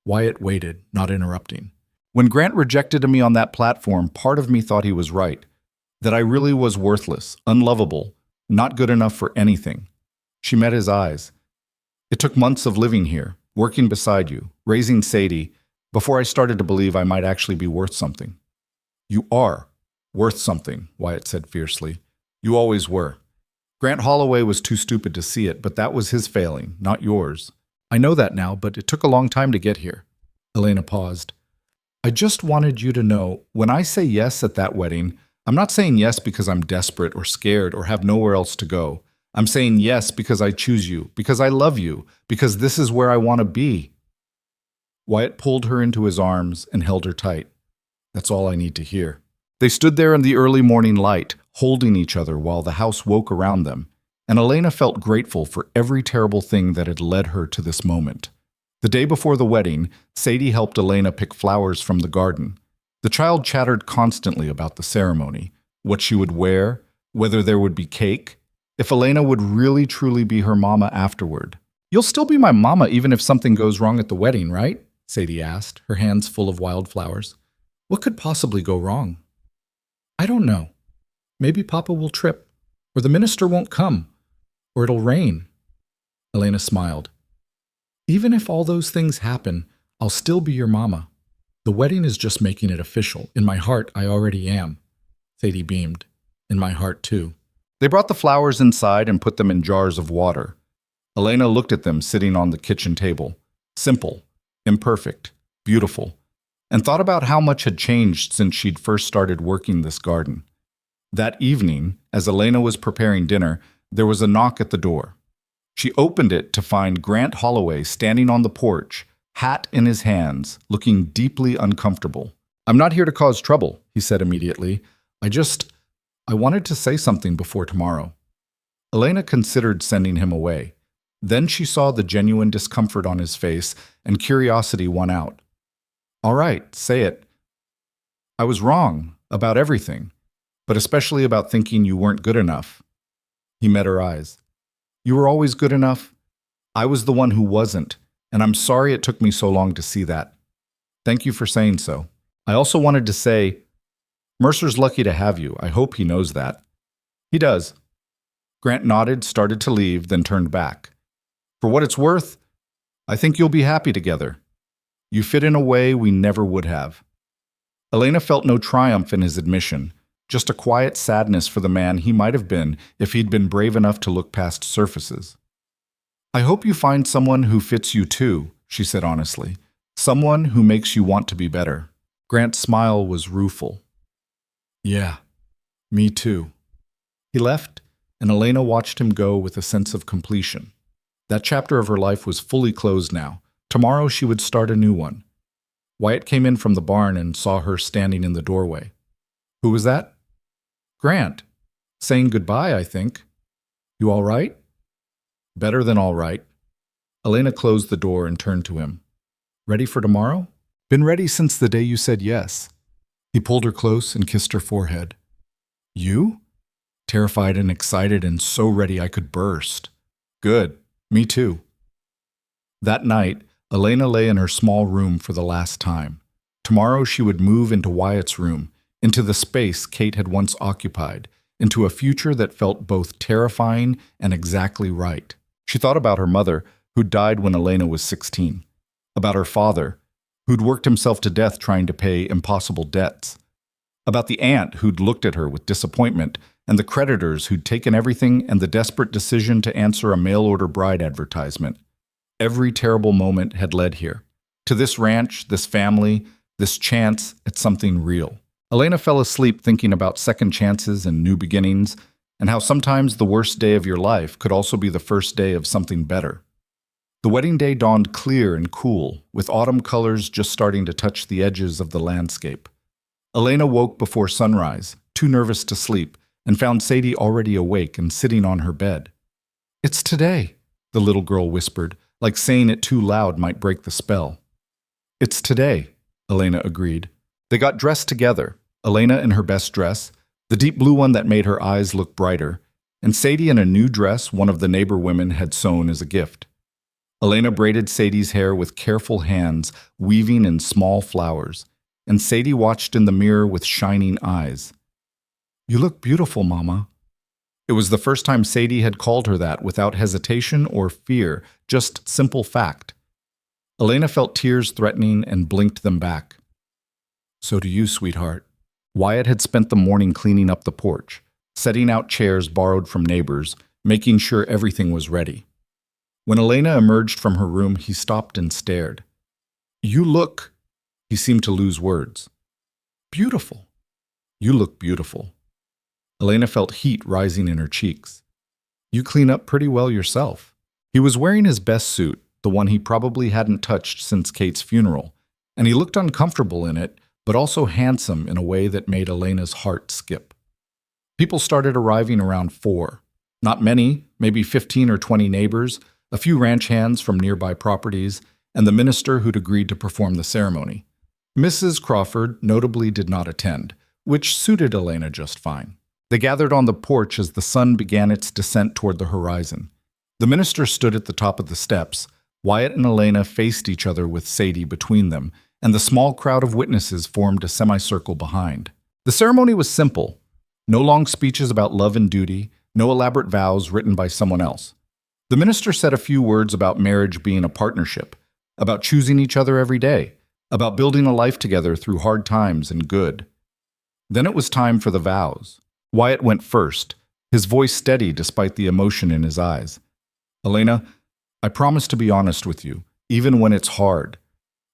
Wyatt waited, not interrupting. When Grant rejected me on that platform, part of me thought he was right, that I really was worthless, unlovable, not good enough for anything. She met his eyes. It took months of living here, working beside you, raising Sadie, before I started to believe I might actually be worth something. You are worth something, Wyatt said fiercely. You always were. Grant Holloway was too stupid to see it, but that was his failing, not yours. I know that now, but it took a long time to get here. Elena paused. I just wanted you to know, when I say yes at that wedding, I'm not saying yes because I'm desperate or scared or have nowhere else to go. I'm saying yes because I choose you, because I love you, because this is where I want to be. Wyatt pulled her into his arms and held her tight. That's all I need to hear. They stood there in the early morning light, holding each other while the house woke around them, and Elena felt grateful for every terrible thing that had led her to this moment. The day before the wedding, Sadie helped Elena pick flowers from the garden. The child chattered constantly about the ceremony, what she would wear, whether there would be cake, if Elena would really truly be her mama afterward. You'll still be my mama even if something goes wrong at the wedding, right? Sadie asked, her hands full of wildflowers. What could possibly go wrong? I don't know. Maybe Papa will trip, or the minister won't come, or it'll rain. Elena smiled. Even if all those things happen, I'll still be your mama. The wedding is just making it official. In my heart, I already am. Sadie beamed. In my heart, too. They brought the flowers inside and put them in jars of water. Elena looked at them sitting on the kitchen table. Simple, imperfect, beautiful, and thought about how much had changed since she'd first started working this garden. That evening, as Elena was preparing dinner, there was a knock at the door. She opened it to find Grant Holloway standing on the porch, hat in his hands, looking deeply uncomfortable. I'm not here to cause trouble, he said immediately. I wanted to say something before tomorrow. Elena considered sending him away. Then she saw the genuine discomfort on his face, and curiosity won out. All right, say it. I was wrong about everything, but especially about thinking you weren't good enough. He met her eyes. You were always good enough. I was the one who wasn't, and I'm sorry it took me so long to see that. Thank you for saying so. I also wanted to say, Mercer's lucky to have you. I hope he knows that. He does. Grant nodded, started to leave, then turned back. For what it's worth, I think you'll be happy together. You fit in a way we never would have. Elena felt no triumph in his admission, just a quiet sadness for the man he might have been if he'd been brave enough to look past surfaces. I hope you find someone who fits you too, she said honestly. Someone who makes you want to be better. Grant's smile was rueful. Yeah, me too. He left, and Elena watched him go with a sense of completion. That chapter of her life was fully closed now. Tomorrow she would start a new one. Wyatt came in from the barn and saw her standing in the doorway. Who was that? Grant. Saying goodbye, I think. You all right? Better than all right. Elena closed the door and turned to him. Ready for tomorrow? Been ready since the day you said yes. He pulled her close and kissed her forehead. You? Terrified and excited and so ready I could burst. Good. Me too. That night, Elena lay in her small room for the last time. Tomorrow she would move into Wyatt's room, into the space Kate had once occupied, into a future that felt both terrifying and exactly right. She thought about her mother, who died when Elena was 16, about her father, who'd worked himself to death trying to pay impossible debts, about the aunt who'd looked at her with disappointment, and the creditors who'd taken everything and the desperate decision to answer a mail-order bride advertisement. Every terrible moment had led here, to this ranch, this family, this chance at something real. Elena fell asleep thinking about second chances and new beginnings, and how sometimes the worst day of your life could also be the first day of something better. The wedding day dawned clear and cool, with autumn colors just starting to touch the edges of the landscape. Elena woke before sunrise, too nervous to sleep, and found Sadie already awake and sitting on her bed. It's today, the little girl whispered, like saying it too loud might break the spell. It's today, Elena agreed. They got dressed together, Elena in her best dress, the deep blue one that made her eyes look brighter, and Sadie in a new dress one of the neighbor women had sewn as a gift. Elena braided Sadie's hair with careful hands, weaving in small flowers, and Sadie watched in the mirror with shining eyes. You look beautiful, Mama. It was the first time Sadie had called her that without hesitation or fear, just simple fact. Elena felt tears threatening and blinked them back. So do you, sweetheart. Wyatt had spent the morning cleaning up the porch, setting out chairs borrowed from neighbors, making sure everything was ready. When Elena emerged from her room, he stopped and stared. You look... He seemed to lose words. Beautiful. You look beautiful. Elena felt heat rising in her cheeks. You clean up pretty well yourself. He was wearing his best suit, the one he probably hadn't touched since Kate's funeral, and he looked uncomfortable in it, but also handsome in a way that made Elena's heart skip. People started arriving around 4. Not many, maybe 15 or 20 neighbors, a few ranch hands from nearby properties, and the minister who'd agreed to perform the ceremony. Mrs. Crawford notably did not attend, which suited Elena just fine. They gathered on the porch as the sun began its descent toward the horizon. The minister stood at the top of the steps. Wyatt and Elena faced each other with Sadie between them, and the small crowd of witnesses formed a semicircle behind. The ceremony was simple. No long speeches about love and duty, no elaborate vows written by someone else. The minister said a few words about marriage being a partnership, about choosing each other every day, about building a life together through hard times and good. Then it was time for the vows. Wyatt went first, his voice steady despite the emotion in his eyes. Elena, I promise to be honest with you, even when it's hard.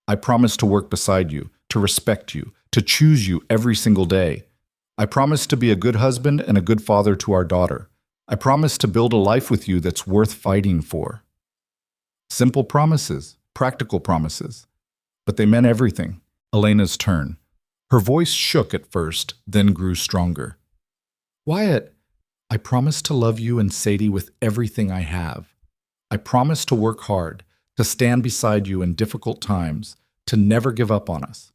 I promise to work beside you, to respect you, to choose you every single day. I promise to be a good husband and a good father to our daughter. I promise to build a life with you that's worth fighting for. Simple promises, practical promises. But they meant everything. Elena's turn. Her voice shook at first, then grew stronger. Wyatt, I promise to love you and Sadie with everything I have. I promise to work hard, to stand beside you in difficult times, to never give up on us.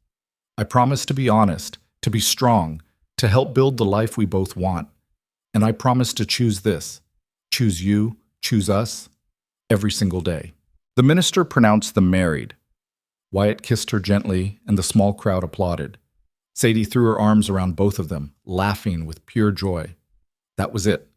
I promise to be honest, to be strong, to help build the life we both want. And I promise to choose this, choose you, choose us, every single day. The minister pronounced them married. Wyatt kissed her gently, and the small crowd applauded. Sadie threw her arms around both of them, laughing with pure joy. That was it.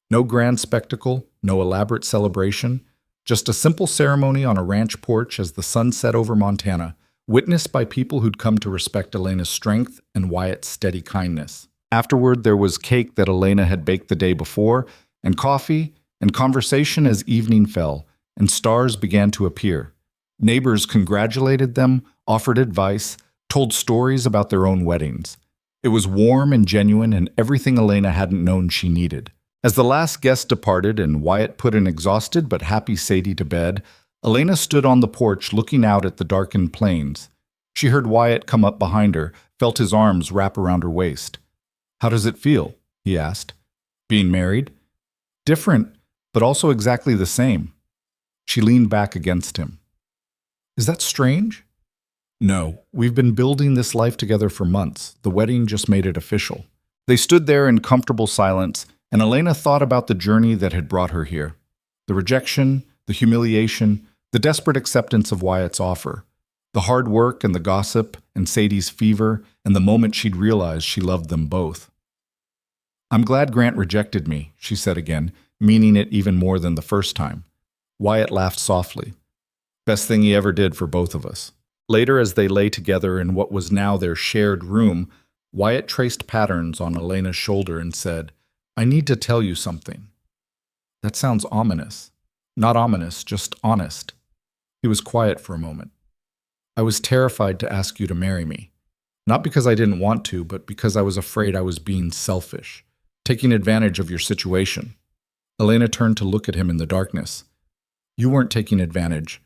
No grand spectacle, no elaborate celebration, just a simple ceremony on a ranch porch as the sun set over Montana, witnessed by people who'd come to respect Elena's strength and Wyatt's steady kindness. Afterward, there was cake that Elena had baked the day before, and coffee, and conversation as evening fell, and stars began to appear. Neighbors congratulated them, offered advice, told stories about their own weddings. It was warm and genuine and everything Elena hadn't known she needed. As the last guest departed and Wyatt put an exhausted but happy Sadie to bed, Elena stood on the porch looking out at the darkened plains. She heard Wyatt come up behind her, felt his arms wrap around her waist. How does it feel? He asked. Being married? Different, but also exactly the same. She leaned back against him. Is that strange? No, we've been building this life together for months. The wedding just made it official. They stood there in comfortable silence, and Elena thought about the journey that had brought her here. The rejection, the humiliation, the desperate acceptance of Wyatt's offer. The hard work and the gossip and Sadie's fever and the moment she'd realized she loved them both. I'm glad Grant rejected me, she said again, meaning it even more than the first time. Wyatt laughed softly. Best thing he ever did for both of us. Later, as they lay together in what was now their shared room, Wyatt traced patterns on Elena's shoulder and said, I need to tell you something. That sounds ominous. Not ominous, just honest. He was quiet for a moment. I was terrified to ask you to marry me. Not because I didn't want to, but because I was afraid I was being selfish, taking advantage of your situation. Elena turned to look at him in the darkness. You weren't taking advantage.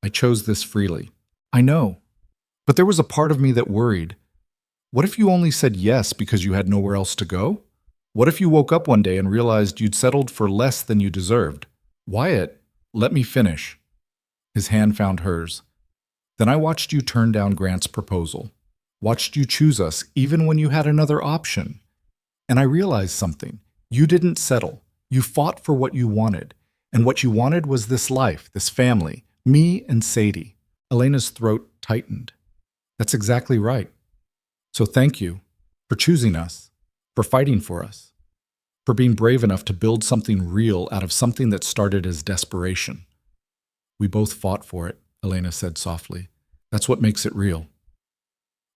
I chose this freely. I know. But there was a part of me that worried. What if you only said yes because you had nowhere else to go? What if you woke up one day and realized you'd settled for less than you deserved? Wyatt, let me finish. His hand found hers. Then I watched you turn down Grant's proposal, watched you choose us even when you had another option. And I realized something. You didn't settle. You fought for what you wanted. And what you wanted was this life, this family, me and Sadie. Elena's throat tightened. That's exactly right. So thank you for choosing us, for fighting for us, for being brave enough to build something real out of something that started as desperation. We both fought for it, Elena said softly. That's what makes it real.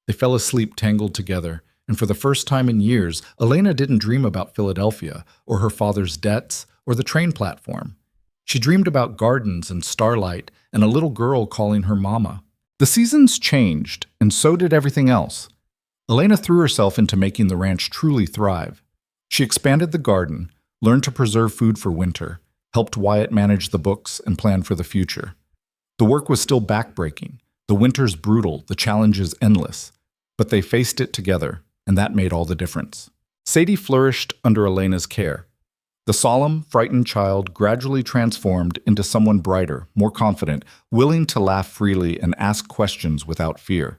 They fell asleep tangled together, and for the first time in years, Elena didn't dream about Philadelphia or her father's debts or the train platform. She dreamed about gardens and starlight and a little girl calling her mama. The seasons changed, and so did everything else. Elena threw herself into making the ranch truly thrive. She expanded the garden, learned to preserve food for winter, helped Wyatt manage the books and plan for the future. The work was still backbreaking, the winters brutal, the challenges endless, but they faced it together, and that made all the difference. Sadie flourished under Elena's care. The solemn, frightened child gradually transformed into someone brighter, more confident, willing to laugh freely and ask questions without fear.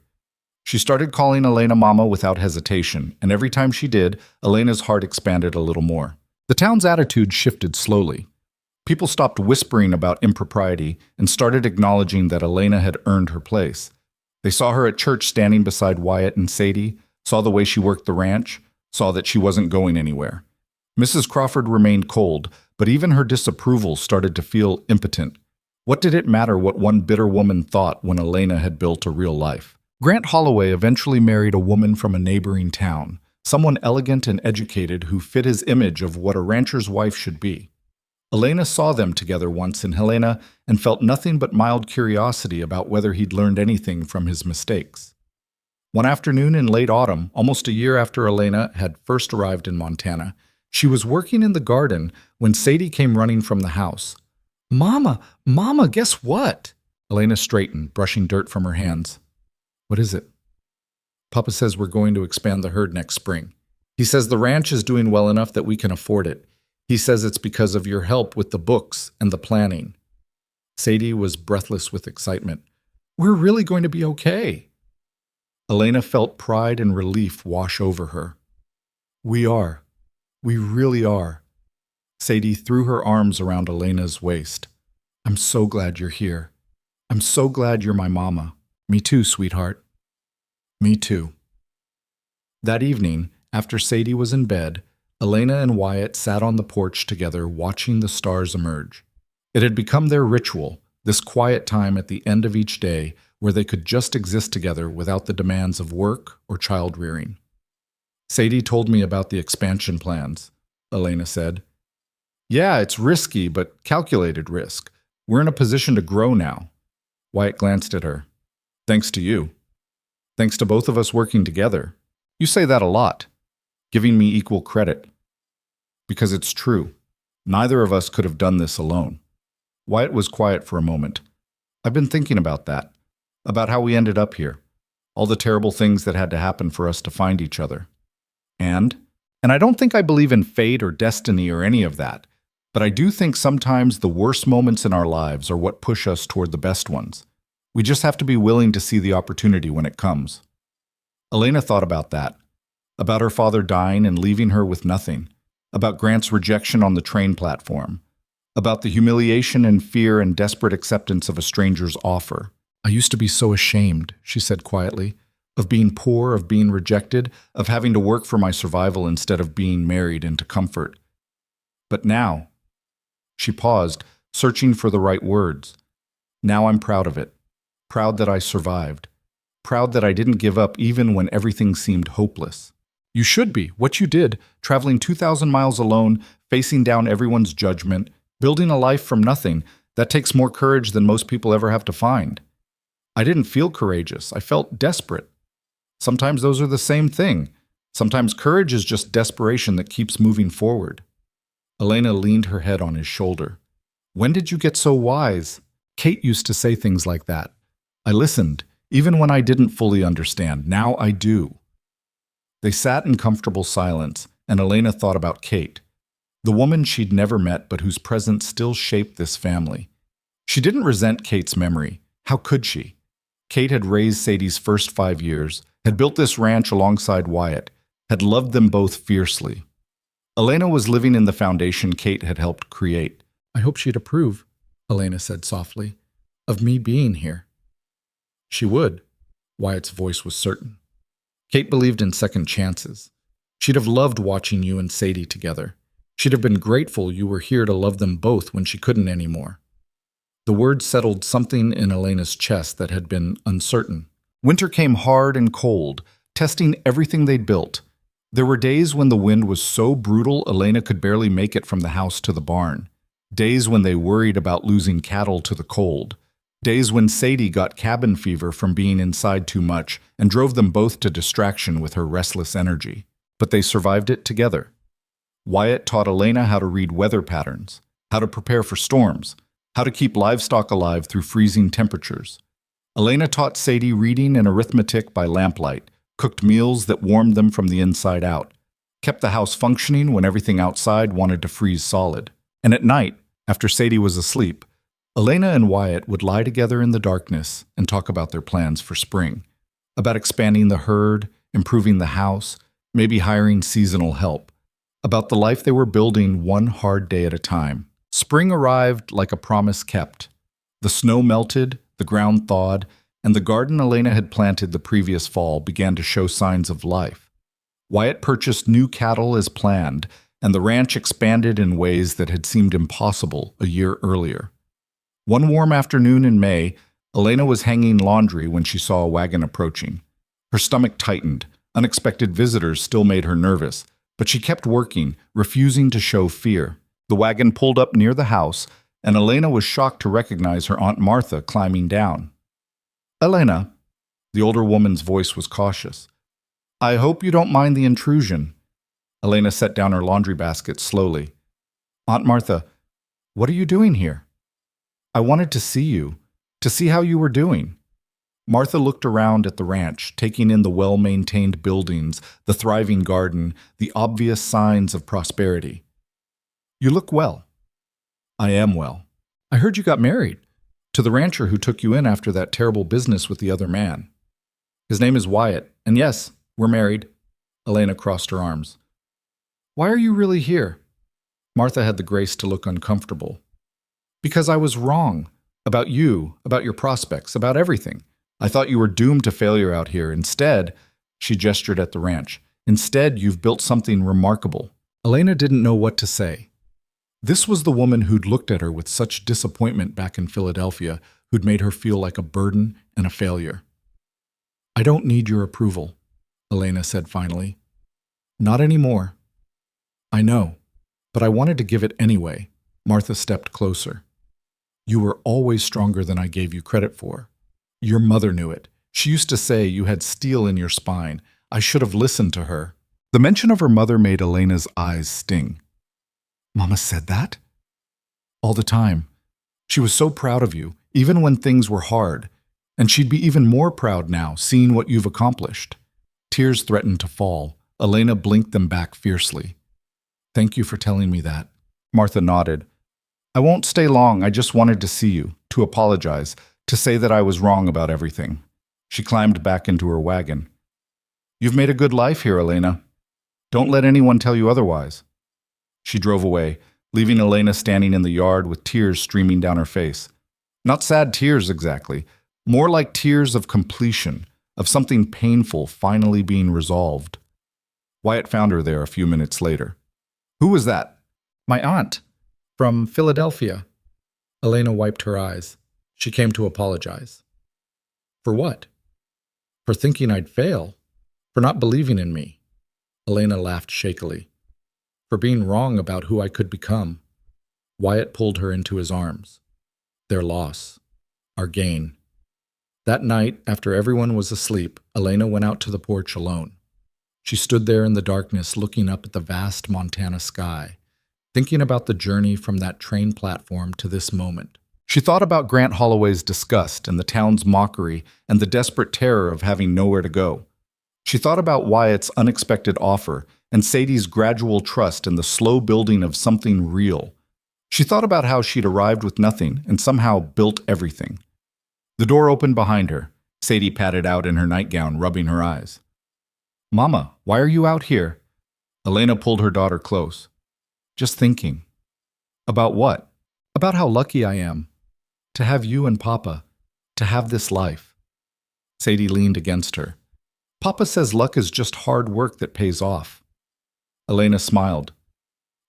She started calling Elena Mama without hesitation, and every time she did, Elena's heart expanded a little more. The town's attitude shifted slowly. People stopped whispering about impropriety and started acknowledging that Elena had earned her place. They saw her at church standing beside Wyatt and Sadie, saw the way she worked the ranch, saw that she wasn't going anywhere. Mrs. Crawford remained cold, but even her disapproval started to feel impotent. What did it matter what one bitter woman thought when Elena had built a real life? Grant Holloway eventually married a woman from a neighboring town, someone elegant and educated who fit his image of what a rancher's wife should be. Elena saw them together once in Helena and felt nothing but mild curiosity about whether he'd learned anything from his mistakes. One afternoon in late autumn, almost a year after Elena had first arrived in Montana, she was working in the garden when Sadie came running from the house. Mama, guess what? Elena straightened, brushing dirt from her hands. What is it? Papa says we're going to expand the herd next spring. He says the ranch is doing well enough that we can afford it. He says it's because of your help with the books and the planning. Sadie was breathless with excitement. We're really going to be okay. Elena felt pride and relief wash over her. We are. We really are. Sadie threw her arms around Elena's waist. I'm so glad you're here. I'm so glad you're my mama. Me too, sweetheart. Me too. That evening, after Sadie was in bed, Elena and Wyatt sat on the porch together watching the stars emerge. It had become their ritual, this quiet time at the end of each day where they could just exist together without the demands of work or child-rearing. Sadie told me about the expansion plans, Elena said. Yeah, it's risky, but calculated risk. We're in a position to grow now. Wyatt glanced at her. Thanks to you. Thanks to both of us working together. You say that a lot, giving me equal credit. Because it's true. Neither of us could have done this alone. Wyatt was quiet for a moment. I've been thinking about that, about how we ended up here, all the terrible things that had to happen for us to find each other. And I don't think I believe in fate or destiny or any of that, but I do think sometimes the worst moments in our lives are what push us toward the best ones. We just have to be willing to see the opportunity when it comes. Elena thought about that, about her father dying and leaving her with nothing, about Grant's rejection on the train platform, about the humiliation and fear and desperate acceptance of a stranger's offer. I used to be so ashamed, she said quietly, of being poor, of being rejected, of having to work for my survival instead of being married into comfort. But now, she paused, searching for the right words. Now I'm proud of it, proud that I survived, proud that I didn't give up even when everything seemed hopeless. You should be. What you did, traveling 2,000 miles alone, facing down everyone's judgment, building a life from nothing, that takes more courage than most people ever have to find. I didn't feel courageous. I felt desperate. Sometimes those are the same thing. Sometimes courage is just desperation that keeps moving forward. Elena leaned her head on his shoulder. When did you get so wise? Kate used to say things like that. I listened, even when I didn't fully understand. Now I do. They sat in comfortable silence, and Elena thought about Kate, the woman she'd never met but whose presence still shaped this family. She didn't resent Kate's memory. How could she? Kate had raised Sadie's first 5 years, had built this ranch alongside Wyatt, had loved them both fiercely. Elena was living in the foundation Kate had helped create. I hope she'd approve, Elena said softly, of me being here. She would. Wyatt's voice was certain. Kate believed in second chances. She'd have loved watching you and Sadie together. She'd have been grateful you were here to love them both when she couldn't anymore. The words settled something in Elena's chest that had been uncertain. Winter came hard and cold, testing everything they'd built. There were days when the wind was so brutal Elena could barely make it from the house to the barn. Days when they worried about losing cattle to the cold. Days when Sadie got cabin fever from being inside too much and drove them both to distraction with her restless energy. But they survived it together. Wyatt taught Elena how to read weather patterns, how to prepare for storms, how to keep livestock alive through freezing temperatures. Elena taught Sadie reading and arithmetic by lamplight, cooked meals that warmed them from the inside out, kept the house functioning when everything outside wanted to freeze solid. And at night, after Sadie was asleep, Elena and Wyatt would lie together in the darkness and talk about their plans for spring, about expanding the herd, improving the house, maybe hiring seasonal help, about the life they were building one hard day at a time. Spring arrived like a promise kept. The snow melted, the ground thawed, and the garden Elena had planted the previous fall began to show signs of life. Wyatt purchased new cattle as planned, and the ranch expanded in ways that had seemed impossible a year earlier. One warm afternoon in May, Elena was hanging laundry when she saw a wagon approaching. Her stomach tightened. Unexpected visitors still made her nervous, but she kept working, refusing to show fear. The wagon pulled up near the house, and Elena was shocked to recognize her Aunt Martha climbing down. "Elena," the older woman's voice was cautious. "I hope you don't mind the intrusion." Elena set down her laundry basket slowly. "Aunt Martha, what are you doing here?" "I wanted to see you, to see how you were doing." Martha looked around at the ranch, taking in the well-maintained buildings, the thriving garden, the obvious signs of prosperity. "You look well." "I am well. I heard you got married. To the rancher who took you in after that terrible business with the other man. His name is Wyatt, and yes, we're married." Elena crossed her arms. "Why are you really here?" Martha had the grace to look uncomfortable. "Because I was wrong. About you, about your prospects, about everything. I thought you were doomed to failure out here. Instead," she gestured at the ranch, "instead you've built something remarkable." Elena didn't know what to say. This was the woman who'd looked at her with such disappointment back in Philadelphia, who'd made her feel like a burden and a failure. "I don't need your approval," Elena said finally. "Not anymore." "I know, but I wanted to give it anyway." Martha stepped closer. "You were always stronger than I gave you credit for. Your mother knew it. She used to say you had steel in your spine. I should have listened to her." The mention of her mother made Elena's eyes sting. "Mama said that?" "All the time. She was so proud of you, even when things were hard. And she'd be even more proud now, seeing what you've accomplished." Tears threatened to fall. Elena blinked them back fiercely. "Thank you for telling me that." Martha nodded. "I won't stay long. I just wanted to see you, to apologize, to say that I was wrong about everything." She climbed back into her wagon. "You've made a good life here, Elena. Don't let anyone tell you otherwise." She drove away, leaving Elena standing in the yard with tears streaming down her face. Not sad tears exactly, more like tears of completion, of something painful finally being resolved. Wyatt found her there a few minutes later. "Who was that?" "My aunt, from Philadelphia." Elena wiped her eyes. She came to apologize. "For what?" "For thinking I'd fail. For not believing in me." Elena laughed shakily. "For being wrong about who I could become." Wyatt pulled her into his arms. "Their loss. Our gain." That night, after everyone was asleep, Elena went out to the porch alone. She stood there in the darkness looking up at the vast Montana sky, thinking about the journey from that train platform to this moment. She thought about Grant Holloway's disgust and the town's mockery and the desperate terror of having nowhere to go. She thought about Wyatt's unexpected offer and Sadie's gradual trust in the slow building of something real. She thought about how she'd arrived with nothing and somehow built everything. The door opened behind her. Sadie patted out in her nightgown, rubbing her eyes. Mama, why are you out here? Elena pulled her daughter close. Just thinking. About what? About how lucky I am. To have you and Papa. To have this life. Sadie leaned against her. Papa says luck is just hard work that pays off. Elena smiled.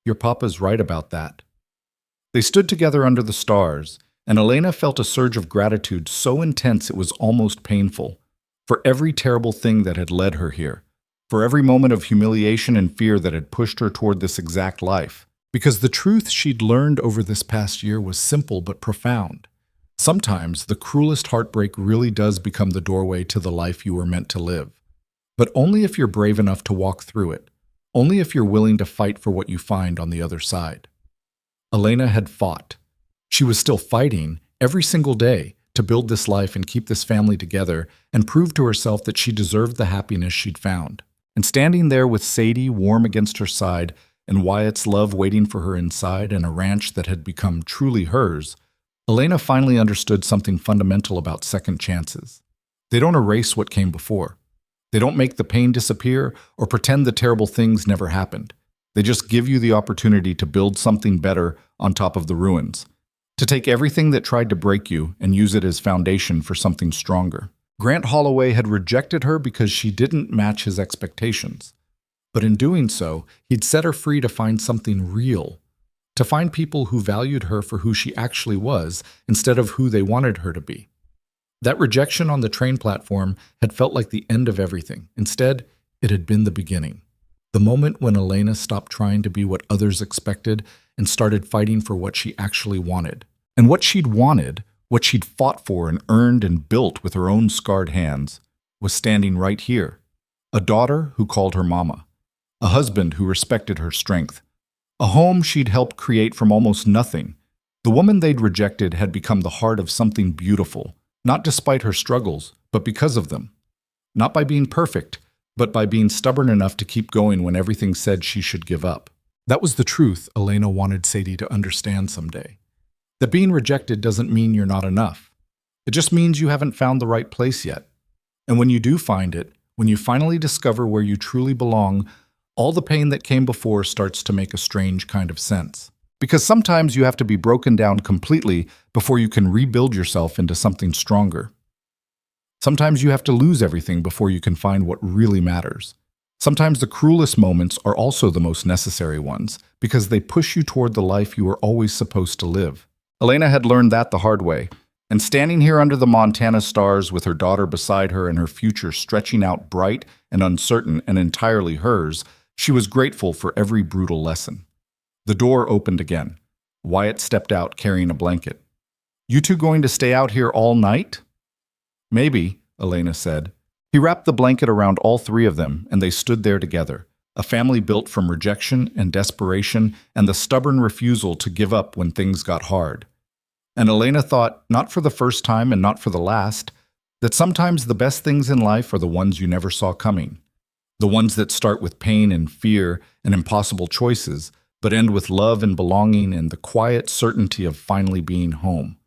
Your papa's right about that. They stood together under the stars, and Elena felt a surge of gratitude so intense it was almost painful, for every terrible thing that had led her here, for every moment of humiliation and fear that had pushed her toward this exact life. Because the truth she'd learned over this past year was simple but profound. Sometimes the cruelest heartbreak really does become the doorway to the life you were meant to live. But only if you're brave enough to walk through it. Only if you're willing to fight for what you find on the other side. Elena had fought. She was still fighting every single day to build this life and keep this family together and prove to herself that she deserved the happiness she'd found. And standing there with Sadie warm against her side and Wyatt's love waiting for her inside and a ranch that had become truly hers, Elena finally understood something fundamental about second chances. They don't erase what came before. They don't make the pain disappear or pretend the terrible things never happened. They just give you the opportunity to build something better on top of the ruins, to take everything that tried to break you and use it as foundation for something stronger. Grant Holloway had rejected her because she didn't match his expectations. But in doing so, he'd set her free to find something real, to find people who valued her for who she actually was instead of who they wanted her to be. That rejection on the train platform had felt like the end of everything. Instead, it had been the beginning. The moment when Elena stopped trying to be what others expected and started fighting for what she actually wanted. And what she'd wanted, what she'd fought for and earned and built with her own scarred hands, was standing right here. A daughter who called her mama. A husband who respected her strength. A home she'd helped create from almost nothing. The woman they'd rejected had become the heart of something beautiful. Not despite her struggles, but because of them. Not by being perfect, but by being stubborn enough to keep going when everything said she should give up. That was the truth Elena wanted Sadie to understand someday. That being rejected doesn't mean you're not enough. It just means you haven't found the right place yet. And when you do find it, when you finally discover where you truly belong, all the pain that came before starts to make a strange kind of sense. Because sometimes you have to be broken down completely before you can rebuild yourself into something stronger. Sometimes you have to lose everything before you can find what really matters. Sometimes the cruelest moments are also the most necessary ones, because they push you toward the life you were always supposed to live. Elena had learned that the hard way, and standing here under the Montana stars with her daughter beside her and her future stretching out bright and uncertain and entirely hers, she was grateful for every brutal lesson. The door opened again. Wyatt stepped out carrying a blanket. You two going to stay out here all night? Maybe, Elena said. He wrapped the blanket around all three of them, and they stood there together, a family built from rejection and desperation and the stubborn refusal to give up when things got hard. And Elena thought, not for the first time and not for the last, that sometimes the best things in life are the ones you never saw coming. The ones that start with pain and fear and impossible choices, but end with love and belonging and the quiet certainty of finally being home.